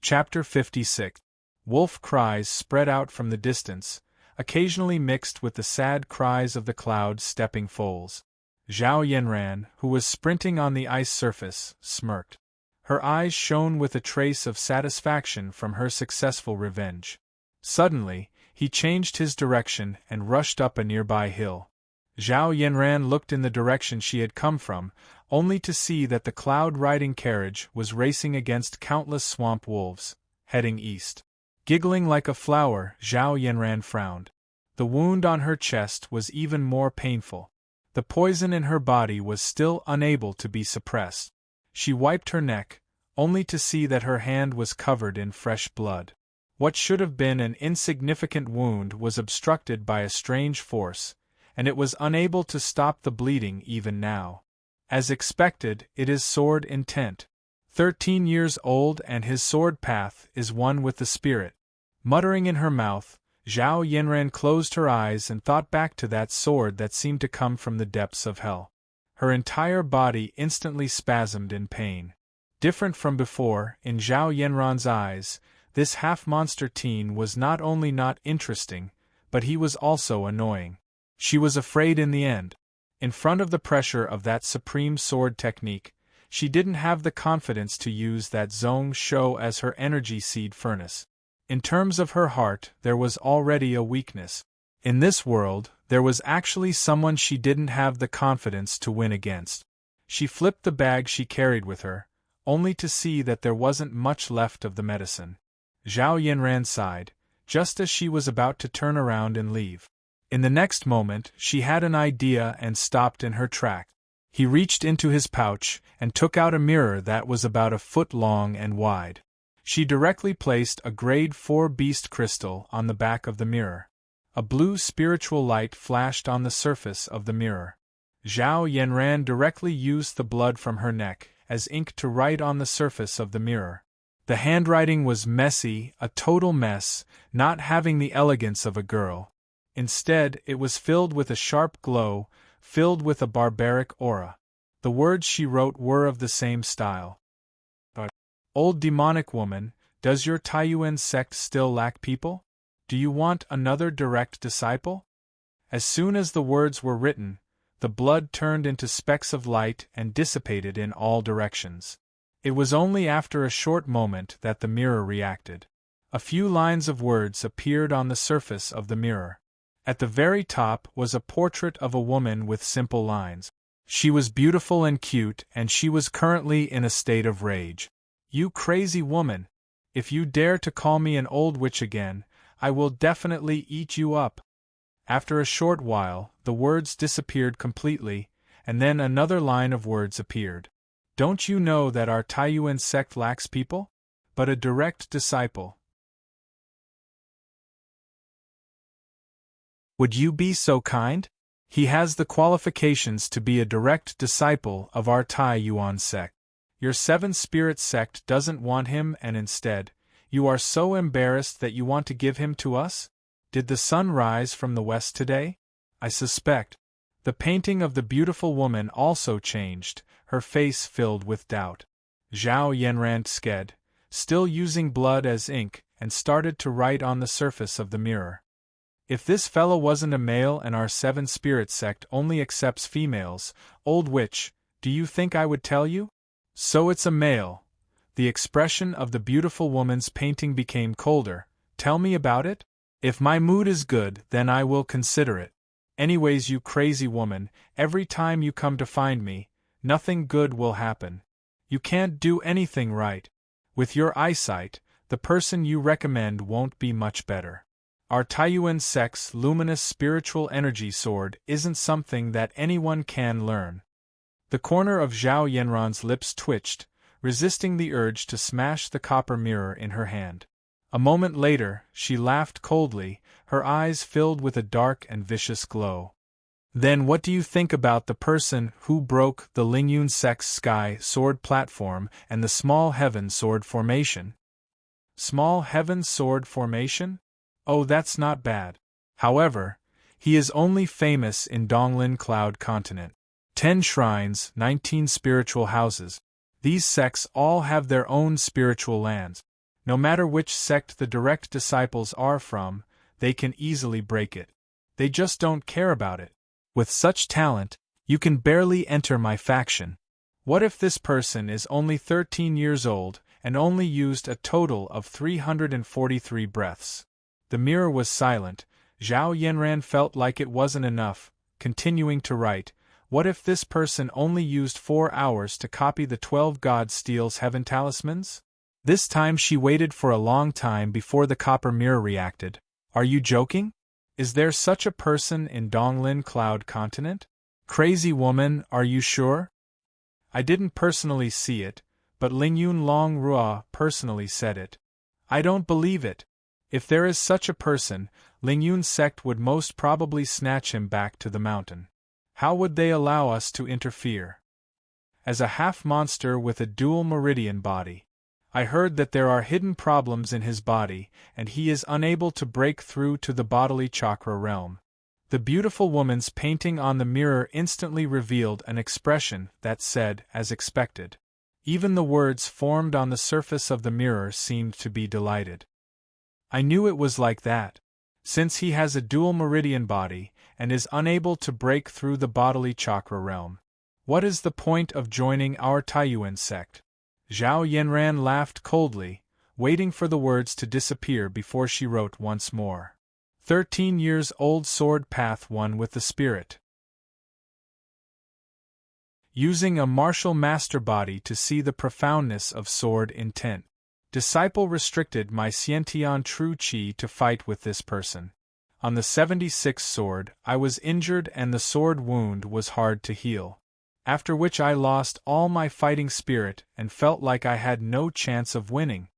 Chapter 56. Wolf cries spread out from the distance. occasionally mixed with the sad cries of the cloud-stepping foals. Zhao Yanran, who was sprinting on the ice surface, smirked. Her eyes shone with a trace of satisfaction from her successful revenge. Suddenly, he changed his direction and rushed up a nearby hill. Zhao Yanran looked in the direction she had come from, only to see that the cloud-riding carriage was racing against countless swamp wolves, heading east. Giggling like a flower, Zhao Yanran frowned. The wound on her chest was even more painful. The poison in her body was still unable to be suppressed. She wiped her neck, only to see that her hand was covered in fresh blood. What should have been an insignificant wound was obstructed by a strange force, and it was unable to stop the bleeding even now. As expected, it is sword intent. 13 years old and his sword path is one with the spirit. Muttering in her mouth, Zhao Yanran closed her eyes and thought back to that sword that seemed to come from the depths of hell. Her entire body instantly spasmed in pain. Different from before, in Zhao Yanran's eyes, this half-monster teen was not only not interesting, but he was also annoying. She was afraid in the end. In front of the pressure of that supreme sword technique, she didn't have the confidence to use that Zhong Shou as her energy seed furnace. In terms of her heart, there was already a weakness. In this world, there was actually someone she didn't have the confidence to win against. She flipped the bag she carried with her, only to see that there wasn't much left of the medicine. Zhao Yanran sighed, just as she was about to turn around and leave. In the next moment, she had an idea and stopped in her track. He reached into his pouch and took out a mirror that was about a foot long and wide. She directly placed a grade 4 beast crystal on the back of the mirror. A blue spiritual light flashed on the surface of the mirror. Zhao Yanran directly used the blood from her neck as ink to write on the surface of the mirror. The handwriting was messy, a total mess, not having the elegance of a girl. Instead, it was filled with a sharp glow, filled with a barbaric aura. The words she wrote were of the same style. Old demonic woman, does your Taiyuan sect still lack people? Do you want another direct disciple? As soon as the words were written, the blood turned into specks of light and dissipated in all directions. It was only after a short moment that the mirror reacted. A few lines of words appeared on the surface of the mirror. At the very top was a portrait of a woman with simple lines. She was beautiful and cute, and she was currently in a state of rage. You crazy woman! If you dare to call me an old witch again, I will definitely eat you up. After a short while, the words disappeared completely, and then another line of words appeared. Don't you know that our Taiyuan sect lacks people? But a direct disciple. Would you be so kind? He has the qualifications to be a direct disciple of our Taiyuan sect. Your Seven Spirit sect doesn't want him, and instead, you are so embarrassed that you want to give him to us? Did the sun rise from the west today? I suspect. The painting of the beautiful woman also changed, her face filled with doubt. Zhao Yanran sked, still using blood as ink, and started to write on the surface of the mirror. If this fellow wasn't a male and our Seven Spirit sect only accepts females, old witch, do you think I would tell you? So it's a male. The expression of the beautiful woman's painting became colder. Tell me about it? If my mood is good, then I will consider it. Anyways, you crazy woman, every time you come to find me, nothing good will happen. You can't do anything right. With your eyesight, the person you recommend won't be much better. Our Taiyuan sect's luminous spiritual energy sword isn't something that anyone can learn. The corner of Zhao Yanran's lips twitched, resisting the urge to smash the copper mirror in her hand. A moment later, she laughed coldly, her eyes filled with a dark and vicious glow. Then what do you think about the person who broke the Lingyun sect's sky sword platform and the small heaven sword formation? Small heaven sword formation? Oh, that's not bad. However, he is only famous in Donglin Cloud Continent. 10 shrines, 19 spiritual houses. These sects all have their own spiritual lands. No matter which sect the direct disciples are from, they can easily break it. They just don't care about it. With such talent, you can barely enter my faction. What if this person is only 13 years old and only used a total of 343 breaths? The mirror was silent. Zhao Yanran felt like it wasn't enough, continuing to write, what if this person only used 4 hours to copy the 12 God Steel's Heaven talismans? This time she waited for a long time before the copper mirror reacted. Are you joking? Is there such a person in Donglin Cloud Continent? Crazy woman, are you sure? I didn't personally see it, but Lingyun Longrua personally said it. I don't believe it. If there is such a person, Lingyun's sect would most probably snatch him back to the mountain. How would they allow us to interfere? As a half-monster with a dual meridian body, I heard that there are hidden problems in his body, and he is unable to break through to the bodily chakra realm. The beautiful woman's painting on the mirror instantly revealed an expression that said, as expected. Even the words formed on the surface of the mirror seemed to be delighted. I knew it was like that. Since he has a dual meridian body, and is unable to break through the bodily chakra realm, what is the point of joining our Taiyuan sect? Zhao Yanran laughed coldly, waiting for the words to disappear before she wrote once more. 13 years old sword path one with the spirit. Using a martial master body to see the profoundness of sword intent. Disciple restricted my Xiantian true qi to fight with this person. On the 76th sword, I was injured and the sword wound was hard to heal. After which I lost all my fighting spirit and felt like I had no chance of winning.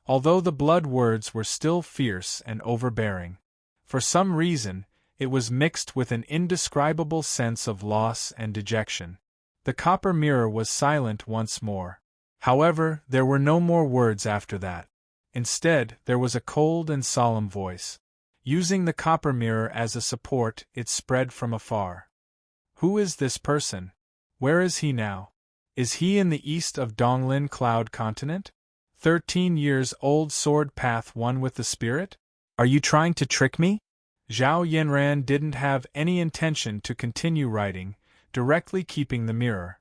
Although the blood words were still fierce and overbearing. For some reason, it was mixed with an indescribable sense of loss and dejection. The copper mirror was silent once more. However, there were no more words after that. Instead, there was a cold and solemn voice. Using the copper mirror as a support, it spread from afar. Who is this person? Where is he now? Is he in the east of Donglin Cloud Continent? 13 years old sword path one with the spirit? Are you trying to trick me? Zhao Yanran didn't have any intention to continue writing, directly keeping the mirror.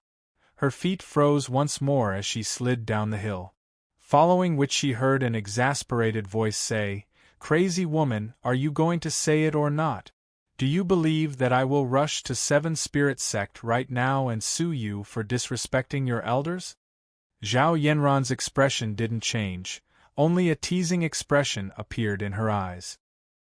Her feet froze once more as she slid down the hill. Following which she heard an exasperated voice say, Crazy woman, are you going to say it or not? Do you believe that I will rush to 7 Spirit Sect right now and sue you for disrespecting your elders? Zhao Yanran's expression didn't change, only a teasing expression appeared in her eyes.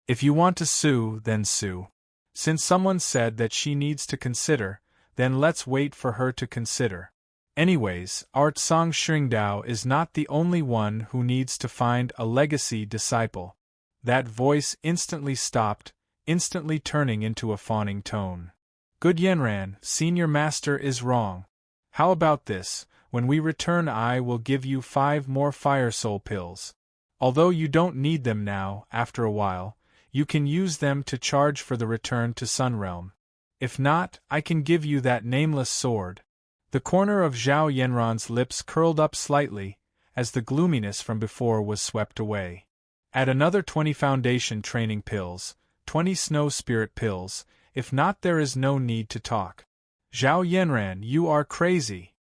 If you want to sue, then sue. Since someone said that she needs to consider, then let's wait for her to consider. Anyways, our Tsang Xingdao is not the only one who needs to find a legacy disciple. That voice instantly stopped, instantly turning into a fawning tone. Good Yanran, senior master is wrong. How about this? When we return I will give you 5 more fire soul pills. Although you don't need them now, after a while, you can use them to charge for the return to Sun Realm. If not, I can give you that nameless sword. The corner of Zhao Yanran's lips curled up slightly, as the gloominess from before was swept away. Add another 20 foundation training pills, 20 snow spirit pills, if not there is no need to talk. Zhao Yanran, you are crazy.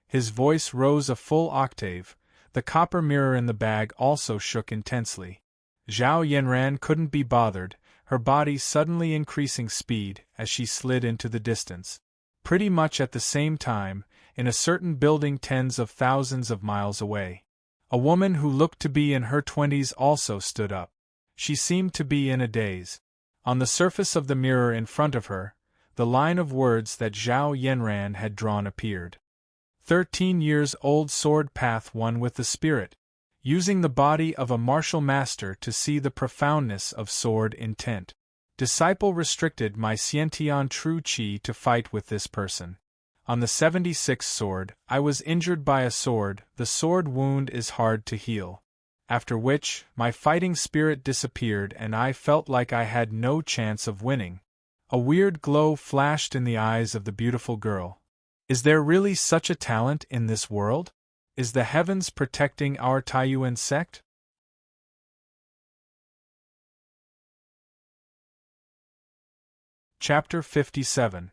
His voice rose a full octave, the copper mirror in the bag also shook intensely. Zhao Yanran couldn't be bothered, her body suddenly increasing speed as she slid into the distance. Pretty much at the same time, in a certain building tens of thousands of miles away. A woman who looked to be in her 20s also stood up. She seemed to be in a daze. On the surface of the mirror in front of her, the line of words that Zhao Yanran had drawn appeared. 13 years old sword path one with the spirit. Using the body of a martial master to see the profoundness of sword intent. Disciple restricted my Xiantian true qi to fight with this person. On the 76th sword, I was injured by a sword, the sword wound is hard to heal. After which, my fighting spirit disappeared and I felt like I had no chance of winning. A weird glow flashed in the eyes of the beautiful girl. Is there really such a talent in this world? Is the heavens protecting our Taiyuan sect? Chapter 57.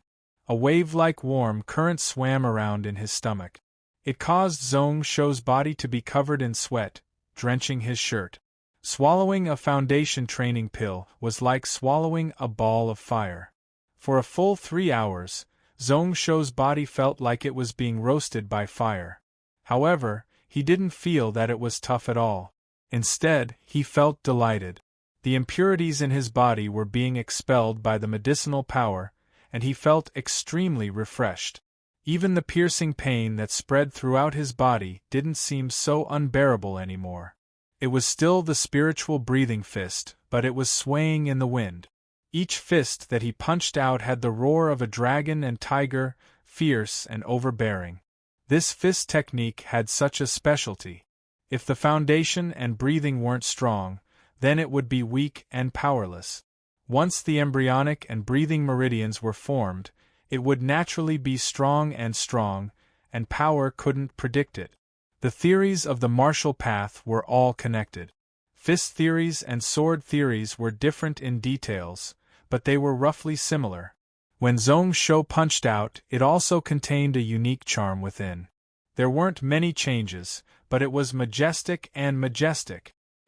A wave-like warm current swam around in his stomach. It caused Zhong Shou's body to be covered in sweat, drenching his shirt. Swallowing a foundation training pill was like swallowing a ball of fire. For a full 3 hours, Zhong Shou's body felt like it was being roasted by fire. However, he didn't feel that it was tough at all. Instead, he felt delighted. The impurities in his body were being expelled by the medicinal power, and he felt extremely refreshed. Even the piercing pain that spread throughout his body didn't seem so unbearable anymore. It was still the spiritual breathing fist, but it was swaying in the wind. Each fist that he punched out had the roar of a dragon and tiger, fierce and overbearing. This fist technique had such a specialty. If the foundation and breathing weren't strong, then it would be weak and powerless. Once the embryonic and breathing meridians were formed, it would naturally be strong, and power couldn't predict it. The theories of the martial path were all connected. Fist theories and sword theories were different in details, but they were roughly similar. When Zhong Shou punched out, it also contained a unique charm within. There weren't many changes, but it was majestic.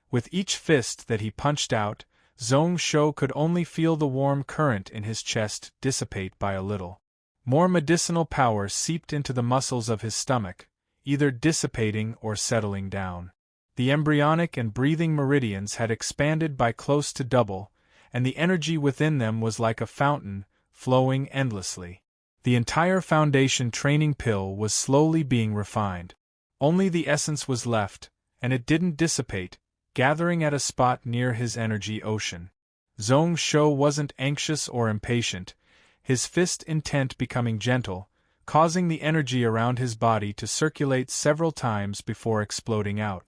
With each fist that he punched out, Zhong Shou could only feel the warm current in his chest dissipate by a little. More medicinal power seeped into the muscles of his stomach, either dissipating or settling down. The embryonic and breathing meridians had expanded by close to double, and the energy within them was like a fountain, flowing endlessly. The entire foundation training pill was slowly being refined. Only the essence was left, and it didn't dissipate, gathering at a spot near his energy ocean. Zhong Shou wasn't anxious or impatient, his fist intent becoming gentle, causing the energy around his body to circulate several times before exploding out.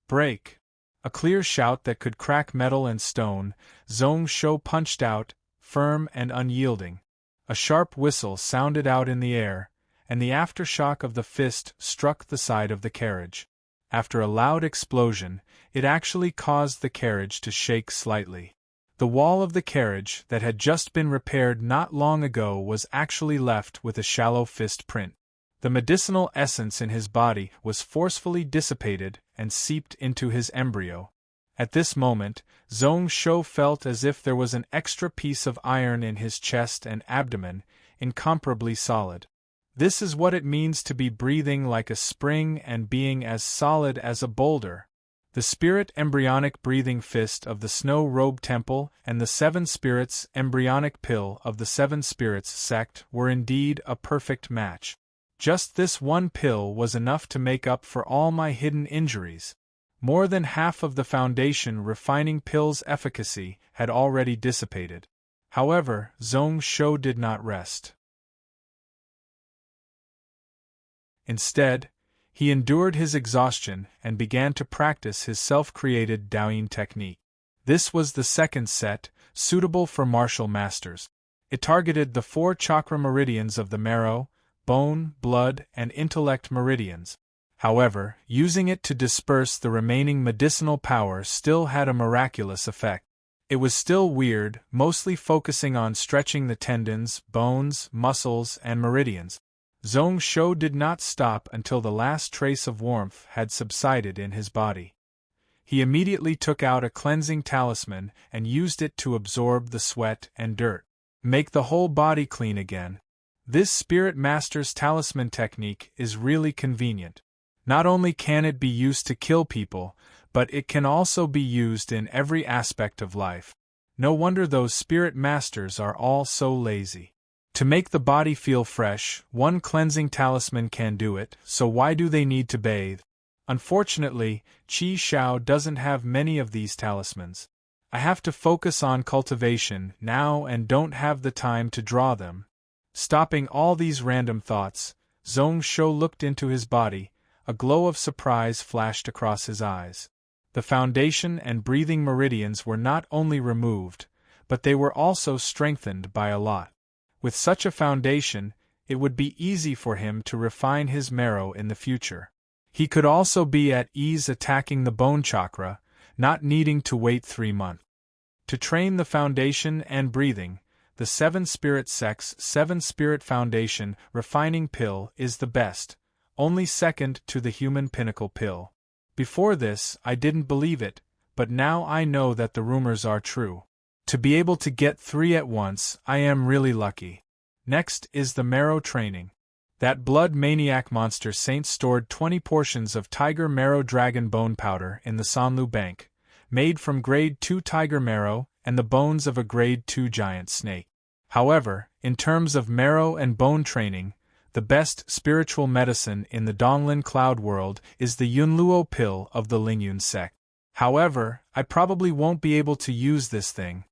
Break! A clear shout that could crack metal and stone, Zhong Shou punched out, firm and unyielding. A sharp whistle sounded out in the air, and the aftershock of the fist struck the side of the carriage. After a loud explosion, it actually caused the carriage to shake slightly. The wall of the carriage that had just been repaired not long ago was actually left with a shallow fist print. The medicinal essence in his body was forcefully dissipated and seeped into his embryo. At this moment, Zhong Shou felt as if there was an extra piece of iron in his chest and abdomen, incomparably solid. This is what it means to be breathing like a spring and being as solid as a boulder. The spirit embryonic breathing fist of the Snow Robe Temple and the 7 spirits embryonic pill of the 7 spirits sect were indeed a perfect match. Just this one pill was enough to make up for all my hidden injuries. More than half of the foundation refining pill's efficacy had already dissipated. However, Zhong Shou did not rest. Instead, he endured his exhaustion and began to practice his self-created Daoyin technique. This was the second set, suitable for martial masters. It targeted the 4 chakra meridians of the marrow, bone, blood, and intellect meridians. However, using it to disperse the remaining medicinal power still had a miraculous effect. It was still weird, mostly focusing on stretching the tendons, bones, muscles, and meridians. Zhong Shou did not stop until the last trace of warmth had subsided in his body. He immediately took out a cleansing talisman and used it to absorb the sweat and dirt. Make the whole body clean again. This Spirit Master's talisman technique is really convenient. Not only can it be used to kill people, but it can also be used in every aspect of life. No wonder those Spirit Masters are all so lazy. To make the body feel fresh, one cleansing talisman can do it, so why do they need to bathe? Unfortunately, Qi Shao doesn't have many of these talismans. I have to focus on cultivation now and don't have the time to draw them. Stopping all these random thoughts, Zhong Shou looked into his body. A glow of surprise flashed across his eyes. The foundation and breathing meridians were not only removed, but they were also strengthened by a lot. With such a foundation, it would be easy for him to refine his marrow in the future. He could also be at ease attacking the bone chakra, not needing to wait 3 months. To train the foundation and breathing, the 7-spirit sect's 7-spirit foundation refining pill is the best, only second to the human pinnacle pill. Before this, I didn't believe it, but now I know that the rumors are true. To be able to get 3 at once, I am really lucky. Next is the marrow training. That blood maniac monster saint stored 20 portions of tiger marrow dragon bone powder in the Sanlu Bank, made from grade 2 tiger marrow and the bones of a grade 2 giant snake. However, in terms of marrow and bone training, the best spiritual medicine in the Donglin cloud world is the Yunluo pill of the Lingyun sect. However, I probably won't be able to use this thing.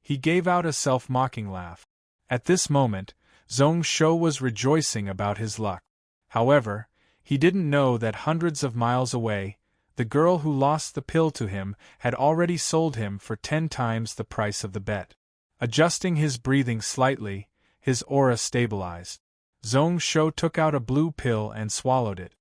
He gave out a self-mocking laugh. At this moment, Zhong Shou was rejoicing about his luck. However, he didn't know that hundreds of miles away, the girl who lost the pill to him had already sold him for 10 times the price of the bet. Adjusting his breathing slightly, his aura stabilized. Zhong Shou took out a blue pill and swallowed it.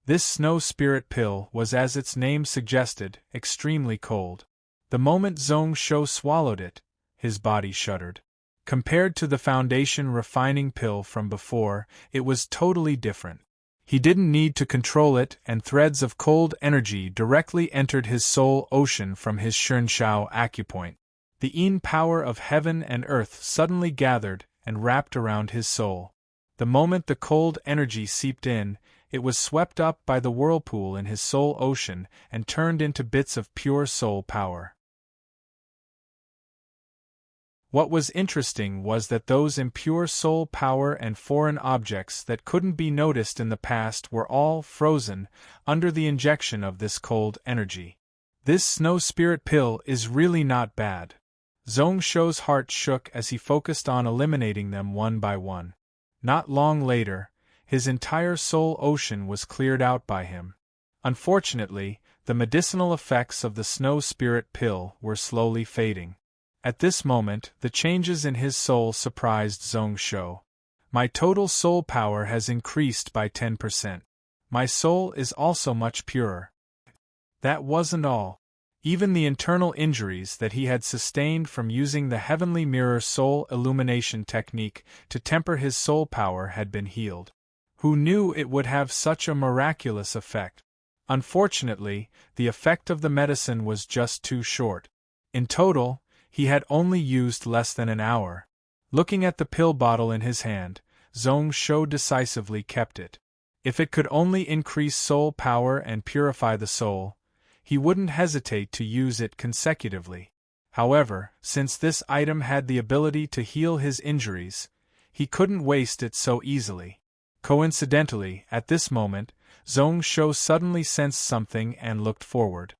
This snow spirit pill was, as its name suggested, extremely cold. The moment Zhong Shou swallowed it, his body shuddered. Compared to the foundation refining pill from before, it was totally different. He didn't need to control it, and threads of cold energy directly entered his soul ocean from his Shunshao acupoint. The yin power of heaven and earth suddenly gathered and wrapped around his soul. The moment the cold energy seeped in, it was swept up by the whirlpool in his soul ocean and turned into bits of pure soul power. What was interesting was that those impure soul power and foreign objects that couldn't be noticed in the past were all frozen under the injection of this cold energy. This snow spirit pill is really not bad. Zhong Shou's heart shook as he focused on eliminating them one by one. Not long later, his entire soul ocean was cleared out by him. Unfortunately, the medicinal effects of the snow spirit pill were slowly fading. At this moment, the changes in his soul surprised Zhong Shou. My total soul power has increased by 10%. My soul is also much purer. That wasn't all. Even the internal injuries that he had sustained from using the heavenly mirror soul illumination technique to temper his soul power had been healed. Who knew it would have such a miraculous effect? Unfortunately, the effect of the medicine was just too short. In total, he had only used less than an hour. Looking at the pill bottle in his hand, Zhong Shou decisively kept it. If it could only increase soul power and purify the soul, he wouldn't hesitate to use it consecutively. However, since this item had the ability to heal his injuries, he couldn't waste it so easily. Coincidentally, at this moment, Zhong Shou suddenly sensed something and looked forward.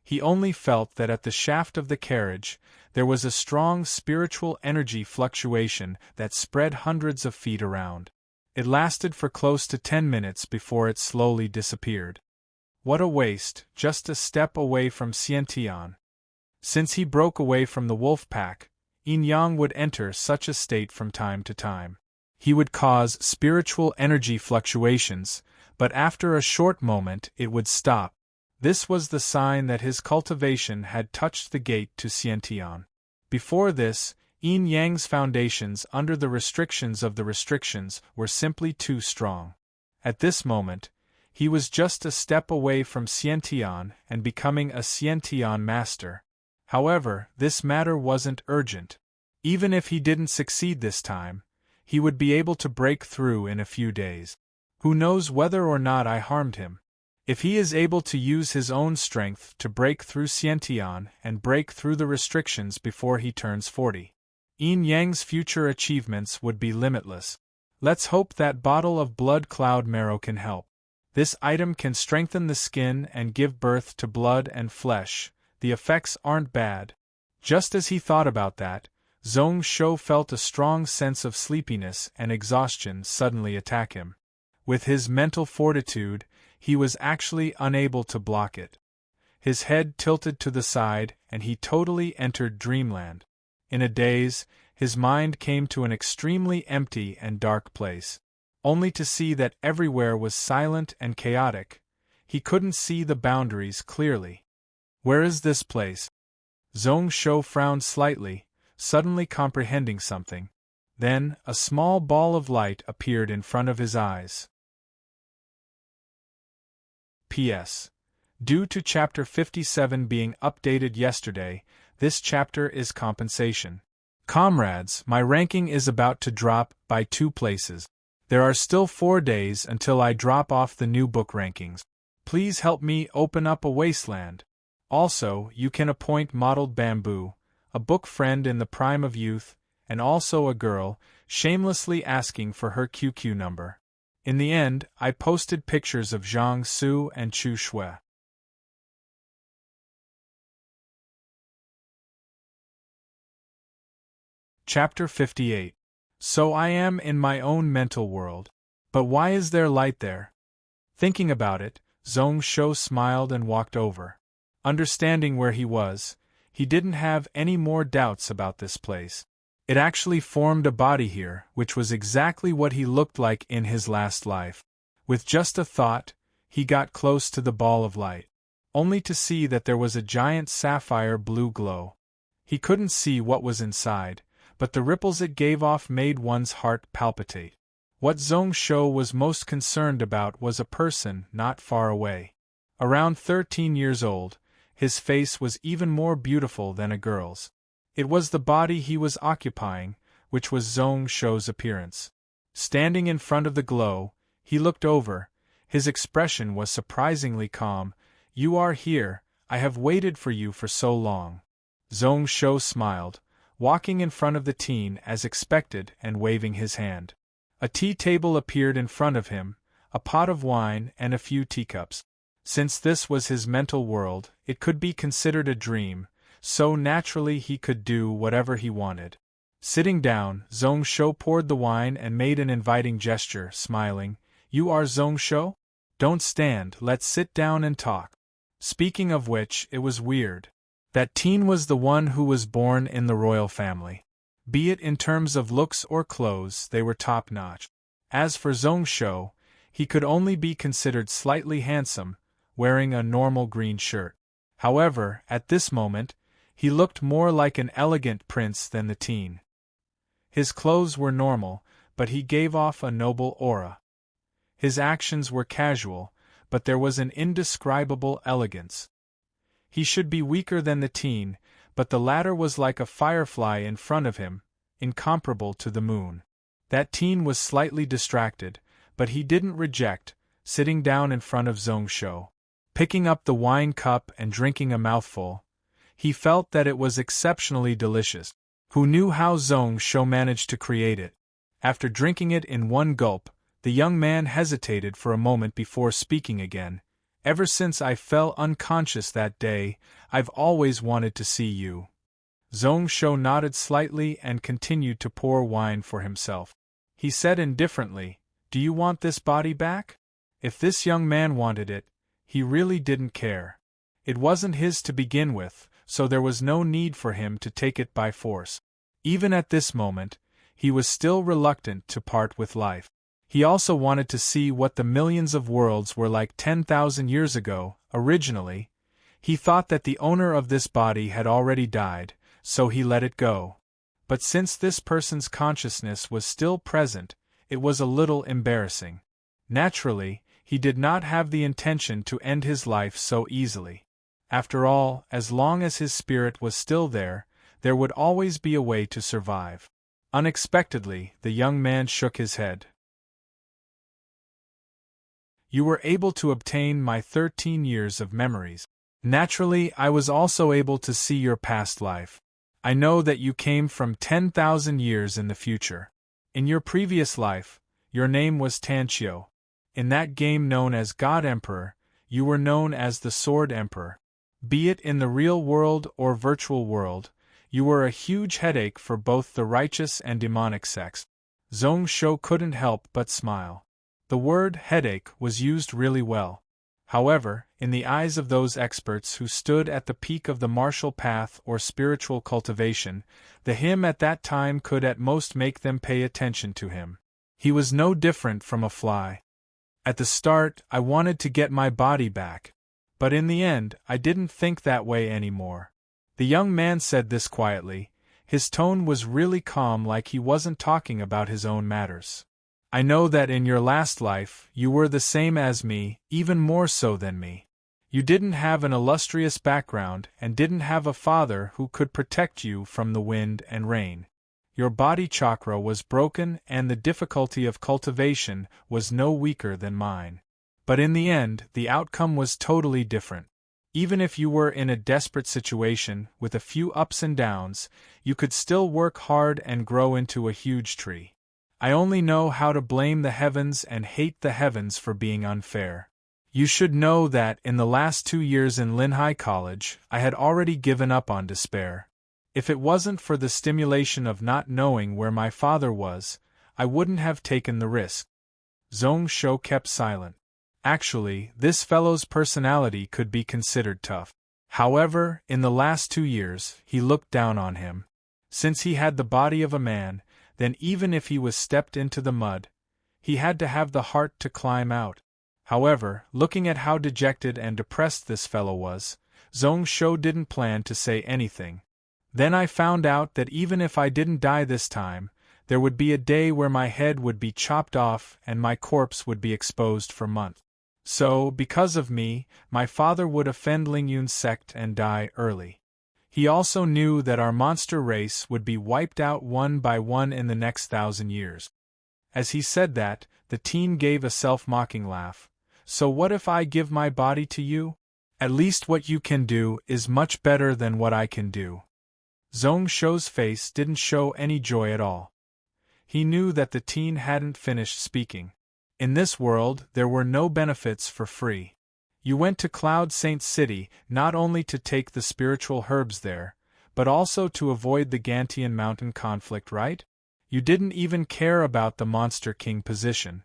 He only felt that at the shaft of the carriage, there was a strong spiritual energy fluctuation that spread hundreds of feet around. It lasted for close to 10 minutes before it slowly disappeared. What a waste, just a step away from Xiantian. Since he broke away from the wolf pack, Yin Yang would enter such a state from time to time. He would cause spiritual energy fluctuations, but after a short moment it would stop. This was the sign that his cultivation had touched the gate to Xiantian. Before this, Yin Yang's foundations under the restrictions of the restrictions were simply too strong. At this moment, he was just a step away from Xiantian and becoming a Xiantian master. However, this matter wasn't urgent. Even if he didn't succeed this time, he would be able to break through in a few days. Who knows whether or not I harmed him? If he is able to use his own strength to break through Xiantian and break through the restrictions before he turns 40, Yin Yang's future achievements would be limitless. Let's hope that bottle of blood cloud marrow can help. This item can strengthen the skin and give birth to blood and flesh. The effects aren't bad. Just as he thought about that, Zhong Shou felt a strong sense of sleepiness and exhaustion suddenly attack him. With his mental fortitude, he was actually unable to block it. His head tilted to the side, and he totally entered dreamland. In a daze, his mind came to an extremely empty and dark place, only to see that everywhere was silent and chaotic. He couldn't see the boundaries clearly. Where is this place? Zhong Shou frowned slightly, suddenly comprehending something. Then, a small ball of light appeared in front of his eyes. P.S. Due to Chapter 57 being updated yesterday, this chapter is compensation. Comrades, my ranking is about to drop by 2 places. There are still 4 days until I drop off the new book rankings. Please help me open up a wasteland. Also, you can appoint Mottled Bamboo, a book friend in the prime of youth, and also a girl, shamelessly asking for her QQ number. In the end, I posted pictures of Zhang Su and Chu Shui. Chapter 58. So I am in my own mental world. But why is there light there? Thinking about it, Zhong Shou smiled and walked over. Understanding where he was, he didn't have any more doubts about this place. It actually formed a body here, which was exactly what he looked like in his last life. With just a thought, he got close to the ball of light, only to see that there was a giant sapphire blue glow. He couldn't see what was inside, but the ripples it gave off made one's heart palpitate. What Zhong Shou was most concerned about was a person not far away. Around 13 years old, his face was even more beautiful than a girl's. It was the body he was occupying, which was Zhong Shou's appearance. Standing in front of the glow, he looked over. His expression was surprisingly calm. "You are here, I have waited for you for so long." Zhong Shou smiled, walking in front of the teen as expected and waving his hand. A tea table appeared in front of him, a pot of wine and a few teacups. Since this was his mental world, it could be considered a dream, so naturally he could do whatever he wanted. Sitting down, Zhong Shou poured the wine and made an inviting gesture, smiling. "You are Zhong Shou? Don't stand, let's sit down and talk." Speaking of which, it was weird. That teen was the one who was born in the royal family. Be it in terms of looks or clothes, they were top-notch. As for Zhong Shou, he could only be considered slightly handsome, wearing a normal green shirt. However, at this moment, he looked more like an elegant prince than the teen. His clothes were normal, but he gave off a noble aura. His actions were casual, but there was an indescribable elegance. He should be weaker than the teen, but the latter was like a firefly in front of him, incomparable to the moon. That teen was slightly distracted, but he didn't reject, sitting down in front of Zhong Shou. Picking up the wine cup and drinking a mouthful, he felt that it was exceptionally delicious. Who knew how Zhong Shou managed to create it? After drinking it in one gulp, the young man hesitated for a moment before speaking again. "Ever since I fell unconscious that day, I've always wanted to see you." Zhong Shou nodded slightly and continued to pour wine for himself. He said indifferently, "Do you want this body back?" If this young man wanted it, he really didn't care. It wasn't his to begin with, so there was no need for him to take it by force. Even at this moment, he was still reluctant to part with life. He also wanted to see what the millions of worlds were like 10,000 years ago. Originally, he thought that the owner of this body had already died, so he let it go. But since this person's consciousness was still present, it was a little embarrassing. Naturally, he did not have the intention to end his life so easily. After all, as long as his spirit was still there would always be a way to survive. Unexpectedly, the young man shook his head. "You were able to obtain my 13 years of memories. Naturally, I was also able to see your past life. I know that you came from 10,000 years in the future. In your previous life, your name was Tanqiu. In that game known as God Emperor, you were known as the Sword Emperor. Be it in the real world or virtual world, you were a huge headache for both the righteous and demonic sects." Zhong Shou couldn't help but smile. The word headache was used really well. However, in the eyes of those experts who stood at the peak of the martial path or spiritual cultivation, the him at that time could at most make them pay attention to him. He was no different from a fly. At the start, I wanted to get my body back. But in the end, I didn't think that way anymore. The young man said this quietly, His tone was really calm, like he wasn't talking about his own matters. I know that in your last life, you were the same as me, even more so than me. You didn't have an illustrious background and didn't have a father who could protect you from the wind and rain. Your body chakra was broken and the difficulty of cultivation was no weaker than mine. But in the end, the outcome was totally different. Even if you were in a desperate situation, with a few ups and downs, you could still work hard and grow into a huge tree. I only know how to blame the heavens and hate the heavens for being unfair. You should know that in the last 2 years in Linhai College, I had already given up on despair. If it wasn't for the stimulation of not knowing where my father was, I wouldn't have taken the risk. Zhong Shou kept silent. Actually, this fellow's personality could be considered tough. However, in the last 2 years, he looked down on him. Since he had the body of a man, then even if he was stepped into the mud, he had to have the heart to climb out. However, looking at how dejected and depressed this fellow was, Zhong Shou didn't plan to say anything. Then I found out that even if I didn't die this time, there would be a day where my head would be chopped off and my corpse would be exposed for months. So, because of me, my father would offend Lingyun's sect and die early. He also knew that our monster race would be wiped out one by one in the next 1,000 years. As he said that, the teen gave a self-mocking laugh. So what if I give my body to you? At least what you can do is much better than what I can do. Zhong Shou's face didn't show any joy at all. He knew that the teen hadn't finished speaking. In this world, there were no benefits for free. You went to Cloud Saint City not only to take the spiritual herbs there, but also to avoid the Gantian Mountain conflict, right? You didn't even care about the Monster King position.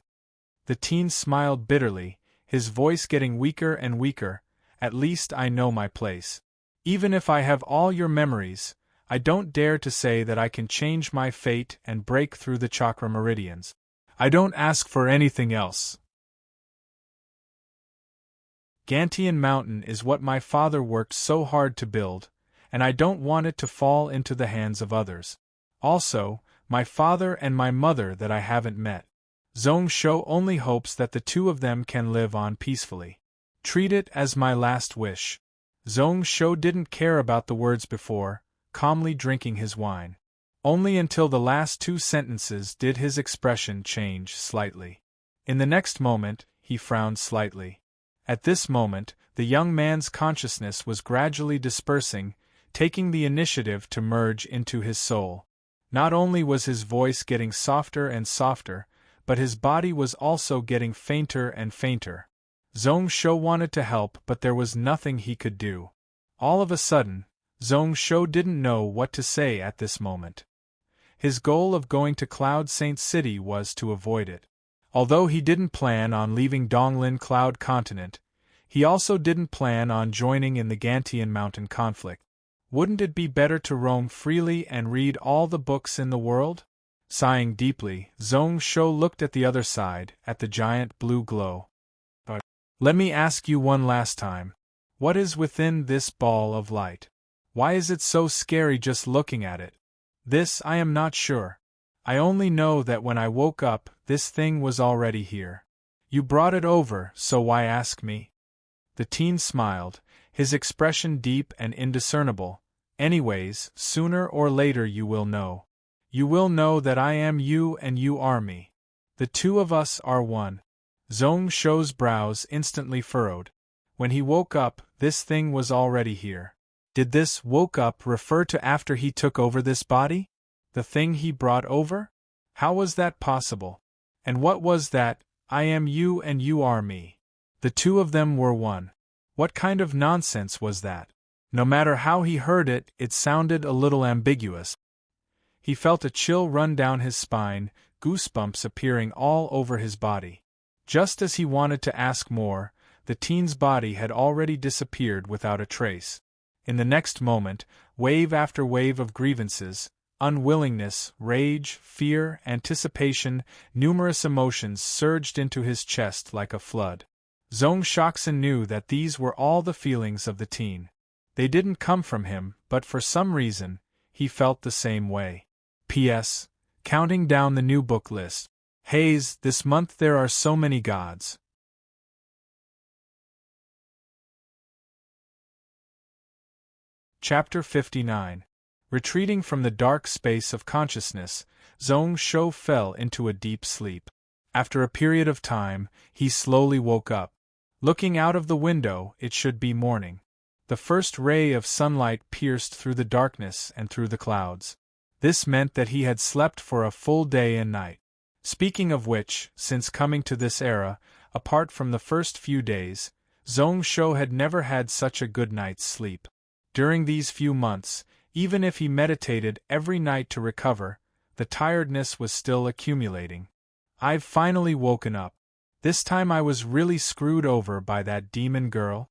The teen smiled bitterly, his voice getting weaker and weaker. At least I know my place. Even if I have all your memories, I don't dare to say that I can change my fate and break through the chakra meridians. I don't ask for anything else. Gantian Mountain is what my father worked so hard to build, and I don't want it to fall into the hands of others. Also, my father and my mother that I haven't met. Zhong Shou only hopes that the two of them can live on peacefully. Treat it as my last wish. Zhong Shou didn't care about the words before, calmly drinking his wine. Only until the last 2 sentences did his expression change slightly. In the next moment, he frowned slightly. At this moment, the young man's consciousness was gradually dispersing, taking the initiative to merge into his soul. Not only was his voice getting softer and softer, but his body was also getting fainter and fainter. Zhong Shou wanted to help, but there was nothing he could do. All of a sudden, Zhong Shou didn't know what to say at this moment. His goal of going to Cloud Saint City was to avoid it. Although he didn't plan on leaving Donglin Cloud Continent, he also didn't plan on joining in the Gantian Mountain conflict. Wouldn't it be better to roam freely and read all the books in the world? Sighing deeply, Zhong Shou looked at the other side, at the giant blue glow. Let me ask you one last time. What is within this ball of light? Why is it so scary just looking at it? This I am not sure. I only know that when I woke up, this thing was already here. You brought it over, so why ask me? The teen smiled, his expression deep and indiscernible. Anyways, sooner or later you will know. You will know that I am you and you are me. The two of us are one. Zhong Shou's brows instantly furrowed. When he woke up, this thing was already here. Did this woke up refer to after he took over this body? The thing he brought over? How was that possible? And what was that, I am you and you are me? The two of them were one. What kind of nonsense was that? No matter how he heard it, it sounded a little ambiguous. He felt a chill run down his spine, goosebumps appearing all over his body. Just as he wanted to ask more, the teen's body had already disappeared without a trace. In the next moment, wave after wave of grievances, unwillingness, rage, fear, anticipation, numerous emotions surged into his chest like a flood. Zhong Shoxin knew that these were all the feelings of the teen. They didn't come from him, but for some reason, he felt the same way. P.S. Counting down the new book list. Hayes, this month there are so many gods. Chapter 59. Retreating from the dark space of consciousness, Zhong Shou fell into a deep sleep. After a period of time, he slowly woke up. Looking out of the window, it should be morning. The first ray of sunlight pierced through the darkness and through the clouds. This meant that he had slept for a full day and night. Speaking of which, since coming to this era, apart from the first few days, Zhong Shou had never had such a good night's sleep. During these few months, even if he meditated every night to recover, the tiredness was still accumulating. I've finally woken up. This time I was really screwed over by that demon girl.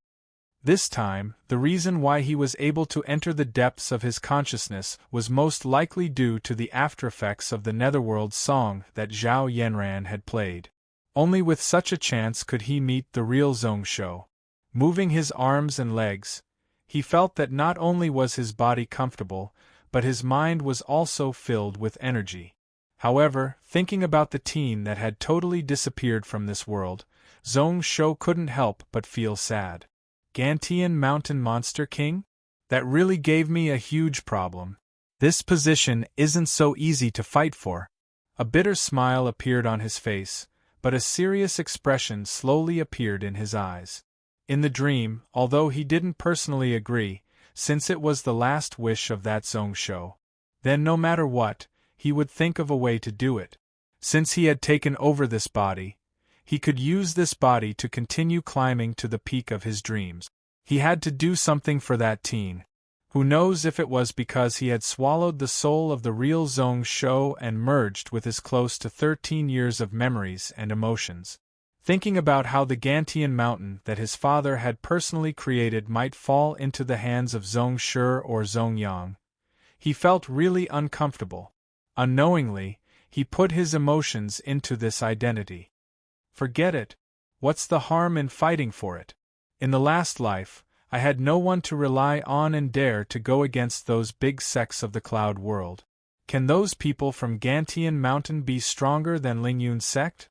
This time, the reason why he was able to enter the depths of his consciousness was most likely due to the aftereffects of the Netherworld song that Zhao Yanran had played. Only with such a chance could he meet the real Zhong Shou. Moving his arms and legs, he felt that not only was his body comfortable, but his mind was also filled with energy. However, thinking about the teen that had totally disappeared from this world, Zhong Shou couldn't help but feel sad. Gantian Mountain Monster King? That really gave me a huge problem. This position isn't so easy to fight for. A bitter smile appeared on his face, but a serious expression slowly appeared in his eyes. In the dream, although he didn't personally agree, since it was the last wish of that Zhong Shou, then no matter what, he would think of a way to do it. Since he had taken over this body, he could use this body to continue climbing to the peak of his dreams. He had to do something for that teen. Who knows if it was because he had swallowed the soul of the real Zhong Shou and merged with his close to 13 years of memories and emotions. Thinking about how the Gantian mountain that his father had personally created might fall into the hands of Zhong Shi or Zhong Yang, he felt really uncomfortable. Unknowingly, he put his emotions into this identity. Forget it. What's the harm in fighting for it? In the last life, I had no one to rely on and dare to go against those big sects of the cloud world. Can those people from Gantian Mountain be stronger than Lingyun's sect?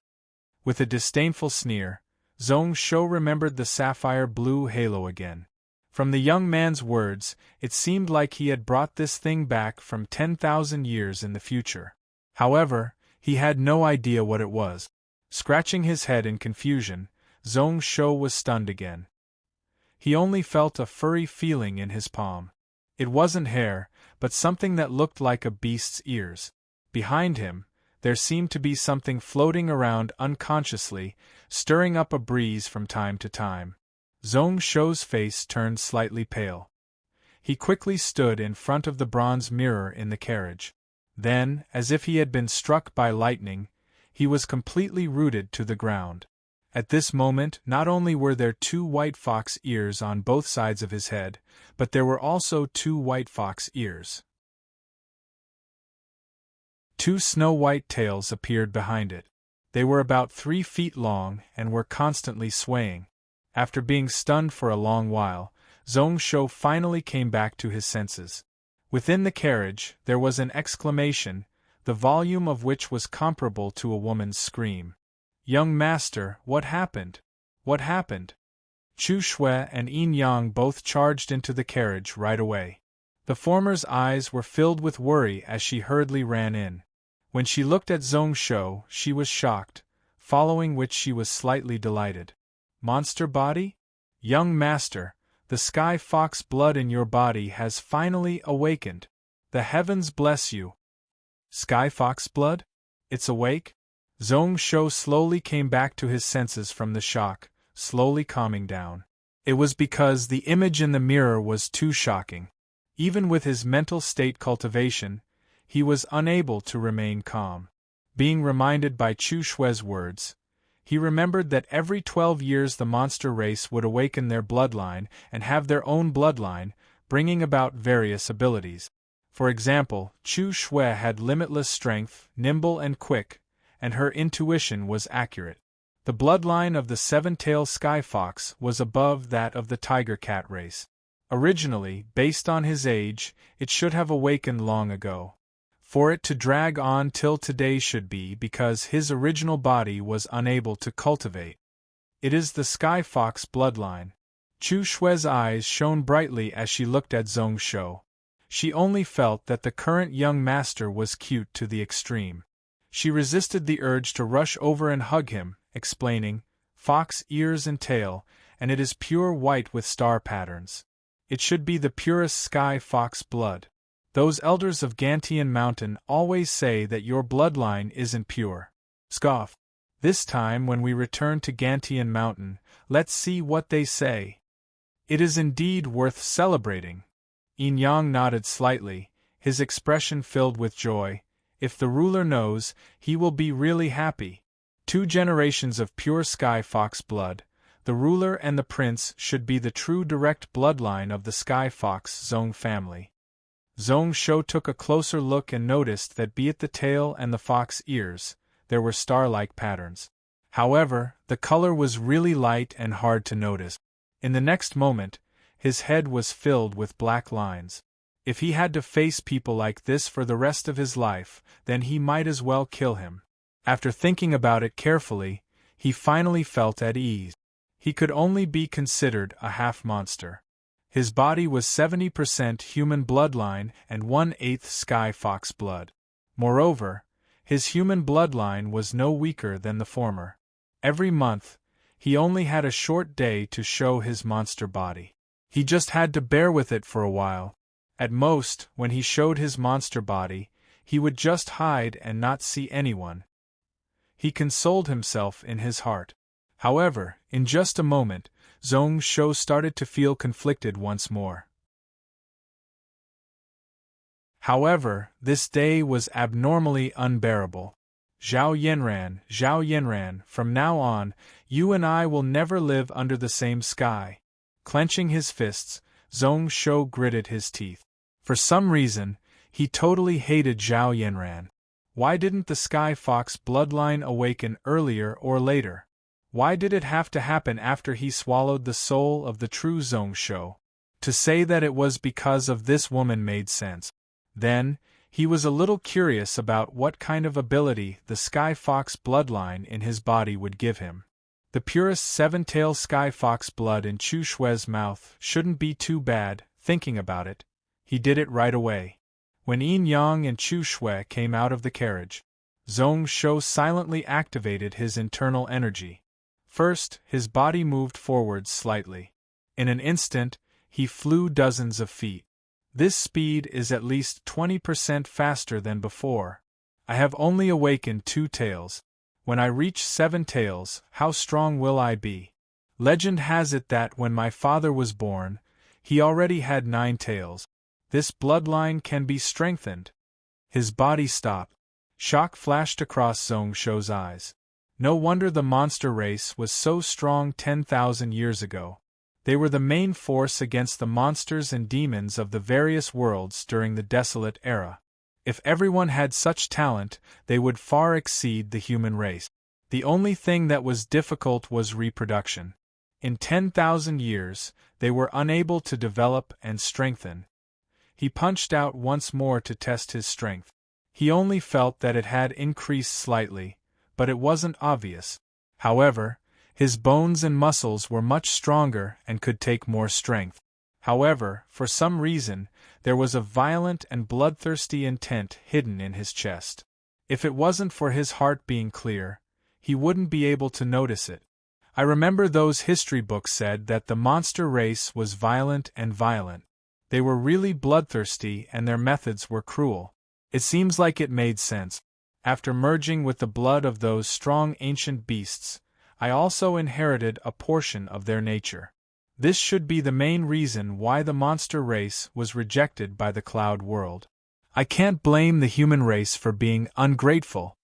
With a disdainful sneer, Zhong Shou remembered the sapphire blue halo again. From the young man's words, it seemed like he had brought this thing back from 10,000 years in the future. However, he had no idea what it was. Scratching his head in confusion, Zhong Shou was stunned again. He only felt a furry feeling in his palm. It wasn't hair, but something that looked like a beast's ears. Behind him, there seemed to be something floating around unconsciously, stirring up a breeze from time to time. Zhong Shou's face turned slightly pale. He quickly stood in front of the bronze mirror in the carriage. Then, as if he had been struck by lightning, he was completely rooted to the ground. At this moment, not only were there 2 white fox ears on both sides of his head, but there were also 2 white fox ears. 2 snow-white tails appeared behind it. They were about 3 feet long and were constantly swaying. After being stunned for a long while, Zhong Shou finally came back to his senses. Within the carriage, there was an exclamation, the volume of which was comparable to a woman's scream. "Young master, what happened? What happened?" Chu Shui and Yin Yang both charged into the carriage right away. The former's eyes were filled with worry as she hurriedly ran in. When she looked at Zhong Shou, she was shocked, following which she was slightly delighted. "Monster body? Young master, the sky fox blood in your body has finally awakened. The heavens bless you." "Sky fox blood? It's awake?" Zhong Shou slowly came back to his senses from the shock, slowly calming down. It was because the image in the mirror was too shocking. Even with his mental state cultivation, he was unable to remain calm. Being reminded by Chu Shui's words, he remembered that every 12 years the monster race would awaken their bloodline and have their own bloodline, bringing about various abilities. For example, Chu Shui had limitless strength, nimble and quick, and her intuition was accurate. The bloodline of the 7-tailed sky fox was above that of the tiger cat race. Originally, based on his age, it should have awakened long ago. For it to drag on till today should be because his original body was unable to cultivate. It is the Sky Fox bloodline. Chu Shui's eyes shone brightly as she looked at Zhong Shou. She only felt that the current young master was cute to the extreme. She resisted the urge to rush over and hug him, explaining, "Fox ears and tail, and it is pure white with star patterns. It should be the purest Sky Fox blood. Those elders of Gantian Mountain always say that your bloodline isn't pure." Scoff. "This time when we return to Gantian Mountain, let's see what they say. It is indeed worth celebrating." Yin Yang nodded slightly, his expression filled with joy. If the ruler knows, he will be really happy. 2 generations of pure Sky Fox blood. The ruler and the prince should be the true direct bloodline of the Sky Fox Zhong family. Zhong Shou took a closer look and noticed that be it the tail and the fox ears, there were star-like patterns. However, the color was really light and hard to notice. In the next moment, his head was filled with black lines. If he had to face people like this for the rest of his life, then he might as well kill him. After thinking about it carefully, he finally felt at ease. He could only be considered a half-monster. His body was 70% human bloodline and 1/8 Sky Fox blood. Moreover, his human bloodline was no weaker than the former. Every month, he only had a short day to show his monster body. He just had to bear with it for a while. At most, when he showed his monster body, he would just hide and not see anyone. He consoled himself in his heart. However, in just a moment, Zhong Shou started to feel conflicted once more. However, this day was abnormally unbearable. Zhao Yanran, from now on, you and I will never live under the same sky." Clenching his fists, Zhong Shou gritted his teeth. For some reason, he totally hated Zhao Yanran. Why didn't the Sky Fox bloodline awaken earlier or later? Why did it have to happen after he swallowed the soul of the true Zhong Shou? To say that it was because of this woman made sense. Then, he was a little curious about what kind of ability the Sky Fox bloodline in his body would give him. The purest 7-tailed Sky Fox blood in Chu Shui's mouth shouldn't be too bad. Thinking about it, he did it right away. When Yin Yang and Chu Shui came out of the carriage, Zhong Shou silently activated his internal energy. First, his body moved forward slightly. In an instant, he flew dozens of feet. This speed is at least 20% faster than before. I have only awakened 2 tails. When I reach 7 tails, how strong will I be? Legend has it that when my father was born, he already had 9 tails. This bloodline can be strengthened. His body stopped. Shock flashed across Zhong Shou's eyes. No wonder the monster race was so strong 10,000 years ago. They were the main force against the monsters and demons of the various worlds during the Desolate Era. If everyone had such talent, they would far exceed the human race. The only thing that was difficult was reproduction. In 10,000 years, they were unable to develop and strengthen. He punched out once more to test his strength. He only felt that it had increased slightly, but it wasn't obvious. However, his bones and muscles were much stronger and could take more strength. However, for some reason, there was a violent and bloodthirsty intent hidden in his chest. If it wasn't for his heart being clear, he wouldn't be able to notice it. I remember those history books said that the monster race was violent and violent. They were really bloodthirsty and their methods were cruel. It seems like it made sense. After merging with the blood of those strong ancient beasts, I also inherited a portion of their nature. This should be the main reason why the monster race was rejected by the cloud world. I can't blame the human race for being ungrateful.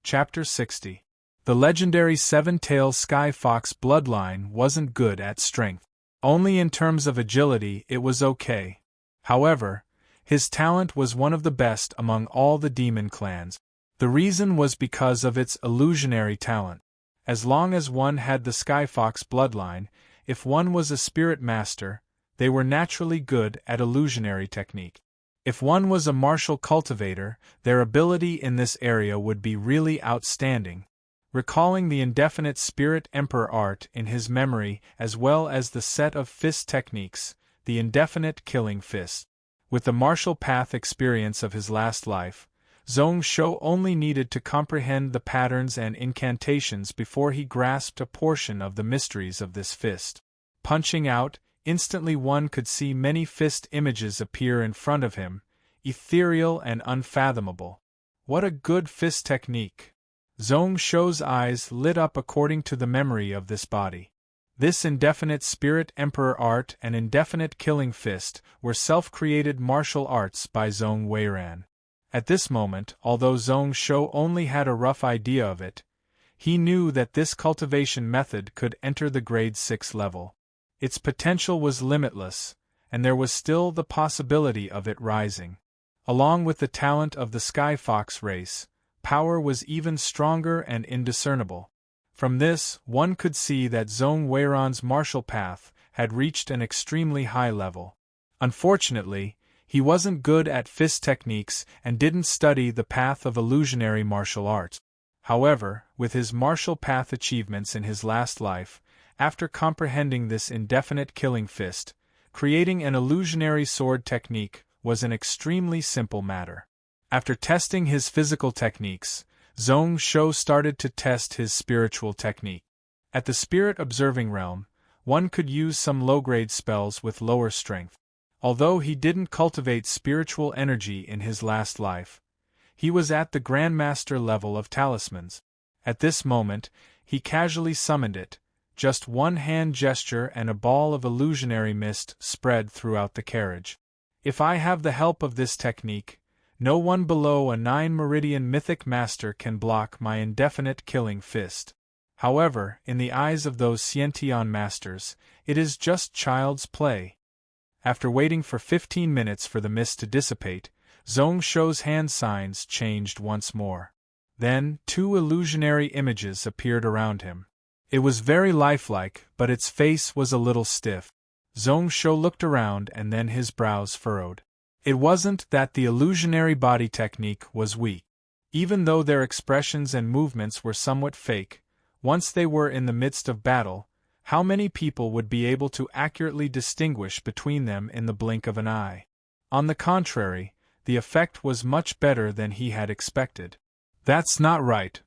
Chapter 60. The legendary 7-tailed Sky Fox bloodline wasn't good at strength. Only in terms of agility it was okay. However, his talent was one of the best among all the demon clans. The reason was because of its illusionary talent. As long as one had the Skyfox bloodline, if one was a spirit master, they were naturally good at illusionary technique. If one was a martial cultivator, their ability in this area would be really outstanding. Recalling the indefinite Spirit Emperor art in his memory as well as the set of fist techniques, the indefinite killing fist. With the martial path experience of his last life, Zhong Shou only needed to comprehend the patterns and incantations before he grasped a portion of the mysteries of this fist. Punching out, instantly one could see many fist images appear in front of him, ethereal and unfathomable. What a good fist technique! Zhong Shou's eyes lit up according to the memory of this body. This indefinite Spirit Emperor art and indefinite killing fist were self-created martial arts by Zhong Weiran. At this moment, although Zhong Shou only had a rough idea of it, he knew that this cultivation method could enter the grade 6 level. Its potential was limitless, and there was still the possibility of it rising. Along with the talent of the Skyfox race, power was even stronger and indiscernible. From this, one could see that Zhong Weiran's martial path had reached an extremely high level. Unfortunately, he wasn't good at fist techniques and didn't study the path of illusionary martial arts. However, with his martial path achievements in his last life, after comprehending this indefinite killing fist, creating an illusionary sword technique was an extremely simple matter. After testing his physical techniques, Zhong Shou started to test his spiritual technique. At the spirit observing realm, one could use some low-grade spells with lower strength. Although he didn't cultivate spiritual energy in his last life, he was at the Grandmaster level of talismans. At this moment, he casually summoned it. Just one hand gesture and a ball of illusionary mist spread throughout the carriage. If I have the help of this technique, no one below a 9 meridian mythic master can block my indefinite killing fist. However, in the eyes of those Xiantian masters, it is just child's play. After waiting for 15 minutes for the mist to dissipate, Zhong Shou's hand signs changed once more. Then, 2 illusionary images appeared around him. It was very lifelike, but its face was a little stiff. Zhong Shou looked around and then his brows furrowed. It wasn't that the illusionary body technique was weak. Even though their expressions and movements were somewhat fake, once they were in the midst of battle, how many people would be able to accurately distinguish between them in the blink of an eye? On the contrary, the effect was much better than he had expected. That's not right.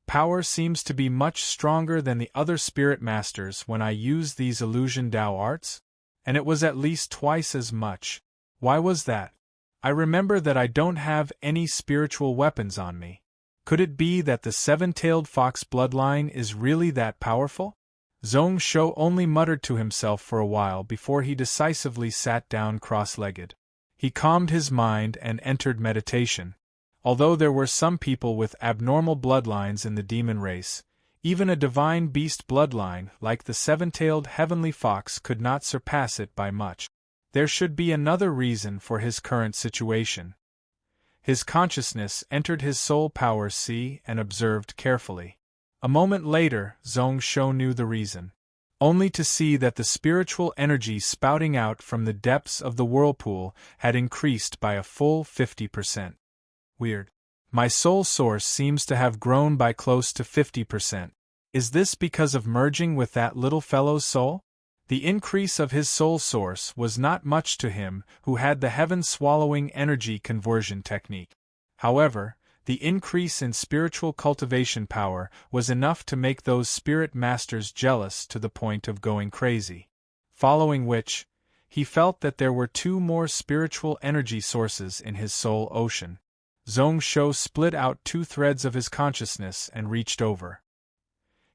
Power seems to be much stronger than the other spirit masters when I use these illusion Dao arts, and it was at least twice as much. Why was that? I remember that I don't have any spiritual weapons on me. Could it be that the 7-tailed fox bloodline is really that powerful? Zhong Shou only muttered to himself for a while before he decisively sat down cross-legged. He calmed his mind and entered meditation. Although there were some people with abnormal bloodlines in the demon race, even a divine beast bloodline like the 7-tailed heavenly fox could not surpass it by much. There should be another reason for his current situation. His consciousness entered his soul power sea and observed carefully. A moment later, Zhong Shou knew the reason. Only to see that the spiritual energy spouting out from the depths of the whirlpool had increased by a full 50%. Weird. My soul source seems to have grown by close to 50%. Is this because of merging with that little fellow's soul? The increase of his soul source was not much to him who had the heaven-swallowing energy conversion technique. However, the increase in spiritual cultivation power was enough to make those spirit masters jealous to the point of going crazy. Following which, he felt that there were 2 more spiritual energy sources in his soul ocean. Zhong Shou split out 2 threads of his consciousness and reached over.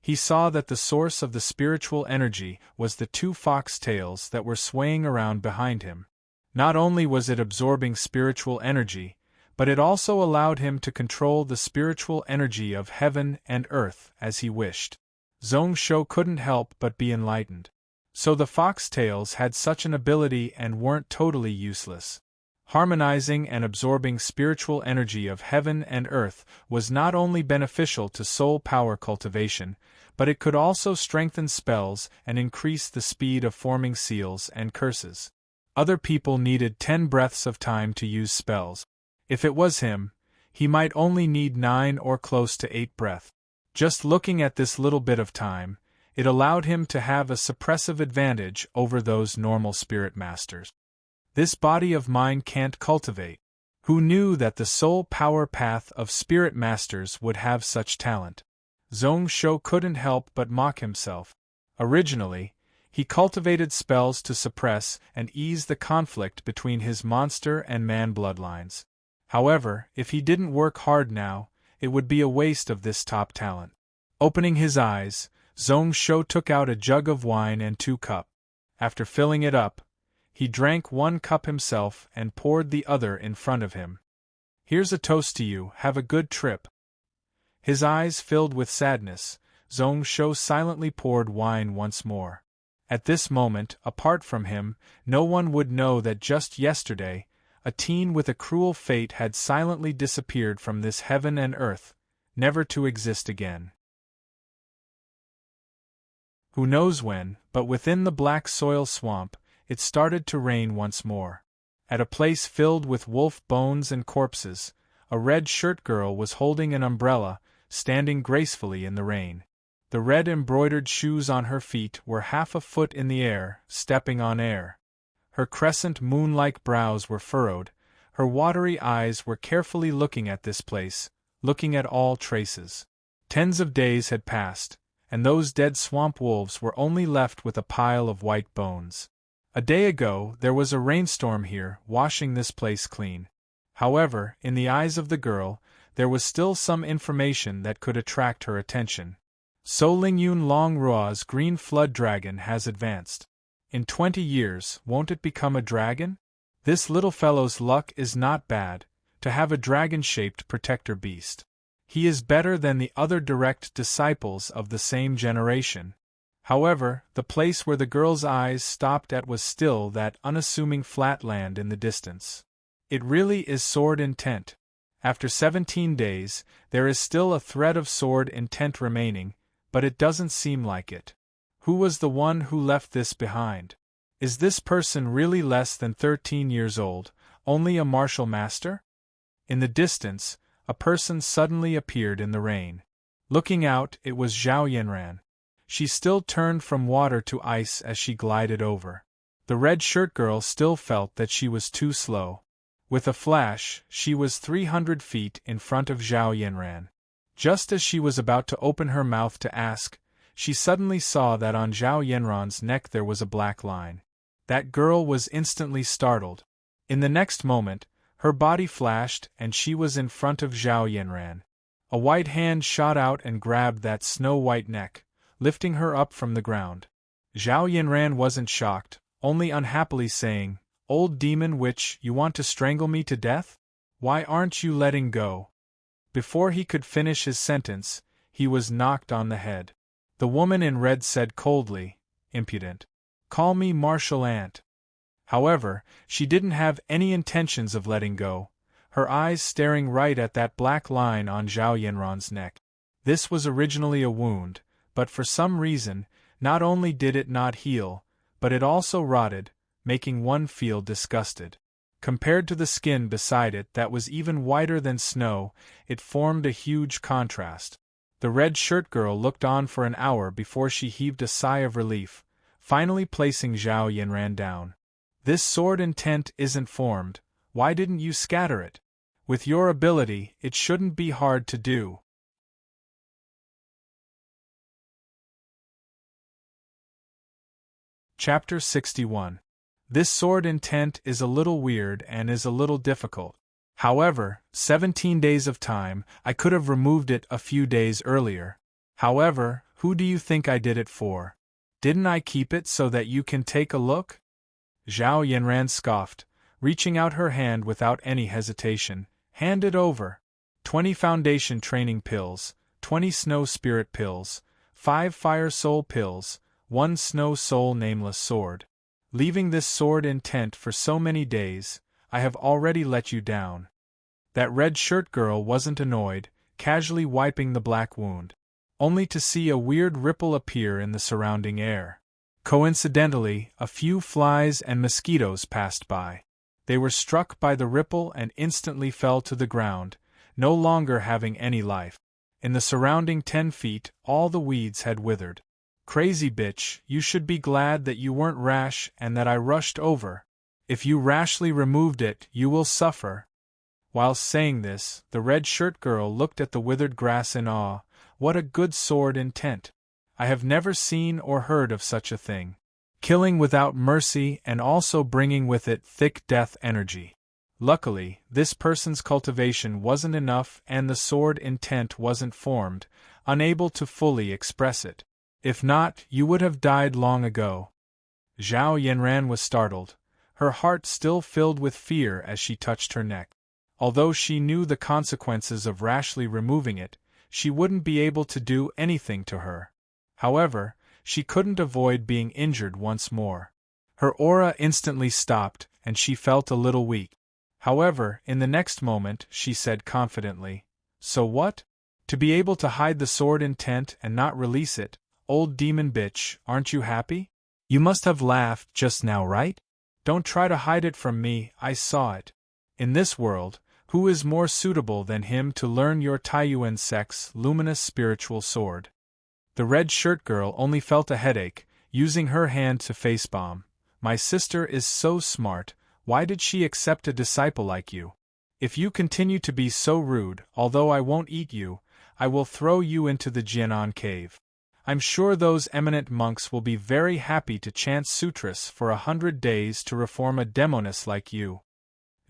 He saw that the source of the spiritual energy was the 2 fox tails that were swaying around behind him. Not only was it absorbing spiritual energy, but it also allowed him to control the spiritual energy of heaven and earth as he wished. Zhong Shou couldn't help but be enlightened. So the fox tails had such an ability and weren't totally useless. Harmonizing and absorbing spiritual energy of heaven and earth was not only beneficial to soul power cultivation, but it could also strengthen spells and increase the speed of forming seals and curses. Other people needed 10 breaths of time to use spells. If it was him, he might only need 9 or close to 8 breaths. Just looking at this little bit of time, it allowed him to have a suppressive advantage over those normal spirit masters. This body of mine can't cultivate. Who knew that the soul power path of spirit masters would have such talent? Zhong Shou couldn't help but mock himself. Originally, he cultivated spells to suppress and ease the conflict between his monster and man bloodlines. However, if he didn't work hard now, it would be a waste of this top talent. Opening his eyes, Zhong Shou took out a jug of wine and 2 cups. After filling it up, he drank 1 cup himself and poured the other in front of him. "Here's a toast to you, have a good trip." His eyes filled with sadness, Zhong Shou silently poured wine once more. At this moment, apart from him, no one would know that just yesterday, a teen with a cruel fate had silently disappeared from this heaven and earth, never to exist again. Who knows when, but within the black soil swamp, it started to rain once more. At a place filled with wolf bones and corpses, a red shirt girl was holding an umbrella, standing gracefully in the rain. The red embroidered shoes on her feet were half a foot in the air, stepping on air. Her crescent moon-like brows were furrowed, her watery eyes were carefully looking at this place, looking at all traces. Tens of days had passed, and those dead swamp wolves were only left with a pile of white bones. A day ago there was a rainstorm here, washing this place clean. However, in the eyes of the girl, there was still some information that could attract her attention. So Lingyun Long Rua's green flood dragon has advanced. In 20 years, won't it become a dragon? This little fellow's luck is not bad, to have a dragon-shaped protector beast. He is better than the other direct disciples of the same generation. However, the place where the girl's eyes stopped at was still that unassuming flat land in the distance. It really is sword intent. After 17 days, there is still a thread of sword intent remaining, but it doesn't seem like it. Who was the one who left this behind? Is this person really less than 13 years old, only a martial master? In the distance, a person suddenly appeared in the rain. Looking out, it was Zhao Yanran. She still turned from water to ice as she glided over. The red shirt girl still felt that she was too slow. With a flash, she was 300 feet in front of Zhao Yanran. Just as she was about to open her mouth to ask, she suddenly saw that on Zhao Yanran's neck there was a black line. That girl was instantly startled. In the next moment, her body flashed and she was in front of Zhao Yanran. A white hand shot out and grabbed that snow-white neck, lifting her up from the ground. Zhao Yanran wasn't shocked, only unhappily saying, "Old demon witch, you want to strangle me to death? Why aren't you letting go?" Before he could finish his sentence, he was knocked on the head. The woman in red said coldly, "Impudent. Call me martial aunt." However, she didn't have any intentions of letting go, her eyes staring right at that black line on Zhao Yanran's neck. This was originally a wound, but for some reason, not only did it not heal, but it also rotted, making one feel disgusted. Compared to the skin beside it that was even whiter than snow, it formed a huge contrast. The red shirt girl looked on for an hour before she heaved a sigh of relief, finally placing Zhao Yanran down. "This sword intent isn't formed, why didn't you scatter it? With your ability, it shouldn't be hard to do." Chapter 61. This sword intent is a little weird and is a little difficult. However, 17 days of time, I could have removed it a few days earlier. However, who do you think I did it for? Didn't I keep it so that you can take a look? Zhao Yanran scoffed, reaching out her hand without any hesitation. "Hand it over. 20 foundation training pills, 20 snow spirit pills, 5 fire soul pills, 1 snow soul nameless sword. Leaving this sword intent for so many days, I have already let you down. That red shirt girl wasn't annoyed, casually wiping the black wound, only to see a weird ripple appear in the surrounding air. Coincidentally, a few flies and mosquitoes passed by. They were struck by the ripple and instantly fell to the ground, no longer having any life. In the surrounding 10 feet, all the weeds had withered. Crazy bitch, you should be glad that you weren't rash and that I rushed over. If you rashly removed it, you will suffer. While saying this, the red shirt girl looked at the withered grass in awe. What a good sword intent! I have never seen or heard of such a thing. Killing without mercy and also bringing with it thick death energy. Luckily, this person's cultivation wasn't enough and the sword intent wasn't formed, unable to fully express it. If not, you would have died long ago. Zhao Yanran was startled, her heart still filled with fear as she touched her neck. Although she knew the consequences of rashly removing it, she wouldn't be able to do anything to her. However, she couldn't avoid being injured once more. Her aura instantly stopped, and she felt a little weak. However, in the next moment, she said confidently, "So what? To be able to hide the sword intent and not release it, old demon bitch, aren't you happy? You must have laughed just now, right? Don't try to hide it from me, I saw it. In this world, who is more suitable than him to learn your Taiyuan sect's luminous spiritual sword?" The red shirt girl only felt a headache, using her hand to facepalm. "My sister is so smart, why did she accept a disciple like you? If you continue to be so rude, although I won't eat you, I will throw you into the Jianan cave. I'm sure those eminent monks will be very happy to chant sutras for 100 days to reform a demoness like you."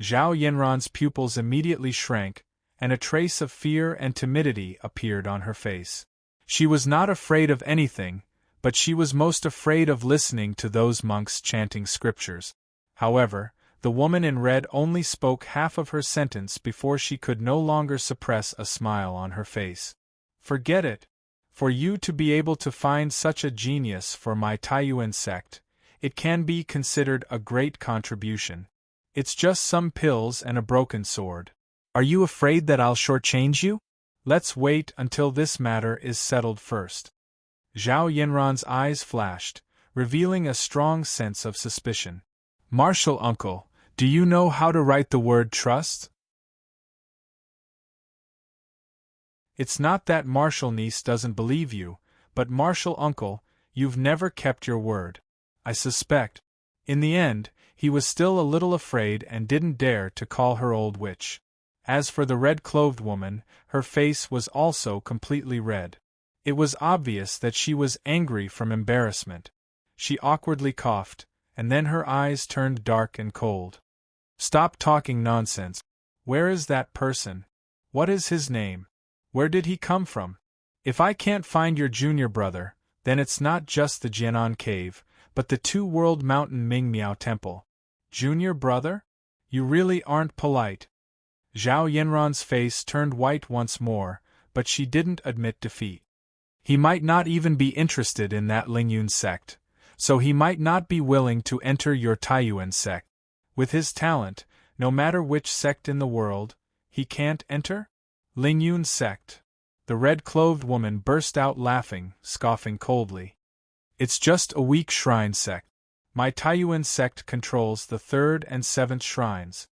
Zhao Yanran's pupils immediately shrank, and a trace of fear and timidity appeared on her face. She was not afraid of anything, but she was most afraid of listening to those monks chanting scriptures. However, the woman in red only spoke half of her sentence before she could no longer suppress a smile on her face. "Forget it. For you to be able to find such a genius for my Taiyuan sect, it can be considered a great contribution. It's just some pills and a broken sword. Are you afraid that I'll shortchange you? Let's wait until this matter is settled first." Zhao Yanran's eyes flashed, revealing a strong sense of suspicion. "Martial uncle, do you know how to write the word trust?" "It's not that martial niece doesn't believe you, but martial uncle, you've never kept your word. I suspect." In the end, he was still a little afraid and didn't dare to call her old witch. As for the red-clothed woman, her face was also completely red. It was obvious that she was angry from embarrassment. She awkwardly coughed, and then her eyes turned dark and cold. "Stop talking nonsense. Where is that person? What is his name? Where did he come from? If I can't find your junior brother, then it's not just the Jianan Cave, but the Two-World Mountain Mingmiao Temple. Junior brother? You really aren't polite." Zhao Yanran's face turned white once more, but she didn't admit defeat. He might not even be interested in that Lingyun sect, so he might not be willing to enter your Taiyuan sect. With his talent, no matter which sect in the world, he can't enter? Lingyun sect. The red-clothed woman burst out laughing, scoffing coldly. "It's just a weak shrine sect. My Taiyuan sect controls the 3rd and 7th shrines.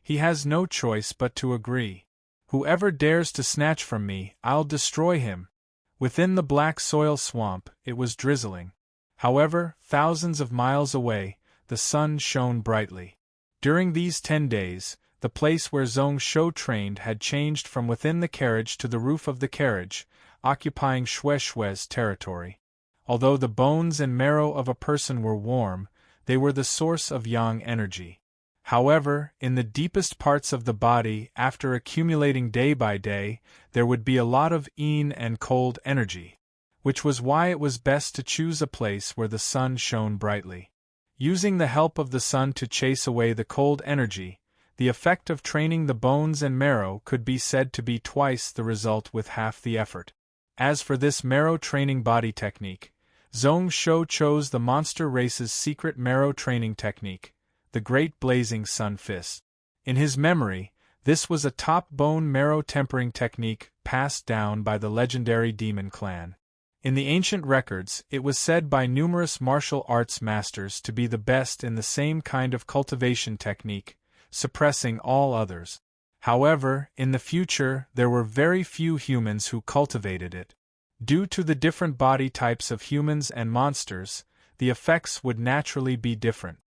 He has no choice but to agree. Whoever dares to snatch from me, I'll destroy him." Within the black soil swamp, it was drizzling. However, thousands of miles away, the sun shone brightly. During these 10 days, the place where Zhong Shou trained had changed from within the carriage to the roof of the carriage, occupying Xue Xue's territory. Although the bones and marrow of a person were warm, they were the source of yang energy. However, in the deepest parts of the body, after accumulating day by day, there would be a lot of yin and cold energy, which was why it was best to choose a place where the sun shone brightly. Using the help of the sun to chase away the cold energy, the effect of training the bones and marrow could be said to be twice the result with half the effort. As for this marrow training body technique, Zhong Shou chose the monster race's secret marrow training technique, the great blazing sun fist. In his memory, this was a top bone marrow tempering technique passed down by the legendary demon clan. In the ancient records, it was said by numerous martial arts masters to be the best in the same kind of cultivation technique, suppressing all others. However, in the future, there were very few humans who cultivated it. Due to the different body types of humans and monsters, the effects would naturally be different.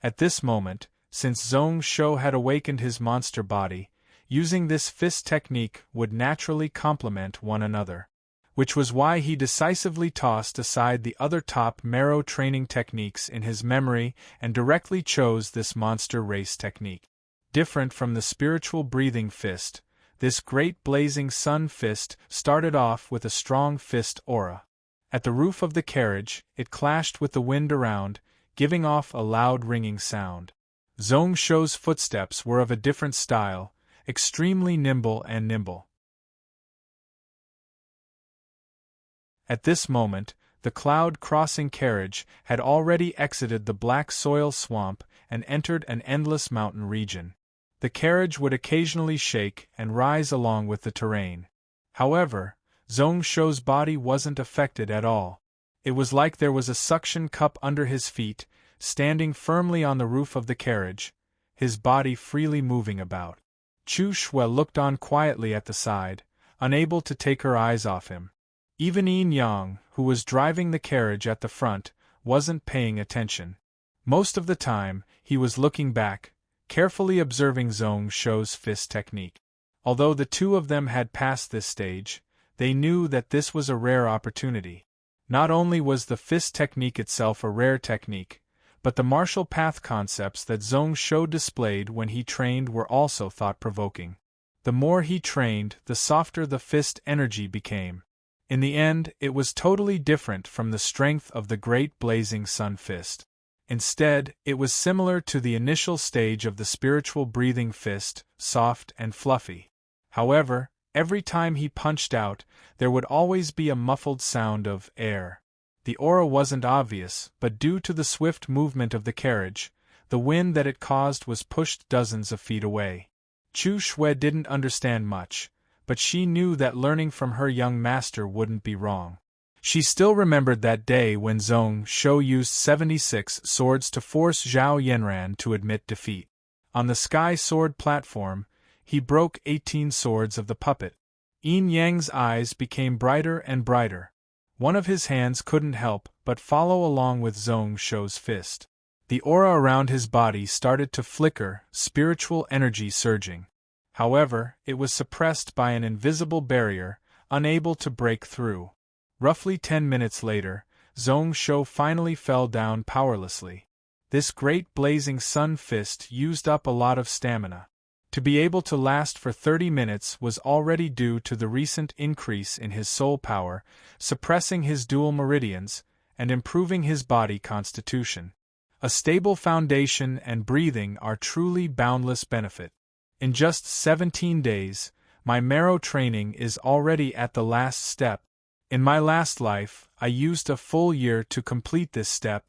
At this moment, since Zhong Shou had awakened his monster body, using this fist technique would naturally complement one another, which was why he decisively tossed aside the other top marrow training techniques in his memory and directly chose this monster race technique. Different from the spiritual breathing fist, this great blazing sun fist started off with a strong fist aura. At the roof of the carriage, it clashed with the wind around, giving off a loud ringing sound. Zhong Shou's footsteps were of a different style, extremely nimble and nimble. At this moment, the cloud-crossing carriage had already exited the black soil swamp and entered an endless mountain region. The carriage would occasionally shake and rise along with the terrain. However, Zhong Shou's body wasn't affected at all. It was like there was a suction cup under his feet, standing firmly on the roof of the carriage, his body freely moving about. Chu Shui looked on quietly at the side, unable to take her eyes off him. Even Yin Yang, who was driving the carriage at the front, wasn't paying attention. Most of the time, he was looking back, carefully observing Zhong Shou's fist technique. Although the two of them had passed this stage, they knew that this was a rare opportunity. Not only was the fist technique itself a rare technique, but the martial path concepts that Zhong Shou displayed when he trained were also thought-provoking. The more he trained, the softer the fist energy became. In the end, it was totally different from the strength of the great blazing sun fist. Instead, it was similar to the initial stage of the spiritual breathing fist, soft and fluffy. However, every time he punched out, there would always be a muffled sound of air. The aura wasn't obvious, but due to the swift movement of the carriage, the wind that it caused was pushed dozens of feet away. Chu Shui didn't understand much, but she knew that learning from her young master wouldn't be wrong. She still remembered that day when Zhong Shou used 76 swords to force Zhao Yanran to admit defeat. On the sky sword platform, he broke 18 swords of the puppet. Yin Yang's eyes became brighter and brighter. One of his hands couldn't help but follow along with Zhong Shou's fist. The aura around his body started to flicker, spiritual energy surging. However, it was suppressed by an invisible barrier, unable to break through. Roughly 10 minutes later, Zhong Shou finally fell down powerlessly. This great blazing sun fist used up a lot of stamina. To be able to last for 30 minutes was already due to the recent increase in his soul power, suppressing his dual meridians, and improving his body constitution. A stable foundation and breathing are truly boundless benefit. In just 17 days, my marrow training is already at the last step. In my last life, I used a full year to complete this step.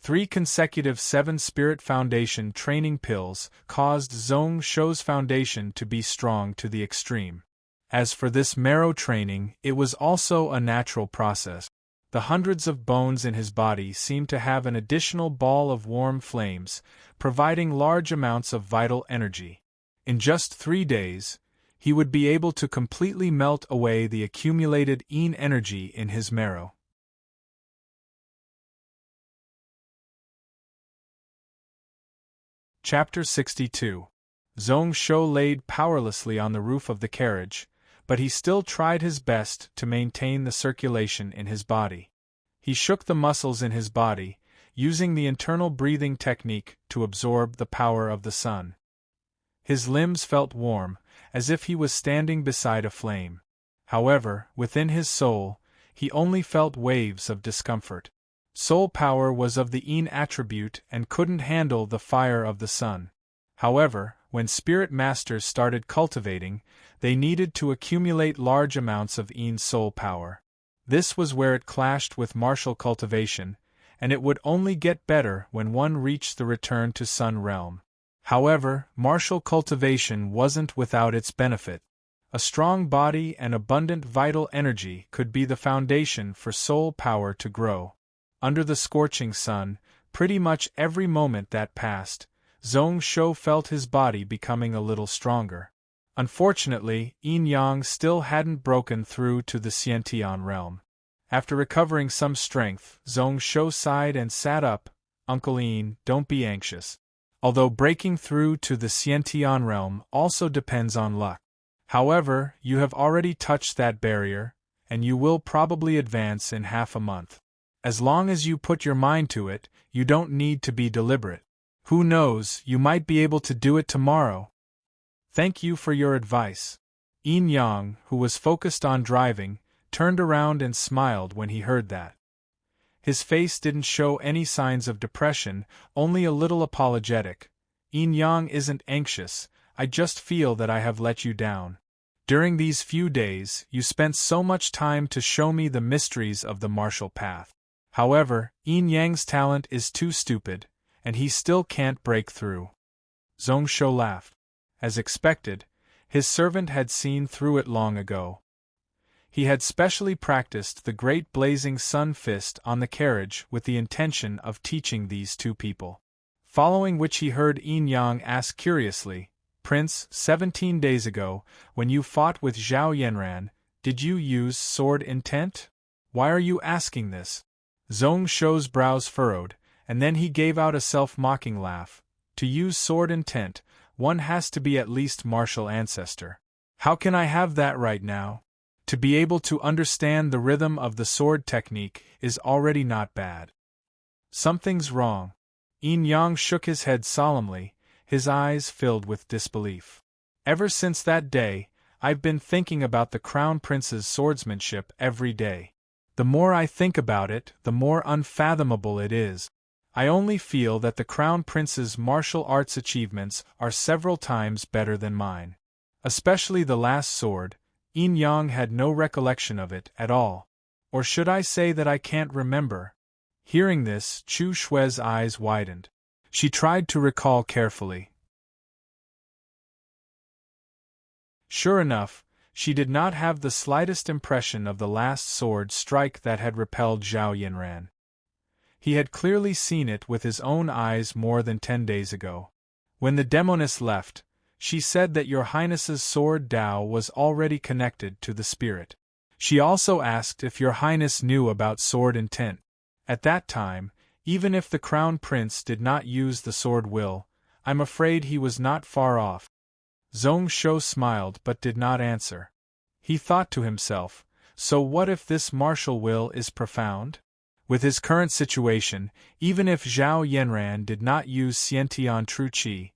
3 consecutive 7-spirit foundation training pills caused Zhong Shou's foundation to be strong to the extreme. As for this marrow training, it was also a natural process. The hundreds of bones in his body seemed to have an additional ball of warm flames, providing large amounts of vital energy. In just 3 days, he would be able to completely melt away the accumulated yin energy in his marrow. Chapter 62. Zhong Shou laid powerlessly on the roof of the carriage, but he still tried his best to maintain the circulation in his body. He shook the muscles in his body, using the internal breathing technique to absorb the power of the sun. His limbs felt warm, as if he was standing beside a flame. However, within his soul, he only felt waves of discomfort. Soul power was of the yin attribute and couldn't handle the fire of the sun. However, when spirit masters started cultivating, they needed to accumulate large amounts of yin soul power. This was where it clashed with martial cultivation, and it would only get better when one reached the return to Sun realm. However, martial cultivation wasn't without its benefit. A strong body and abundant vital energy could be the foundation for soul power to grow. Under the scorching sun, pretty much every moment that passed, Zhong Shou felt his body becoming a little stronger. Unfortunately, Yin Yang still hadn't broken through to the Xiantian realm. After recovering some strength, Zhong Shou sighed and sat up. Uncle Yin, don't be anxious. Although breaking through to the Xiantian realm also depends on luck. However, you have already touched that barrier, and you will probably advance in half a month. As long as you put your mind to it, you don't need to be deliberate. Who knows, you might be able to do it tomorrow. Thank you for your advice. Yin Yang, who was focused on driving, turned around and smiled when he heard that. His face didn't show any signs of depression, only a little apologetic. Yin Yang isn't anxious, I just feel that I have let you down. During these few days, you spent so much time to show me the mysteries of the martial path. However, Yin Yang's talent is too stupid, and he still can't break through. Zhong Shou laughed. As expected, his servant had seen through it long ago. He had specially practiced the great blazing sun fist on the carriage with the intention of teaching these two people. Following which he heard Yin Yang ask curiously, Prince, 17 days ago, when you fought with Zhao Yanran, did you use sword intent? Why are you asking this? Zhong Shou's brows furrowed, and then he gave out a self-mocking laugh. To use sword intent, one has to be at least martial ancestor. How can I have that right now? To be able to understand the rhythm of the sword technique is already not bad. Something's wrong. Yin Yang shook his head solemnly, his eyes filled with disbelief. Ever since that day, I've been thinking about the Crown Prince's swordsmanship every day. The more I think about it, the more unfathomable it is. I only feel that the Crown Prince's martial arts achievements are several times better than mine. Especially the last sword. Yin Yang had no recollection of it at all. Or should I say that I can't remember? Hearing this, Chu Shui's eyes widened. She tried to recall carefully. Sure enough, she did not have the slightest impression of the last sword strike that had repelled Zhao Yanran. He had clearly seen it with his own eyes more than 10 days ago. When the demoness left, she said that Your Highness's sword Dao was already connected to the spirit. She also asked if Your Highness knew about sword intent. At that time, even if the Crown Prince did not use the sword will, I'm afraid he was not far off. Zhong Shou smiled but did not answer. He thought to himself, so what if this martial will is profound? With his current situation, even if Zhao Yanran did not use Xiantian True Qi,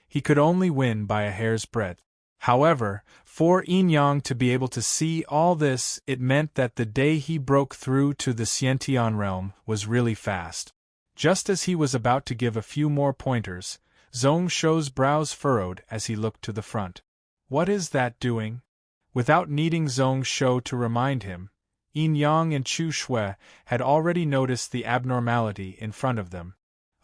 he could only win by a hair's breadth. However, for Yin Yang to be able to see all this, it meant that the day he broke through to the Xiantian realm was really fast. Just as he was about to give a few more pointers, Zhong Shou's brows furrowed as he looked to the front. What is that doing? Without needing Zhong Shou to remind him, Yin Yang and Chu Shui had already noticed the abnormality in front of them.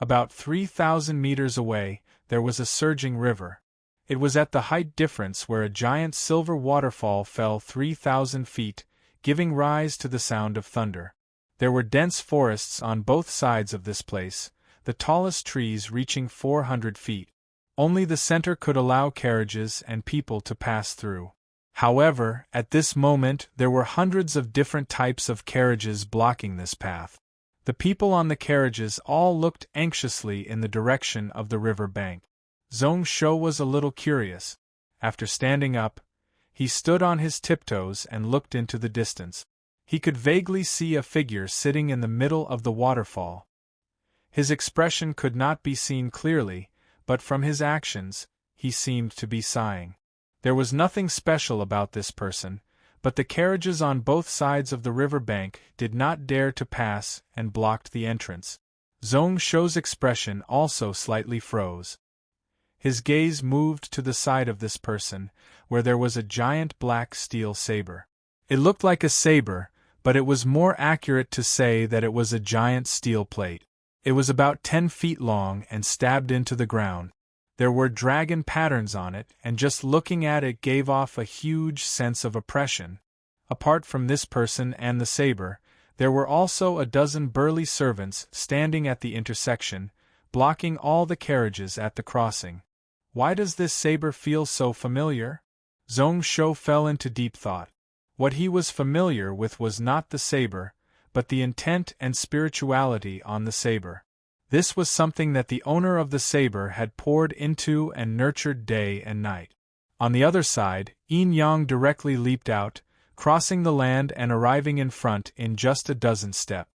About 3,000 meters away, there was a surging river. It was at the height difference where a giant silver waterfall fell 3,000 feet, giving rise to the sound of thunder. There were dense forests on both sides of this place, the tallest trees reaching 400 feet. Only the center could allow carriages and people to pass through. However, at this moment there were hundreds of different types of carriages blocking this path. The people on the carriages all looked anxiously in the direction of the river bank. Zhong Shou was a little curious. After standing up, he stood on his tiptoes and looked into the distance. He could vaguely see a figure sitting in the middle of the waterfall. His expression could not be seen clearly, but from his actions, he seemed to be sighing. There was nothing special about this person, but the carriages on both sides of the river bank did not dare to pass and blocked the entrance. Zhong Shou's expression also slightly froze. His gaze moved to the side of this person, where there was a giant black steel saber. It looked like a saber, but it was more accurate to say that it was a giant steel plate. It was about 10 feet long and stabbed into the ground. There were dragon patterns on it, and just looking at it gave off a huge sense of oppression. Apart from this person and the saber, there were also a dozen burly servants standing at the intersection, blocking all the carriages at the crossing. Why does this saber feel so familiar? Zhong Shou fell into deep thought. What he was familiar with was not the saber, but the intent and spirituality on the saber. This was something that the owner of the saber had poured into and nurtured day and night. On the other side, Yin Yang directly leaped out, crossing the land and arriving in front in just a dozen steps.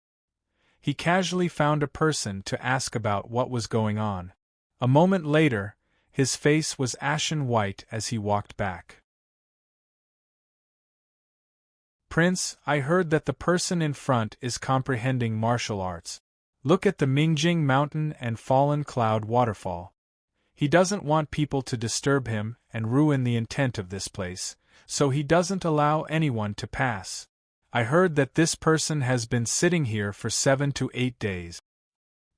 He casually found a person to ask about what was going on. A moment later, his face was ashen white as he walked back. Prince, I heard that the person in front is comprehending martial arts. Look at the Mingjing Mountain and Fallen Cloud Waterfall. He doesn't want people to disturb him and ruin the intent of this place, so he doesn't allow anyone to pass. I heard that this person has been sitting here for 7 to 8 days.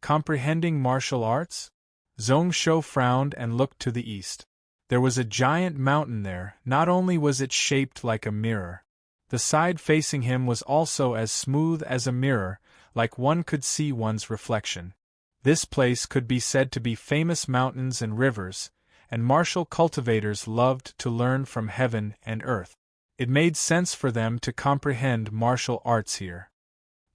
Comprehending martial arts? Zhong Shou frowned and looked to the east. There was a giant mountain there. Not only was it shaped like a mirror, the side facing him was also as smooth as a mirror, like one could see one's reflection. This place could be said to be famous mountains and rivers, and martial cultivators loved to learn from heaven and earth. It made sense for them to comprehend martial arts here.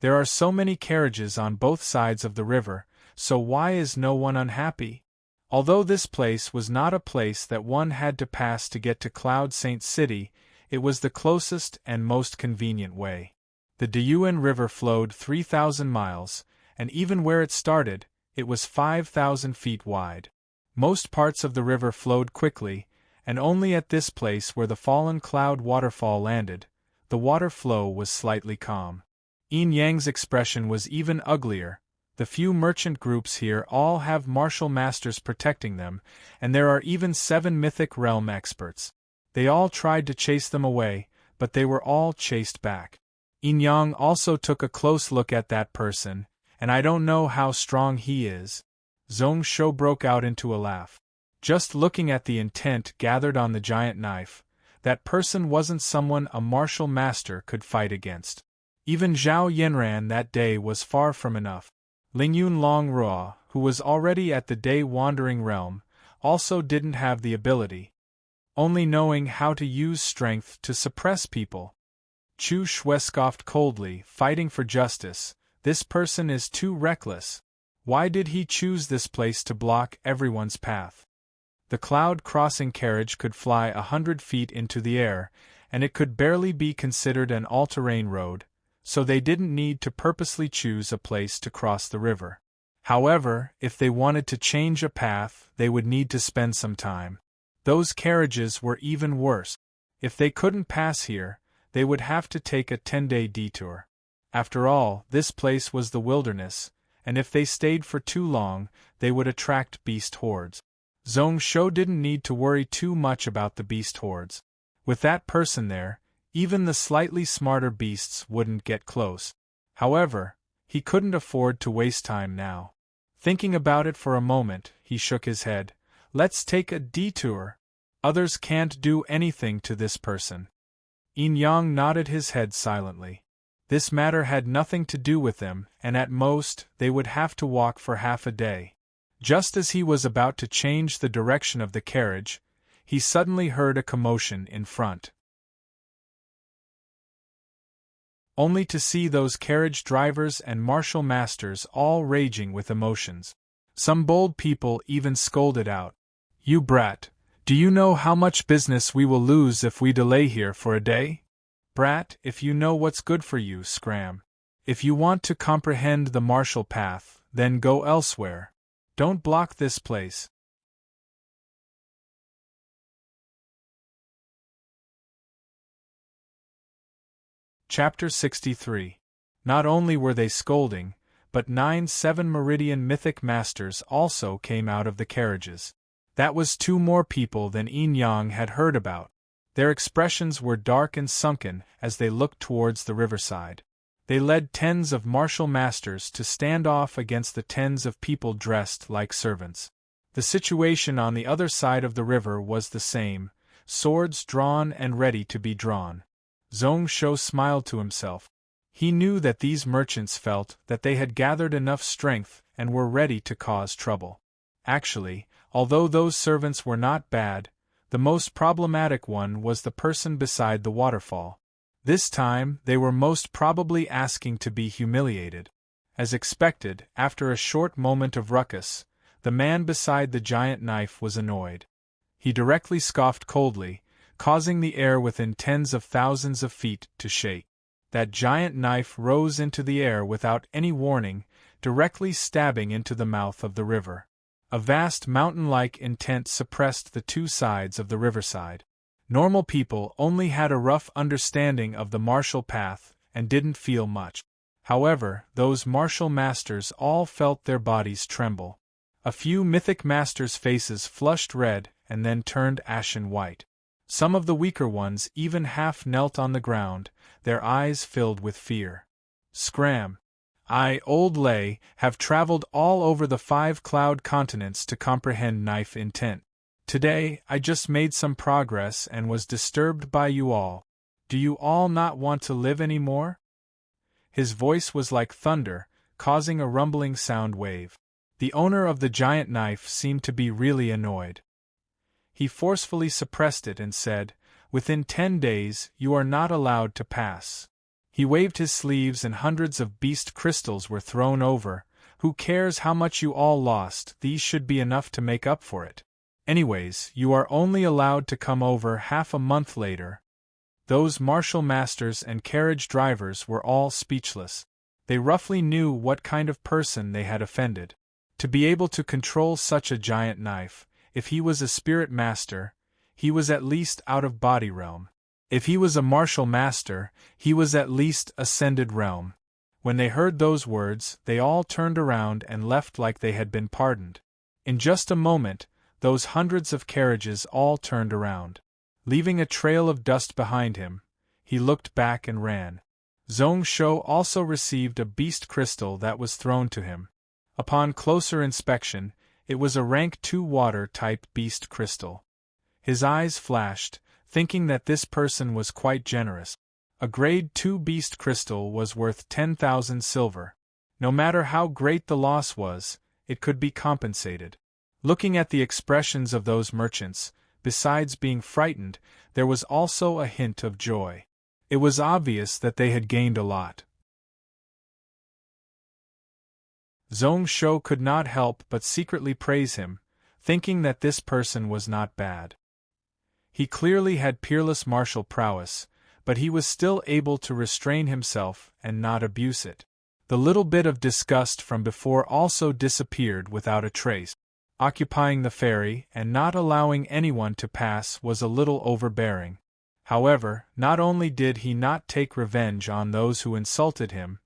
There are so many carriages on both sides of the river, so why is no one unhappy? Although this place was not a place that one had to pass to get to Cloud Saint City, it was the closest and most convenient way. The Diyuan River flowed 3,000 miles, and even where it started, it was 5,000 feet wide. Most parts of the river flowed quickly, and only at this place where the Fallen Cloud Waterfall landed, the water flow was slightly calm. Yin Yang's expression was even uglier. The few merchant groups here all have martial masters protecting them, and there are even 7 mythic realm experts. They all tried to chase them away, but they were all chased back. Yin Yang also took a close look at that person, and I don't know how strong he is. Zhong Shou broke out into a laugh. Just looking at the intent gathered on the giant knife, that person wasn't someone a martial master could fight against. Even Zhao Yanran that day was far from enough. Lingyun Longrua, who was already at the Day Wandering Realm, also didn't have the ability, only knowing how to use strength to suppress people. Chu Shui scoffed coldly, fighting for justice. This person is too reckless. Why did he choose this place to block everyone's path? The cloud crossing carriage could fly 100 feet into the air, and it could barely be considered an all-terrain road, so they didn't need to purposely choose a place to cross the river. However, if they wanted to change a path, they would need to spend some time. Those carriages were even worse. If they couldn't pass here, they would have to take a 10-day detour. After all, this place was the wilderness, and if they stayed for too long, they would attract beast hordes. Zhong Shou didn't need to worry too much about the beast hordes. With that person there, even the slightly smarter beasts wouldn't get close. However, he couldn't afford to waste time now. Thinking about it for a moment, he shook his head. Let's take a detour. Others can't do anything to this person. Yin Yang nodded his head silently. This matter had nothing to do with them, and at most, they would have to walk for half a day. Just as he was about to change the direction of the carriage, he suddenly heard a commotion in front. Only to see those carriage drivers and martial masters all raging with emotions. Some bold people even scolded out, "You brat, do you know how much business we will lose if we delay here for a day? Brat, if you know what's good for you, scram. If you want to comprehend the martial path, then go elsewhere. Don't block this place." Chapter 63. Not only were they scolding, but 9 7 mythic masters also came out of the carriages. That was 2 more people than Yin Yang had heard about. Their expressions were dark and sunken as they looked towards the riverside. They led tens of martial masters to stand off against the tens of people dressed like servants. The situation on the other side of the river was the same, swords drawn and ready to be drawn. Zhong Shou smiled to himself. He knew that these merchants felt that they had gathered enough strength and were ready to cause trouble. Actually, although those servants were not bad, the most problematic one was the person beside the waterfall. This time, they were most probably asking to be humiliated. As expected, after a short moment of ruckus, the man beside the giant knife was annoyed. He directly scoffed coldly, causing the air within tens of thousands of feet to shake. That giant knife rose into the air without any warning, directly stabbing into the mouth of the river. A vast mountain-like intent suppressed the two sides of the riverside. Normal people only had a rough understanding of the martial path and didn't feel much. However, those martial masters all felt their bodies tremble. A few mythic masters' faces flushed red and then turned ashen white. Some of the weaker ones even half knelt on the ground, their eyes filled with fear. Scram! I, Old Lei, have traveled all over the 5 cloud continents to comprehend knife intent. Today, I just made some progress and was disturbed by you all. Do you all not want to live anymore? His voice was like thunder, causing a rumbling sound wave. The owner of the giant knife seemed to be really annoyed. He forcefully suppressed it and said, "Within 10 days, you are not allowed to pass." He waved his sleeves and hundreds of beast crystals were thrown over. Who cares how much you all lost, these should be enough to make up for it. Anyways, you are only allowed to come over half a month later. Those martial masters and carriage drivers were all speechless. They roughly knew what kind of person they had offended. To be able to control such a giant knife, if he was a spirit master, he was at least out of body realm. If he was a martial master, he was at least ascended realm. When they heard those words, they all turned around and left like they had been pardoned. In just a moment, those hundreds of carriages all turned around. Leaving a trail of dust behind him, he looked back and ran. Zhong Shou also received a beast crystal that was thrown to him. Upon closer inspection, it was a rank 2 water-type beast crystal. His eyes flashed, thinking that this person was quite generous. A grade 2 beast crystal was worth 10,000 silver. No matter how great the loss was, it could be compensated. Looking at the expressions of those merchants, besides being frightened, there was also a hint of joy. It was obvious that they had gained a lot. Zhong Shou could not help but secretly praise him, thinking that this person was not bad. He clearly had peerless martial prowess, but he was still able to restrain himself and not abuse it. The little bit of disgust from before also disappeared without a trace. Occupying the ferry and not allowing anyone to pass was a little overbearing. However, not only did he not take revenge on those who insulted him,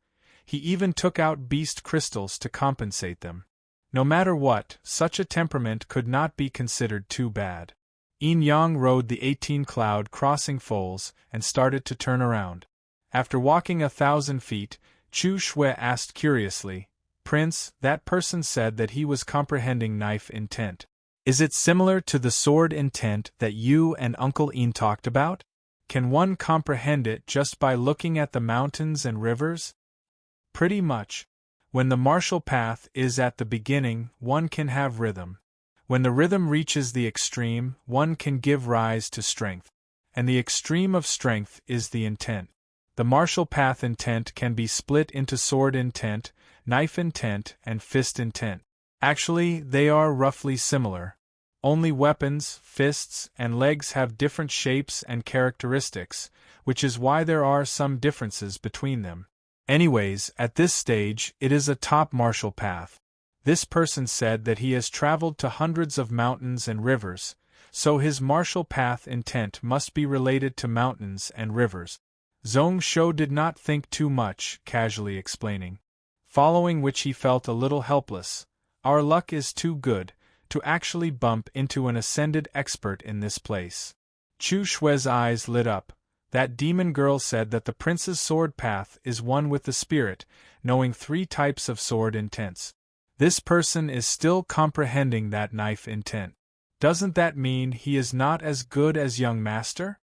he even took out beast crystals to compensate them. No matter what, such a temperament could not be considered too bad. Yin Yang rode the 18 cloud crossing foals and started to turn around. After walking 1,000 feet, Chu Shui asked curiously, "Prince, that person said that he was comprehending knife intent. Is it similar to the sword intent that you and Uncle Yin talked about? Can one comprehend it just by looking at the mountains and rivers?" "Pretty much. When the martial path is at the beginning, one can have rhythm. When the rhythm reaches the extreme, one can give rise to strength. And the extreme of strength is the intent. The martial path intent can be split into sword intent, knife intent, and fist intent. Actually, they are roughly similar. Only weapons, fists, and legs have different shapes and characteristics, which is why there are some differences between them. Anyways, at this stage, it is a top martial path. This person said that he has traveled to hundreds of mountains and rivers, so his martial path intent must be related to mountains and rivers. Zhong Shou did not think too much, casually explaining. Following which he felt a little helpless. Our luck is too good to actually bump into an ascended expert in this place. Chu Shui's eyes lit up. That demon girl said that the prince's sword path is one with the spirit, knowing 3 types of sword intents. This person is still comprehending that knife intent. Doesn't that mean he is not as good as young master?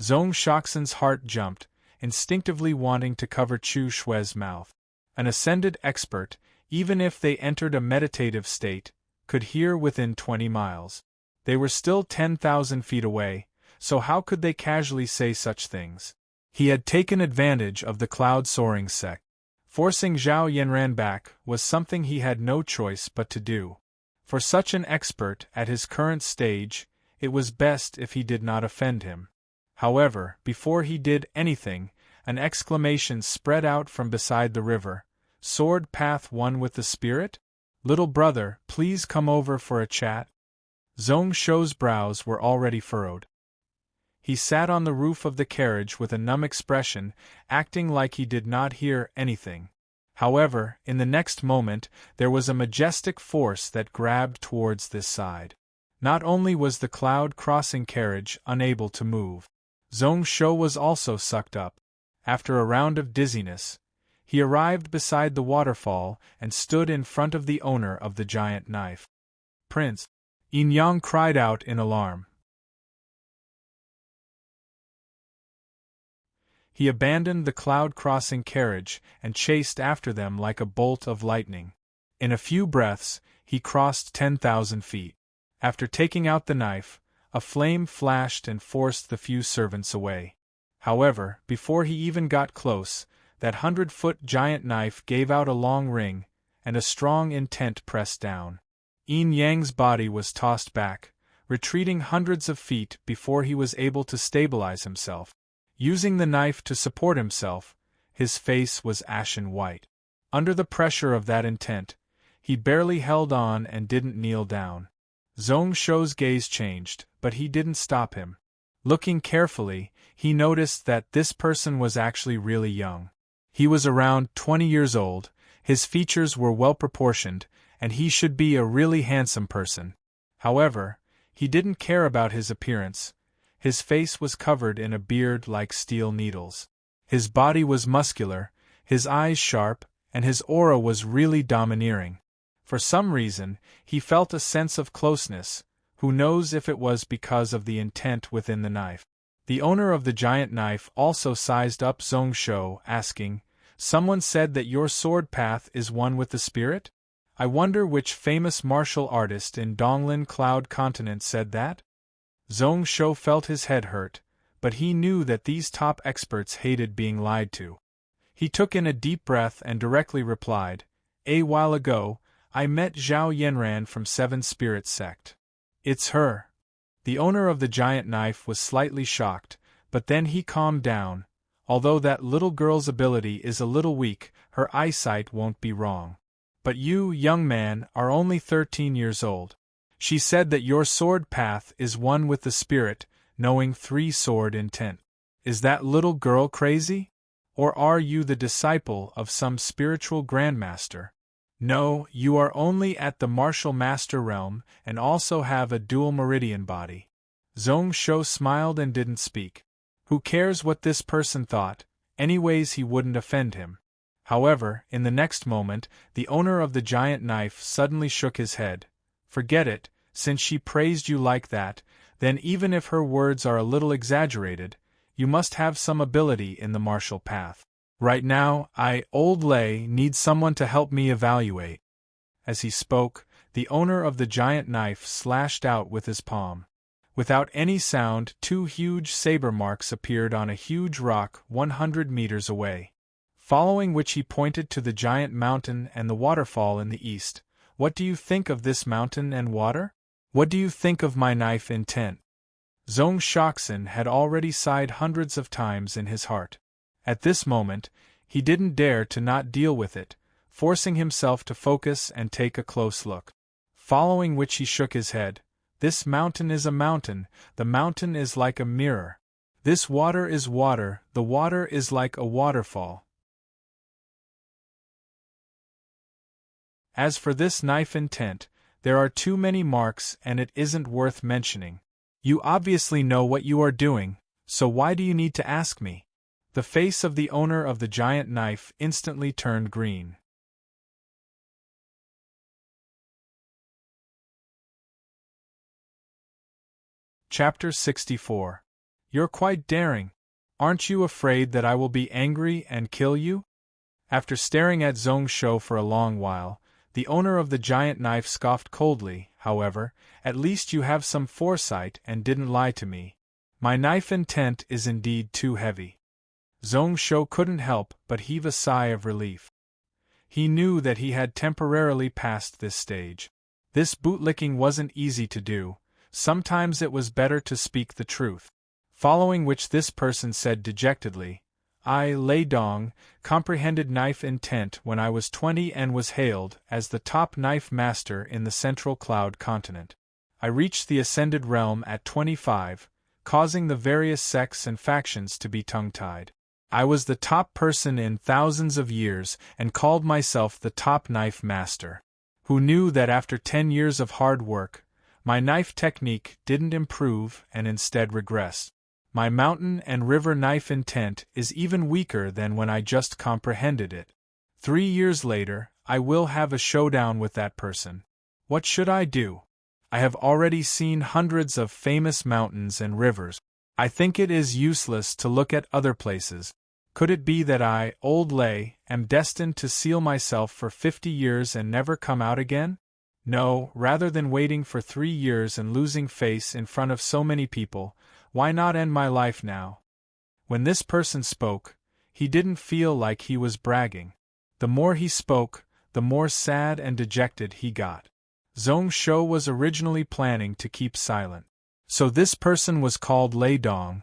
Zhong Shoxin's heart jumped, instinctively wanting to cover Chu Shui's mouth. An ascended expert, even if they entered a meditative state, could hear within 20 miles. They were still 10,000 feet away, so how could they casually say such things? He had taken advantage of the cloud-soaring sect. Forcing Zhao Yanran back was something he had no choice but to do. For such an expert at his current stage, it was best if he did not offend him. However, before he did anything, an exclamation spread out from beside the river. Sword path one with the spirit? Little brother, please come over for a chat. Zhong Shou's brows were already furrowed. He sat on the roof of the carriage with a numb expression, acting like he did not hear anything. However, in the next moment, there was a majestic force that grabbed towards this side. Not only was the cloud-crossing carriage unable to move, Zhong Shou was also sucked up. After a round of dizziness, he arrived beside the waterfall and stood in front of the owner of the giant knife. Prince! Yin Yang cried out in alarm. He abandoned the cloud-crossing carriage and chased after them like a bolt of lightning. In a few breaths, he crossed 10,000 feet. After taking out the knife, a flame flashed and forced the few servants away. However, before he even got close, that 100-foot giant knife gave out a long ring, and a strong intent pressed down. Yin Yang's body was tossed back, retreating hundreds of feet before he was able to stabilize himself. Using the knife to support himself, his face was ashen white. Under the pressure of that intent, he barely held on and didn't kneel down. Zhong Shou's gaze changed, but he didn't stop him. Looking carefully, he noticed that this person was actually really young. He was around 20 years old, his features were well proportioned, and he should be a really handsome person. However, he didn't care about his appearance. His face was covered in a beard like steel needles. His body was muscular, his eyes sharp, and his aura was really domineering. For some reason, he felt a sense of closeness, who knows if it was because of the intent within the knife. The owner of the giant knife also sized up Zhong Shou, asking, "Someone said that your sword path is one with the spirit? I wonder which famous martial artist in Donglin Cloud Continent said that?" Zhong Shou felt his head hurt, but he knew that these top experts hated being lied to. He took in a deep breath and directly replied, "A while ago, I met Zhao Yanran from Seven Spirits Sect. It's her." The owner of the giant knife was slightly shocked, but then he calmed down. Although that little girl's ability is a little weak, her eyesight won't be wrong. But you, young man, are only 13 years old. She said that your sword path is one with the spirit, knowing 3 sword intent. Is that little girl crazy? Or are you the disciple of some spiritual grandmaster? No, you are only at the martial master realm and also have a dual meridian body. Zhong Shou smiled and didn't speak. Who cares what this person thought, anyways he wouldn't offend him. However, in the next moment, the owner of the giant knife suddenly shook his head. Forget it, since she praised you like that, then even if her words are a little exaggerated, you must have some ability in the martial path. Right now, Old Lei, need someone to help me evaluate. As he spoke, the owner of the giant knife slashed out with his palm. Without any sound, 2 huge saber marks appeared on a huge rock 100 meters away. Following which he pointed to the giant mountain and the waterfall in the east. What do you think of this mountain and water? What do you think of my knife intent? Zhong Shoxin had already sighed hundreds of times in his heart. At this moment, he didn't dare to not deal with it, forcing himself to focus and take a close look. Following which he shook his head. This mountain is a mountain, the mountain is like a mirror. This water is water, the water is like a waterfall. As for this knife intent, there are too many marks and it isn't worth mentioning. You obviously know what you are doing, so why do you need to ask me? The face of the owner of the giant knife instantly turned green. Chapter 64. You're quite daring. Aren't you afraid that I will be angry and kill you? After staring at Zhong Shou for a long while, the owner of the giant knife scoffed coldly. However, at least you have some foresight and didn't lie to me. My knife intent is indeed too heavy. Zhong Shou couldn't help but heave a sigh of relief. He knew that he had temporarily passed this stage. This bootlicking wasn't easy to do. Sometimes it was better to speak the truth. Following which this person said dejectedly, I, Lei Dong, comprehended knife intent when I was 20 and was hailed as the top knife master in the Central Cloud continent. I reached the Ascended Realm at 25, causing the various sects and factions to be tongue-tied. I was the top person in thousands of years and called myself the top knife master. Who knew that after 10 years of hard work, my knife technique didn't improve and instead regressed. My mountain and river knife intent is even weaker than when I just comprehended it. 3 years later, I will have a showdown with that person. What should I do? I have already seen hundreds of famous mountains and rivers. I think it is useless to look at other places. Could it be that I, Old Lei, am destined to seal myself for 50 years and never come out again? No, rather than waiting for 3 years and losing face in front of so many people, why not end my life now? When this person spoke, he didn't feel like he was bragging. The more he spoke, the more sad and dejected he got. Zhong Shou was originally planning to keep silent. So this person was called Lei Dong.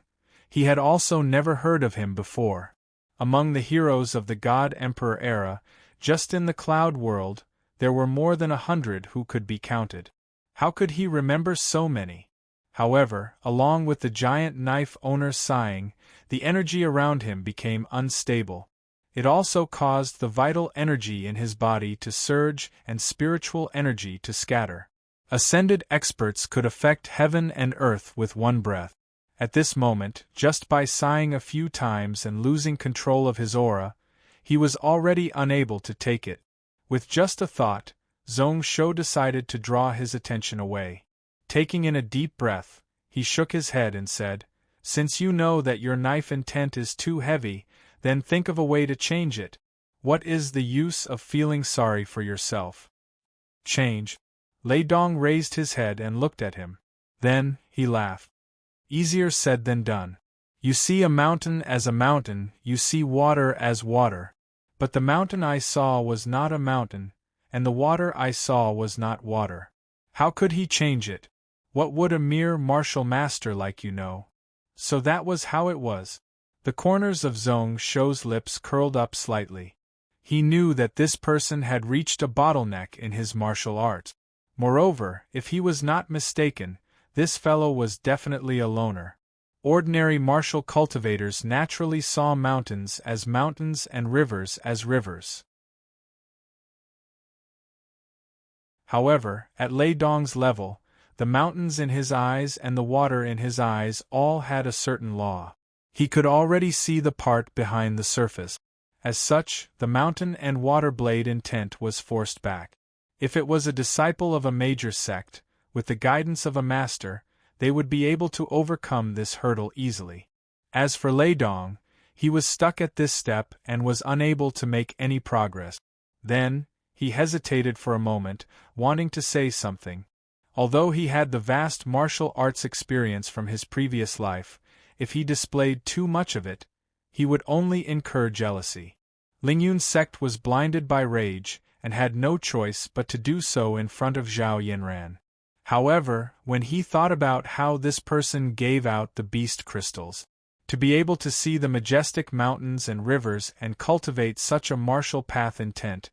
He had also never heard of him before. Among the heroes of the God-Emperor era, just in the cloud world, there were more than 100 who could be counted. How could he remember so many? However, along with the giant knife owner sighing, the energy around him became unstable. It also caused the vital energy in his body to surge and spiritual energy to scatter. Ascended experts could affect heaven and earth with one breath. At this moment, just by sighing a few times and losing control of his aura, he was already unable to take it. With just a thought, Zhong Shou decided to draw his attention away. Taking in a deep breath, he shook his head and said, Since you know that your knife intent is too heavy, then think of a way to change it. What is the use of feeling sorry for yourself? Change. Lei Dong raised his head and looked at him. Then, he laughed. Easier said than done. You see a mountain as a mountain, you see water as water. But the mountain I saw was not a mountain, and the water I saw was not water. How could he change it? What would a mere martial master like you know? So that was how it was. The corners of Zhong Shou's lips curled up slightly. He knew that this person had reached a bottleneck in his martial art. Moreover, if he was not mistaken, this fellow was definitely a loner. Ordinary martial cultivators naturally saw mountains as mountains and rivers as rivers. However, at Lei Dong's level, the mountains in his eyes and the water in his eyes all had a certain law. He could already see the part behind the surface. As such, the mountain and water blade intent was forced back. If it was a disciple of a major sect, with the guidance of a master, they would be able to overcome this hurdle easily. As for Lei Dong, he was stuck at this step and was unable to make any progress. Then, he hesitated for a moment, wanting to say something. Although he had the vast martial arts experience from his previous life, if he displayed too much of it, he would only incur jealousy. Lingyun's sect was blinded by rage, and had no choice but to do so in front of Zhao Yinran. However, when he thought about how this person gave out the beast crystals, to be able to see the majestic mountains and rivers and cultivate such a martial path intent,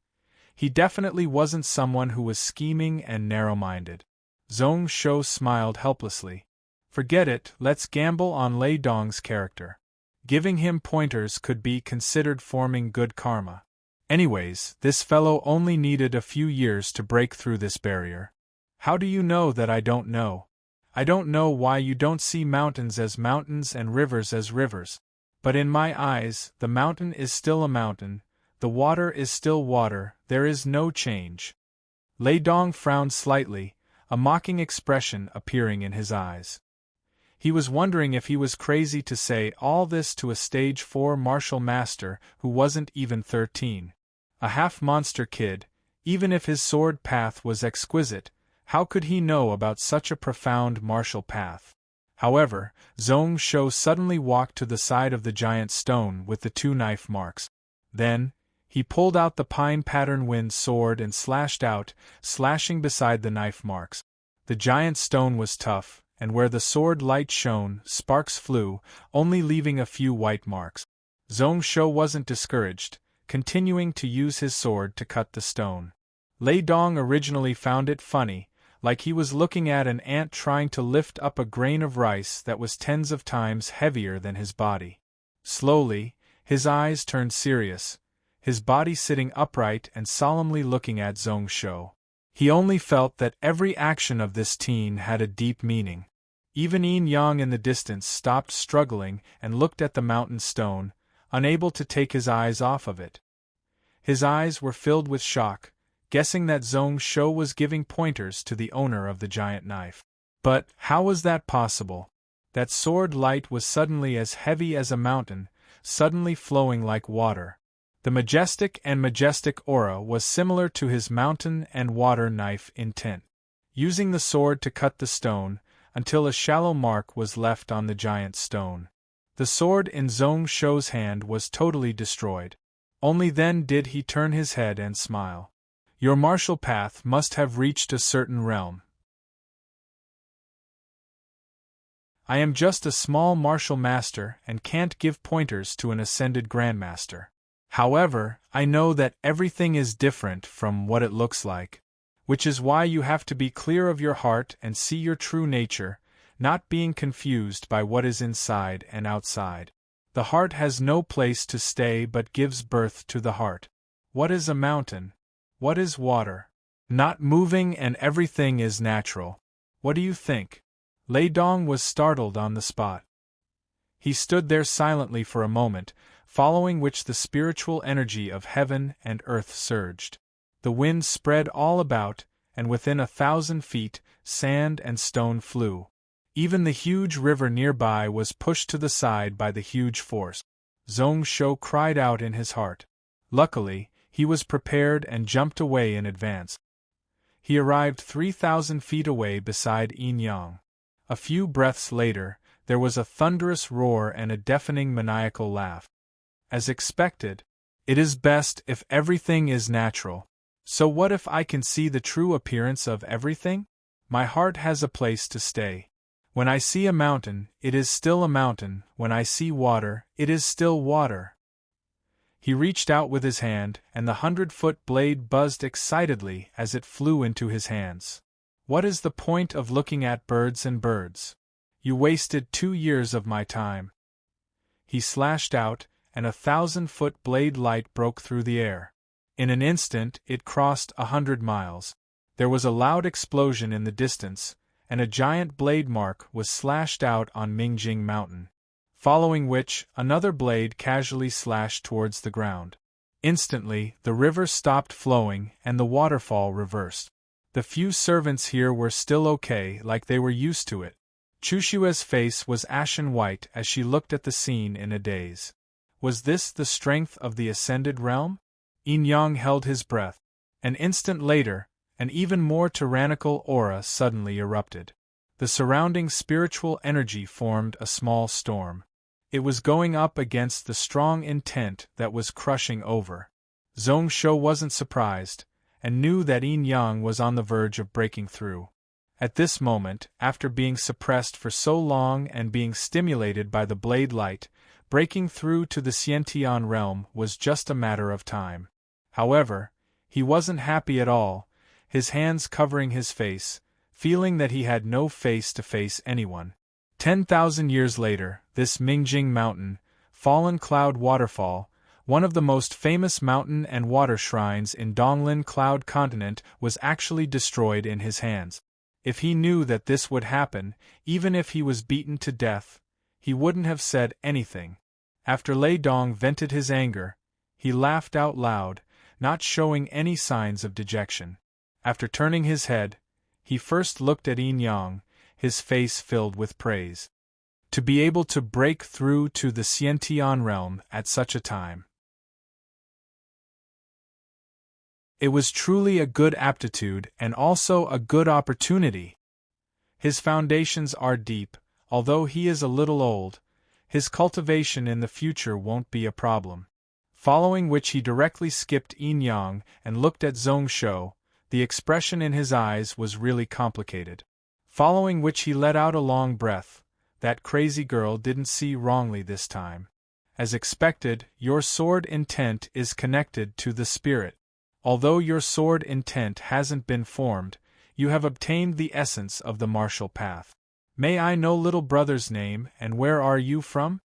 he definitely wasn't someone who was scheming and narrow-minded. Zhong Shou smiled helplessly. Forget it, let's gamble on Lei Dong's character. Giving him pointers could be considered forming good karma. Anyways, this fellow only needed a few years to break through this barrier. How do you know that I don't know? I don't know why you don't see mountains as mountains and rivers as rivers. But in my eyes, the mountain is still a mountain, the water is still water, there is no change. Lei Dong frowned slightly, a mocking expression appearing in his eyes. He was wondering if he was crazy to say all this to a stage 4 martial master who wasn't even 13. A half-monster kid, even if his sword path was exquisite, how could he know about such a profound martial path? However, Zhong Shou suddenly walked to the side of the giant stone with the 2 knife marks. Then, he pulled out the pine-pattern wind sword and slashed out, slashing beside the knife marks. The giant stone was tough, and where the sword light shone, sparks flew, only leaving a few white marks. Zhong Shou wasn't discouraged, continuing to use his sword to cut the stone. Lei Dong originally found it funny, like he was looking at an ant trying to lift up a grain of rice that was tens of times heavier than his body. Slowly, his eyes turned serious, his body sitting upright and solemnly looking at Zhong Shou. He only felt that every action of this teen had a deep meaning. Even Yin Yang in the distance stopped struggling and looked at the mountain stone, unable to take his eyes off of it. His eyes were filled with shock, guessing that Zhong Shou was giving pointers to the owner of the giant knife. But how was that possible? That sword light was suddenly as heavy as a mountain, suddenly flowing like water. The majestic aura was similar to his mountain and water knife intent. Using the sword to cut the stone, until a shallow mark was left on the giant stone. The sword in Zhong Shou's hand was totally destroyed. Only then did he turn his head and smile. Your martial path must have reached a certain realm. I am just a small martial master and can't give pointers to an ascended grandmaster. However, I know that everything is different from what it looks like, which is why you have to be clear of your heart and see your true nature, not being confused by what is inside and outside. The heart has no place to stay but gives birth to the heart. What is a mountain? What is water? Not moving, and everything is natural. What do you think? Lei Dong was startled on the spot. He stood there silently for a moment, following which the spiritual energy of heaven and earth surged. The wind spread all about, and within 1,000 feet, sand and stone flew. Even the huge river nearby was pushed to the side by the huge force. Zhong Shou cried out in his heart. Luckily, he was prepared and jumped away in advance. He arrived 3,000 feet away beside Yin Yang. A few breaths later, there was a thunderous roar and a deafening maniacal laugh. As expected, it is best if everything is natural. So what if I can see the true appearance of everything? My heart has a place to stay. When I see a mountain, it is still a mountain. When I see water, it is still water. He reached out with his hand, and the 100-foot blade buzzed excitedly as it flew into his hands. What is the point of looking at birds and birds? You wasted 2 years of my time. He slashed out, and a 1,000-foot blade light broke through the air. In an instant, it crossed 100 miles. There was a loud explosion in the distance, and a giant blade mark was slashed out on Mingjing Mountain. Following which, another blade casually slashed towards the ground. Instantly, the river stopped flowing and the waterfall reversed. The few servants here were still okay, like they were used to it. Chushue's face was ashen white as she looked at the scene in a daze. Was this the strength of the ascended realm? Yin Yang held his breath. An instant later, an even more tyrannical aura suddenly erupted. The surrounding spiritual energy formed a small storm. It was going up against the strong intent that was crushing over. Zhong Shou wasn't surprised, and knew that Yin Yang was on the verge of breaking through. At this moment, after being suppressed for so long and being stimulated by the blade light, breaking through to the Xiantian realm was just a matter of time. However, he wasn't happy at all, his hands covering his face, feeling that he had no face to face anyone. 10,000 years later, this Mingjing Mountain, Fallen Cloud Waterfall, one of the most famous mountain and water shrines in Donglin Cloud Continent, was actually destroyed in his hands. If he knew that this would happen, even if he was beaten to death, he wouldn't have said anything. After Lei Dong vented his anger, he laughed out loud, not showing any signs of dejection. After turning his head, he first looked at Yin Yang, his face filled with praise. To be able to break through to the Xiantian realm at such a time. It was truly a good aptitude and also a good opportunity. His foundations are deep, although he is a little old, his cultivation in the future won't be a problem. Following which he directly skipped Yin Yang and looked at Zhong Shou. The expression in his eyes was really complicated. Following which he let out a long breath. That crazy girl didn't see wrongly this time. As expected, your sword intent is connected to the spirit. Although your sword intent hasn't been formed, you have obtained the essence of the martial path. May I know little brother's name and where are you from?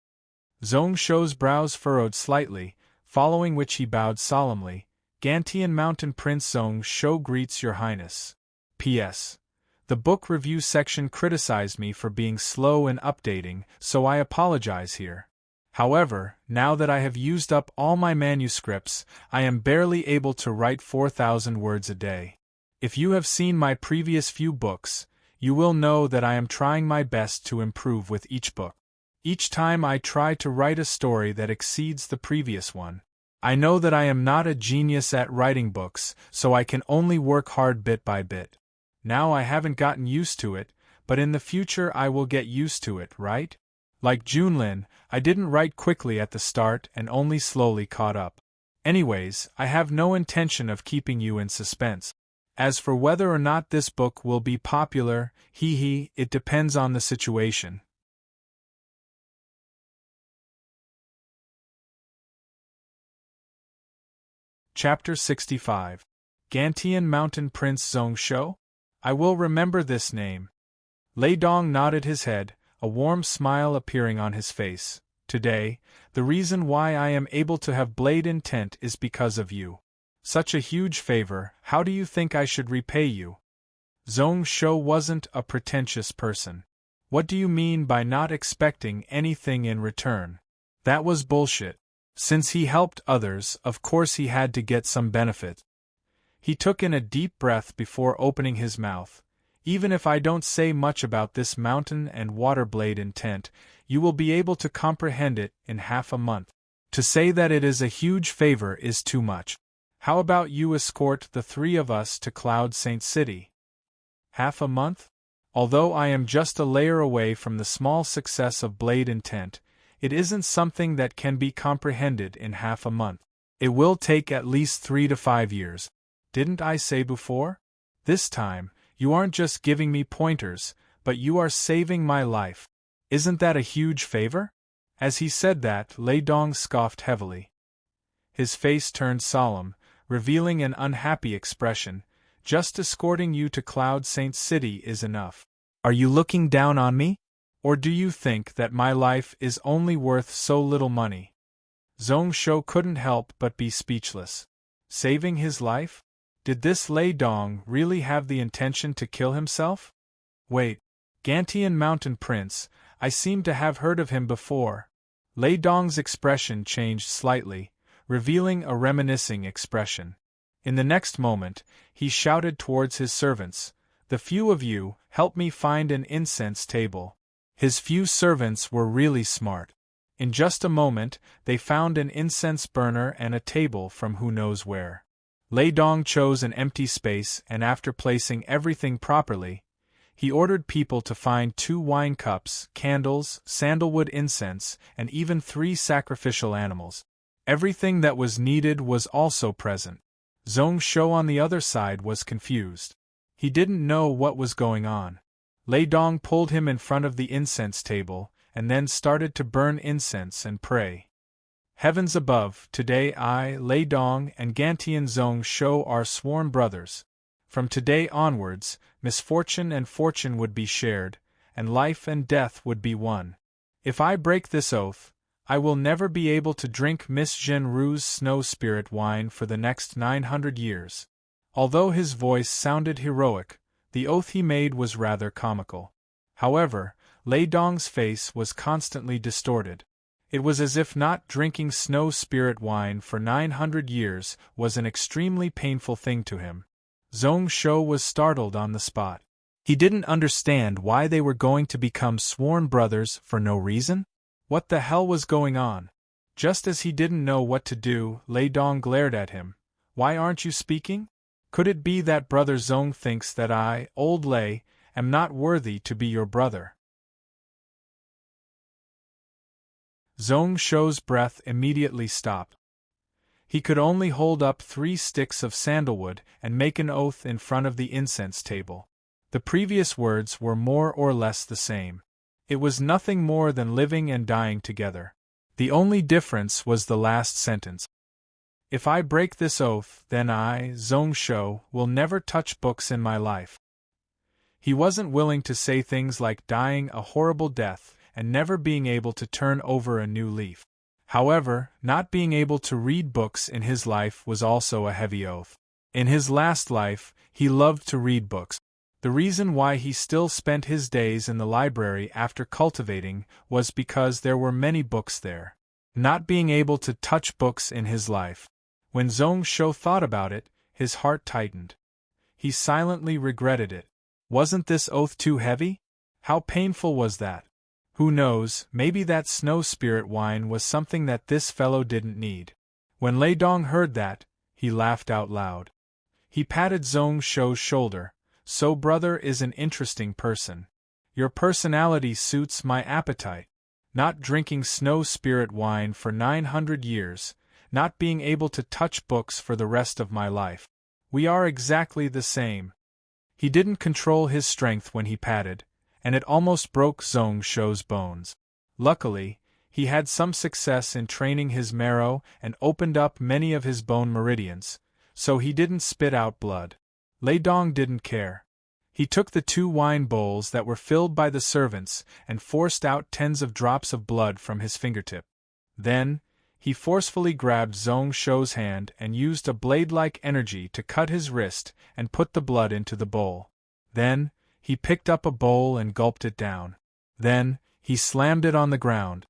Zhong Shou's brows furrowed slightly, following which he bowed solemnly. Gantian Mountain Prince Zhong Shou greets your highness. P.S. The book review section criticized me for being slow in updating, so I apologize here. However, now that I have used up all my manuscripts, I am barely able to write 4,000 words a day. If you have seen my previous few books, you will know that I am trying my best to improve with each book. Each time I try to write a story that exceeds the previous one. I know that I am not a genius at writing books, so I can only work hard bit by bit. Now I haven't gotten used to it, but in the future I will get used to it, right? Like Junlin, I didn't write quickly at the start and only slowly caught up. Anyways, I have no intention of keeping you in suspense. As for whether or not this book will be popular, it depends on the situation. Chapter 65. Gantian Mountain Prince Zhong Shou? I will remember this name. Lei Dong nodded his head, a warm smile appearing on his face. Today, the reason why I am able to have blade intent is because of you. Such a huge favor, how do you think I should repay you? Zhong Shou wasn't a pretentious person. What do you mean by not expecting anything in return? That was bullshit. Since he helped others, of course he had to get some benefit. He took in a deep breath before opening his mouth. Even if I don't say much about this mountain and water blade intent, you will be able to comprehend it in half a month. To say that it is a huge favor is too much. How about you escort the three of us to Cloud Saint City? Half a month? Although I am just a layer away from the small success of blade intent, it isn't something that can be comprehended in half a month. It will take at least 3 to 5 years. Didn't I say before? This time, you aren't just giving me pointers, but you are saving my life. Isn't that a huge favor? As he said that, Lei Dong scoffed heavily. His face turned solemn, revealing an unhappy expression. Just escorting you to Cloud Saint City is enough. Are you looking down on me? Or do you think that my life is only worth so little money? Zhong Shou couldn't help but be speechless. Saving his life? Did this Lei Dong really have the intention to kill himself? Wait, Gantian Mountain Prince, I seem to have heard of him before. Lei Dong's expression changed slightly, revealing a reminiscing expression. In the next moment, he shouted towards his servants, "The few of you, help me find an incense table." His few servants were really smart. In just a moment, they found an incense burner and a table from who knows where. Lei Dong chose an empty space and after placing everything properly, he ordered people to find 2 wine cups, candles, sandalwood incense, and even 3 sacrificial animals. Everything that was needed was also present. Zhong Shou on the other side was confused. He didn't know what was going on. Lei Dong pulled him in front of the incense table, and then started to burn incense and pray. Heavens above, today I, Lei Dong, and Gantian Zhong Shou are sworn brothers. From today onwards, misfortune and fortune would be shared, and life and death would be one. If I break this oath, I will never be able to drink Miss Zhenru's snow spirit wine for the next 900 years. Although his voice sounded heroic, The oath he made was rather comical. However, Lei Dong's face was constantly distorted. It was as if not drinking snow spirit wine for 900 years was an extremely painful thing to him. Zhong Shou was startled on the spot. He didn't understand why they were going to become sworn brothers for no reason. What the hell was going on? Just as he didn't know what to do, Lei Dong glared at him. Why aren't you speaking? Could it be that Brother Zhong thinks that I, old Lei, am not worthy to be your brother? Zhong Shou's breath immediately stopped. He could only hold up 3 sticks of sandalwood and make an oath in front of the incense table. The previous words were more or less the same. It was nothing more than living and dying together. The only difference was the last sentence. If I break this oath, then I, Zhong Shou, will never touch books in my life. He wasn't willing to say things like dying a horrible death and never being able to turn over a new leaf. However, not being able to read books in his life was also a heavy oath. In his last life, he loved to read books. The reason why he still spent his days in the library after cultivating was because there were many books there. Not being able to touch books in his life. When Zhong Shou thought about it, his heart tightened. He silently regretted it. Wasn't this oath too heavy? How painful was that? Who knows, maybe that snow spirit wine was something that this fellow didn't need. When Lei Dong heard that, he laughed out loud. He patted Zhong Shou's shoulder. So brother is an interesting person. Your personality suits my appetite. Not drinking snow spirit wine for 900 years, not being able to touch books for the rest of my life. We are exactly the same. He didn't control his strength when he patted, and it almost broke Zhong Shou's bones. Luckily, he had some success in training his marrow and opened up many of his bone meridians, so he didn't spit out blood. Lei Dong didn't care. He took the 2 wine bowls that were filled by the servants and forced out tens of drops of blood from his fingertip. Then, he forcefully grabbed Zhong Shou's hand and used a blade-like energy to cut his wrist and put the blood into the bowl. Then, he picked up a bowl and gulped it down. Then, he slammed it on the ground.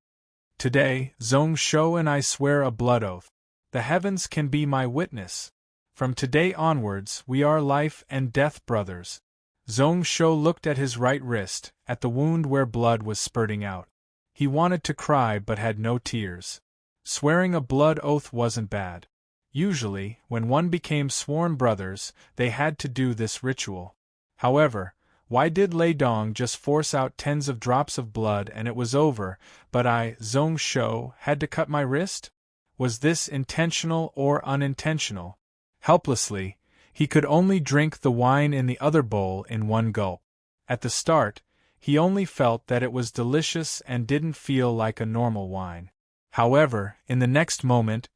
Today, Zhong Shou and I swear a blood oath. The heavens can be my witness. From today onwards, we are life and death brothers. Zhong Shou looked at his right wrist, at the wound where blood was spurting out. He wanted to cry but had no tears. Swearing a blood oath wasn't bad. Usually, when one became sworn brothers, they had to do this ritual. However, why did Lei Dong just force out tens of drops of blood and it was over, but I, Zhong Shou, had to cut my wrist? Was this intentional or unintentional? Helplessly, he could only drink the wine in the other bowl in one gulp. At the start, he only felt that it was delicious and didn't feel like a normal wine. However, in the next moment,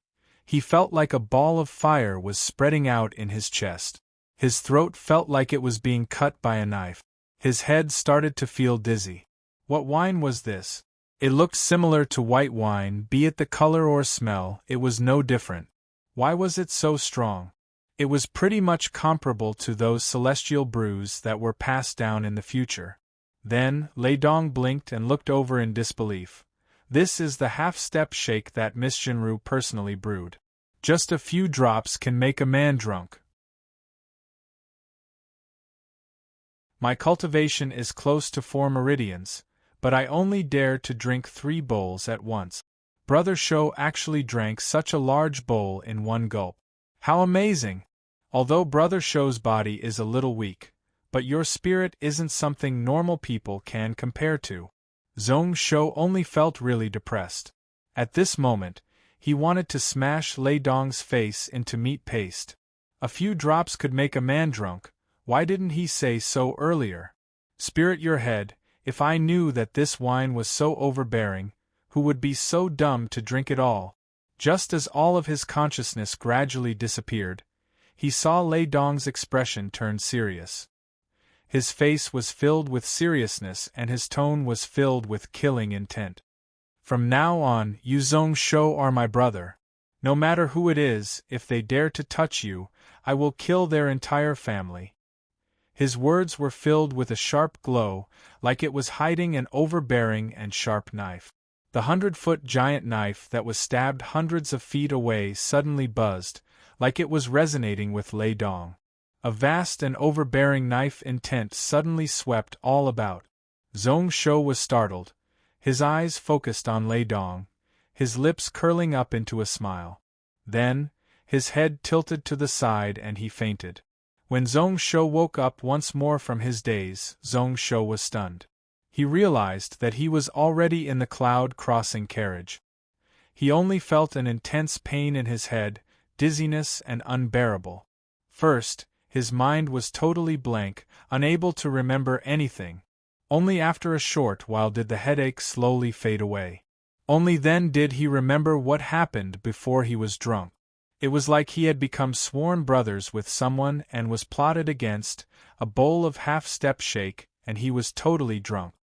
he felt like a ball of fire was spreading out in his chest. His throat felt like it was being cut by a knife. His head started to feel dizzy. What wine was this? It looked similar to white wine, be it the color or smell, it was no different. Why was it so strong? It was pretty much comparable to those celestial brews that were passed down in the future. Then, Lei Dong blinked and looked over in disbelief. This is the half-step shake that Miss Jinru personally brewed. Just a few drops can make a man drunk. My cultivation is close to 4 meridians, but I only dare to drink 3 bowls at once. Brother Shou actually drank such a large bowl in one gulp. How amazing! Although Brother Shou's body is a little weak, but your spirit isn't something normal people can compare to. Zhong Shou only felt really depressed. At this moment, he wanted to smash Lei Dong's face into meat paste. A few drops could make a man drunk. Why didn't he say so earlier? Spirit your head, if I knew that this wine was so overbearing, who would be so dumb to drink it all? Just as all of his consciousness gradually disappeared, he saw Lei Dong's expression turn serious. His face was filled with seriousness and his tone was filled with killing intent. From now on, you Zhong Shou are my brother. No matter who it is, if they dare to touch you, I will kill their entire family. His words were filled with a sharp glow, like it was hiding an overbearing and sharp knife. The 100-foot giant knife that was stabbed hundreds of feet away suddenly buzzed, like it was resonating with Lei Dong. A vast and overbearing knife intent suddenly swept all about. Zhong Shou was startled, his eyes focused on Lei Dong, his lips curling up into a smile. Then, his head tilted to the side and he fainted. When Zhong Shou woke up once more from his daze, Zhong Shou was stunned. He realized that he was already in the cloud-crossing carriage. He only felt an intense pain in his head, dizziness and unbearable. First, his mind was totally blank, unable to remember anything. Only after a short while did the headache slowly fade away. Only then did he remember what happened before he was drunk. It was like he had become sworn brothers with someone and was plotted against, a bowl of half-step shake, and he was totally drunk.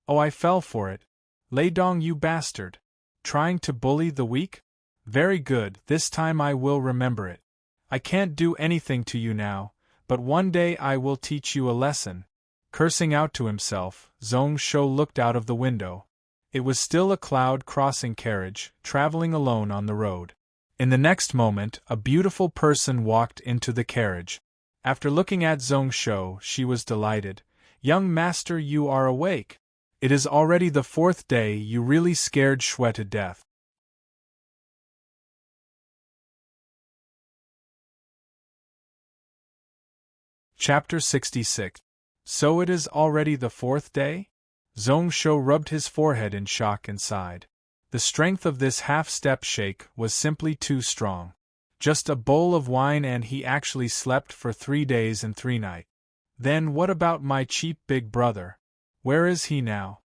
Oh, I fell for it. Lei Dong, you bastard. Trying to bully the weak? Very good, this time I will remember it. I can't do anything to you now, but one day I will teach you a lesson. Cursing out to himself, Zhong Shou looked out of the window. It was still a cloud-crossing carriage, traveling alone on the road. In the next moment, a beautiful person walked into the carriage. After looking at Zhong Shou, she was delighted. Young master, you are awake. It is already the 4th day. You really scared Shui to death. Chapter 66. So it is already the 4th day? Zhong Shou rubbed his forehead in shock and sighed. The strength of this half-step shake was simply too strong. Just a bowl of wine and he actually slept for 3 days and 3 nights. Then what about my cheap big brother? Where is he now?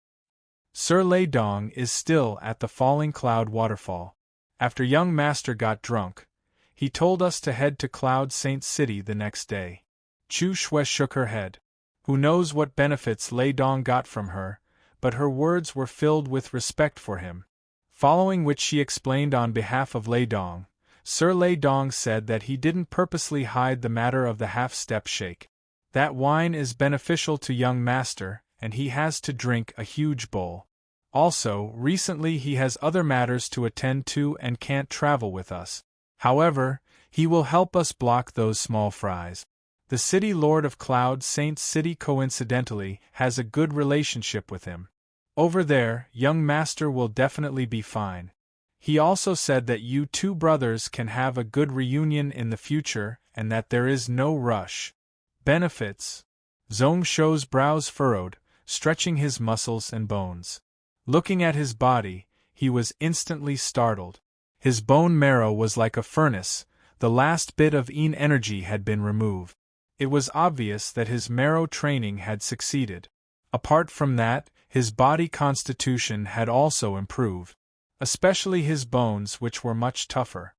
Sir Lei Dong is still at the Falling Cloud Waterfall. After young master got drunk, he told us to head to Cloud Saint City the next day. Chu Shui shook her head. Who knows what benefits Lei Dong got from her, but her words were filled with respect for him. Following which she explained on behalf of Lei Dong, Sir Lei Dong said that he didn't purposely hide the matter of the half-step shake. That wine is beneficial to young master, and he has to drink a huge bowl. Also, recently he has other matters to attend to and can't travel with us. However, he will help us block those small fries. The city lord of Cloud Saint City coincidentally has a good relationship with him. Over there, young master will definitely be fine. He also said that you 2 brothers can have a good reunion in the future and that there is no rush. Benefits? Zhong Shou's brows furrowed, stretching his muscles and bones. Looking at his body, he was instantly startled. His bone marrow was like a furnace, the last bit of yin energy had been removed. It was obvious that his marrow training had succeeded. Apart from that, his body constitution had also improved, especially his bones, which were much tougher.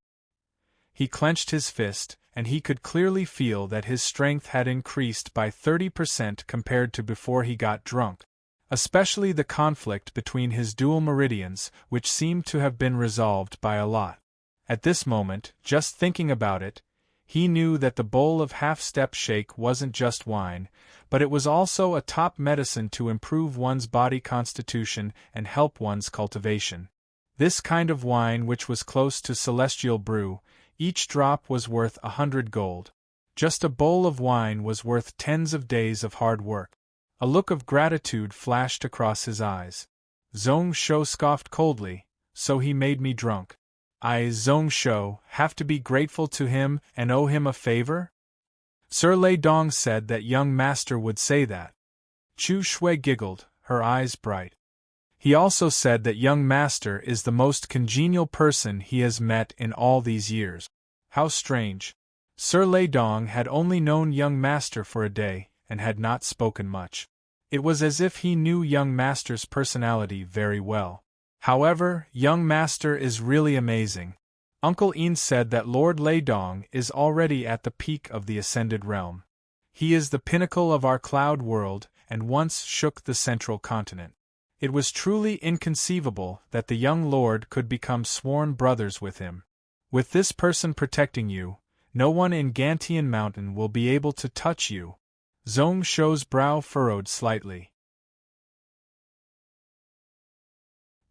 He clenched his fist, and he could clearly feel that his strength had increased by 30% compared to before he got drunk, especially the conflict between his dual meridians, which seemed to have been resolved by a lot. At this moment, just thinking about it, he knew that the bowl of half-step shake wasn't just wine, but it was also a top medicine to improve one's body constitution and help one's cultivation. This kind of wine, which was close to celestial brew, each drop was worth 100 gold. Just a bowl of wine was worth tens of days of hard work. A look of gratitude flashed across his eyes. Zhong Shou scoffed coldly, so he made me drunk. I, Zhong Shou, have to be grateful to him and owe him a favor? Sir Lei Dong said that young master would say that. Chu Shui giggled, her eyes bright. He also said that young master is the most congenial person he has met in all these years. How strange. Sir Lei Dong had only known young master for a day, and had not spoken much. It was as if he knew young master's personality very well. However, young master is really amazing. Uncle Ian said that Lord Lei Dong is already at the peak of the ascended realm. He is the pinnacle of our cloud world, and once shook the central continent. It was truly inconceivable that the young lord could become sworn brothers with him. With this person protecting you, no one in Gantian Mountain will be able to touch you. Zhong Shou's brow furrowed slightly.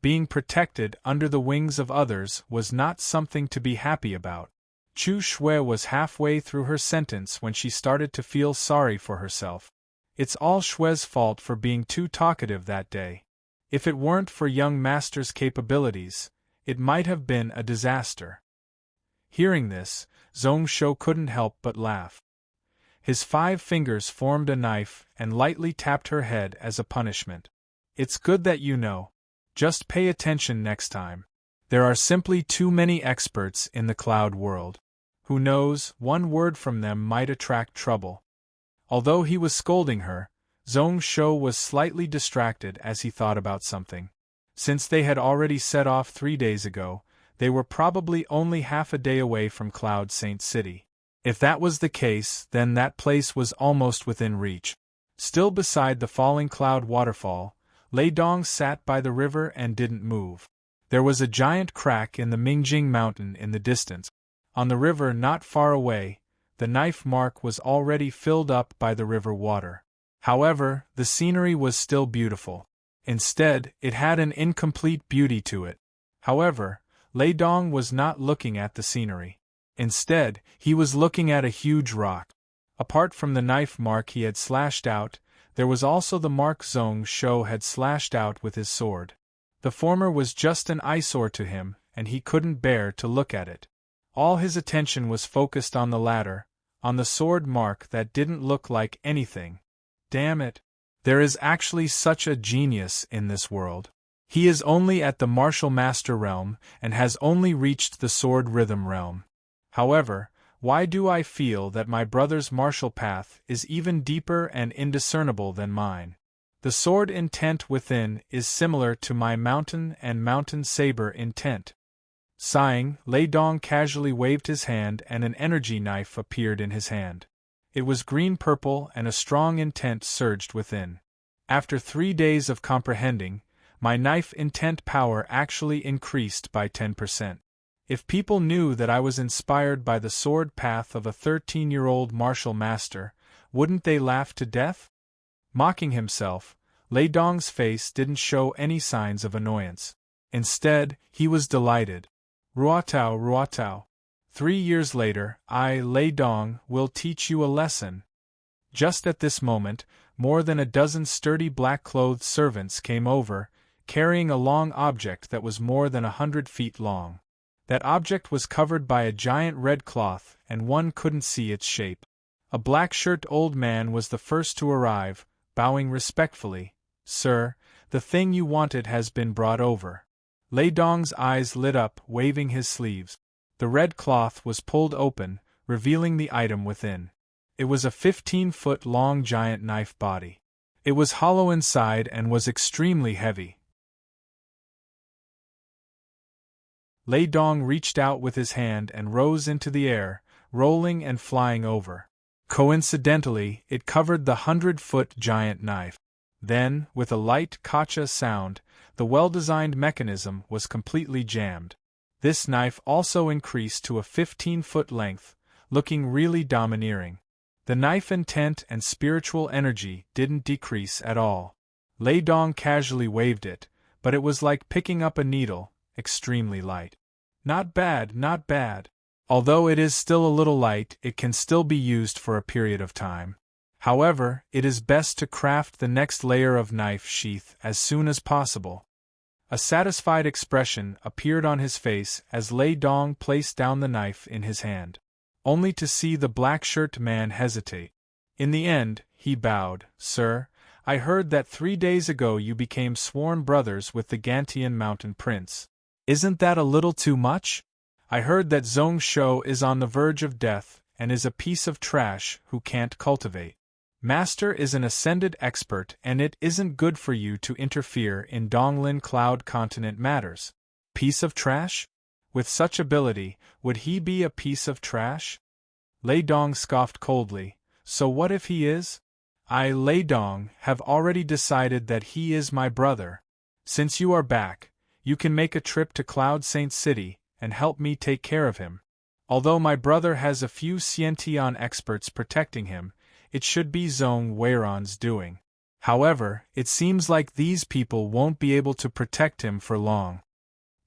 Being protected under the wings of others was not something to be happy about. Chu Shui was halfway through her sentence when she started to feel sorry for herself. It's all Shui's fault for being too talkative that day. If it weren't for young master's capabilities, it might have been a disaster. Hearing this, Zhong Shou couldn't help but laugh. His 5 fingers formed a knife and lightly tapped her head as a punishment. It's good that you know. Just pay attention next time. There are simply too many experts in the cloud world. Who knows, one word from them might attract trouble. Although he was scolding her, Zhong Shou was slightly distracted as he thought about something. Since they had already set off 3 days ago, they were probably only half a day away from Cloud Saint City. If that was the case, then that place was almost within reach. Still beside the falling cloud waterfall, Lei Dong sat by the river and didn't move. There was a giant crack in the Mingjing mountain in the distance. On the river not far away, the knife mark was already filled up by the river water. However, the scenery was still beautiful. Instead, it had an incomplete beauty to it. However, Lei Dong was not looking at the scenery. Instead, he was looking at a huge rock. Apart from the knife mark he had slashed out, there was also the mark Zhong Shou had slashed out with his sword. The former was just an eyesore to him, and he couldn't bear to look at it. All his attention was focused on the latter, on the sword mark that didn't look like anything. Damn it! There is actually such a genius in this world. He is only at the martial master realm and has only reached the sword rhythm realm. However, why do I feel that my brother's martial path is even deeper and indiscernible than mine? The sword intent within is similar to my mountain and mountain saber intent. Sighing, Lei Dong casually waved his hand and an energy knife appeared in his hand. It was green-purple and a strong intent surged within. After 3 days of comprehending, my knife intent power actually increased by 10%. If people knew that I was inspired by the sword path of a 13-year-old martial master, wouldn't they laugh to death? Mocking himself, Lei Dong's face didn't show any signs of annoyance. Instead, he was delighted. Ruotao, Ruotao. 3 years later, I, Lei Dong, will teach you a lesson. Just at this moment, more than a dozen sturdy black-clothed servants came over, carrying a long object that was more than 100 feet long. That object was covered by a giant red cloth, and one couldn't see its shape. A black-shirted old man was the first to arrive, bowing respectfully. "Sir, the thing you wanted has been brought over." Lei Dong's eyes lit up, waving his sleeves. The red cloth was pulled open, revealing the item within. It was a 15-foot-long giant knife body. It was hollow inside and was extremely heavy. Lei Dong reached out with his hand and rose into the air, rolling and flying over. Coincidentally, it covered the 100-foot giant knife. Then, with a light kacha sound, the well-designed mechanism was completely jammed. This knife also increased to a 15-foot length, looking really domineering. The knife intent and spiritual energy didn't decrease at all. Lei Dong casually waved it, but it was like picking up a needle, extremely light. Not bad, not bad. Although it is still a little light, it can still be used for a period of time. However, it is best to craft the next layer of knife sheath as soon as possible. A satisfied expression appeared on his face as Lei Dong placed down the knife in his hand, only to see the black-shirted man hesitate. In the end, he bowed. "Sir, I heard that 3 days ago you became sworn brothers with the Gantian Mountain Prince. Isn't that a little too much? I heard that Zhong Shou is on the verge of death and is a piece of trash who can't cultivate. Master is an ascended expert and it isn't good for you to interfere in Donglin Cloud Continent matters. Piece of trash? With such ability, would he be a piece of trash?" Lei Dong scoffed coldly. "So what if he is? I, Lei Dong, have already decided that he is my brother. Since you are back, you can make a trip to Cloud Saint City and help me take care of him. Although my brother has a few Xiantian experts protecting him, it should be Zhong Weiron's doing. However, it seems like these people won't be able to protect him for long.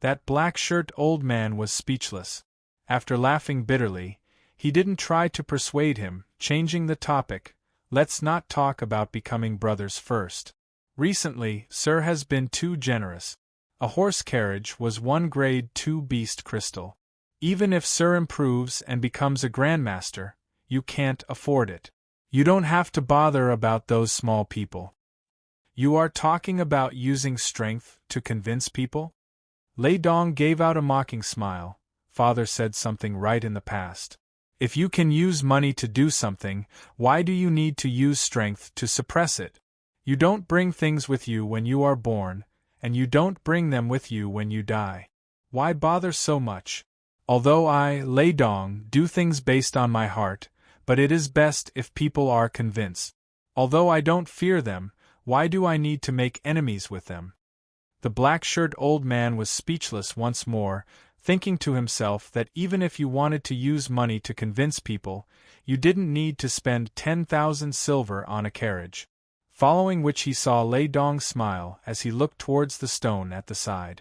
That black-shirt old man was speechless. After laughing bitterly, he didn't try to persuade him, changing the topic. Let's not talk about becoming brothers first. Recently, Sir has been too generous. A horse carriage was 1 grade 2 beast crystal. Even if Sir improves and becomes a grandmaster, you can't afford it. You don't have to bother about those small people. You are talking about using strength to convince people? Lei Dong gave out a mocking smile. Father said something right in the past. If you can use money to do something, why do you need to use strength to suppress it? You don't bring things with you when you are born, and you don't bring them with you when you die. Why bother so much? Although I, Lei Dong, do things based on my heart, but it is best if people are convinced. Although I don't fear them, why do I need to make enemies with them? The black-shirt old man was speechless once more, thinking to himself that even if you wanted to use money to convince people, you didn't need to spend 10,000 silver on a carriage. Following which he saw Lei Dong smile as he looked towards the stone at the side.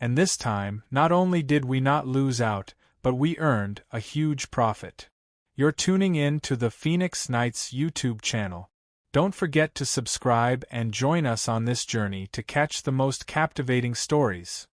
And this time, not only did we not lose out, but we earned a huge profit. You're tuning in to the Phoenix Knights YouTube channel. Don't forget to subscribe and join us on this journey to catch the most captivating stories.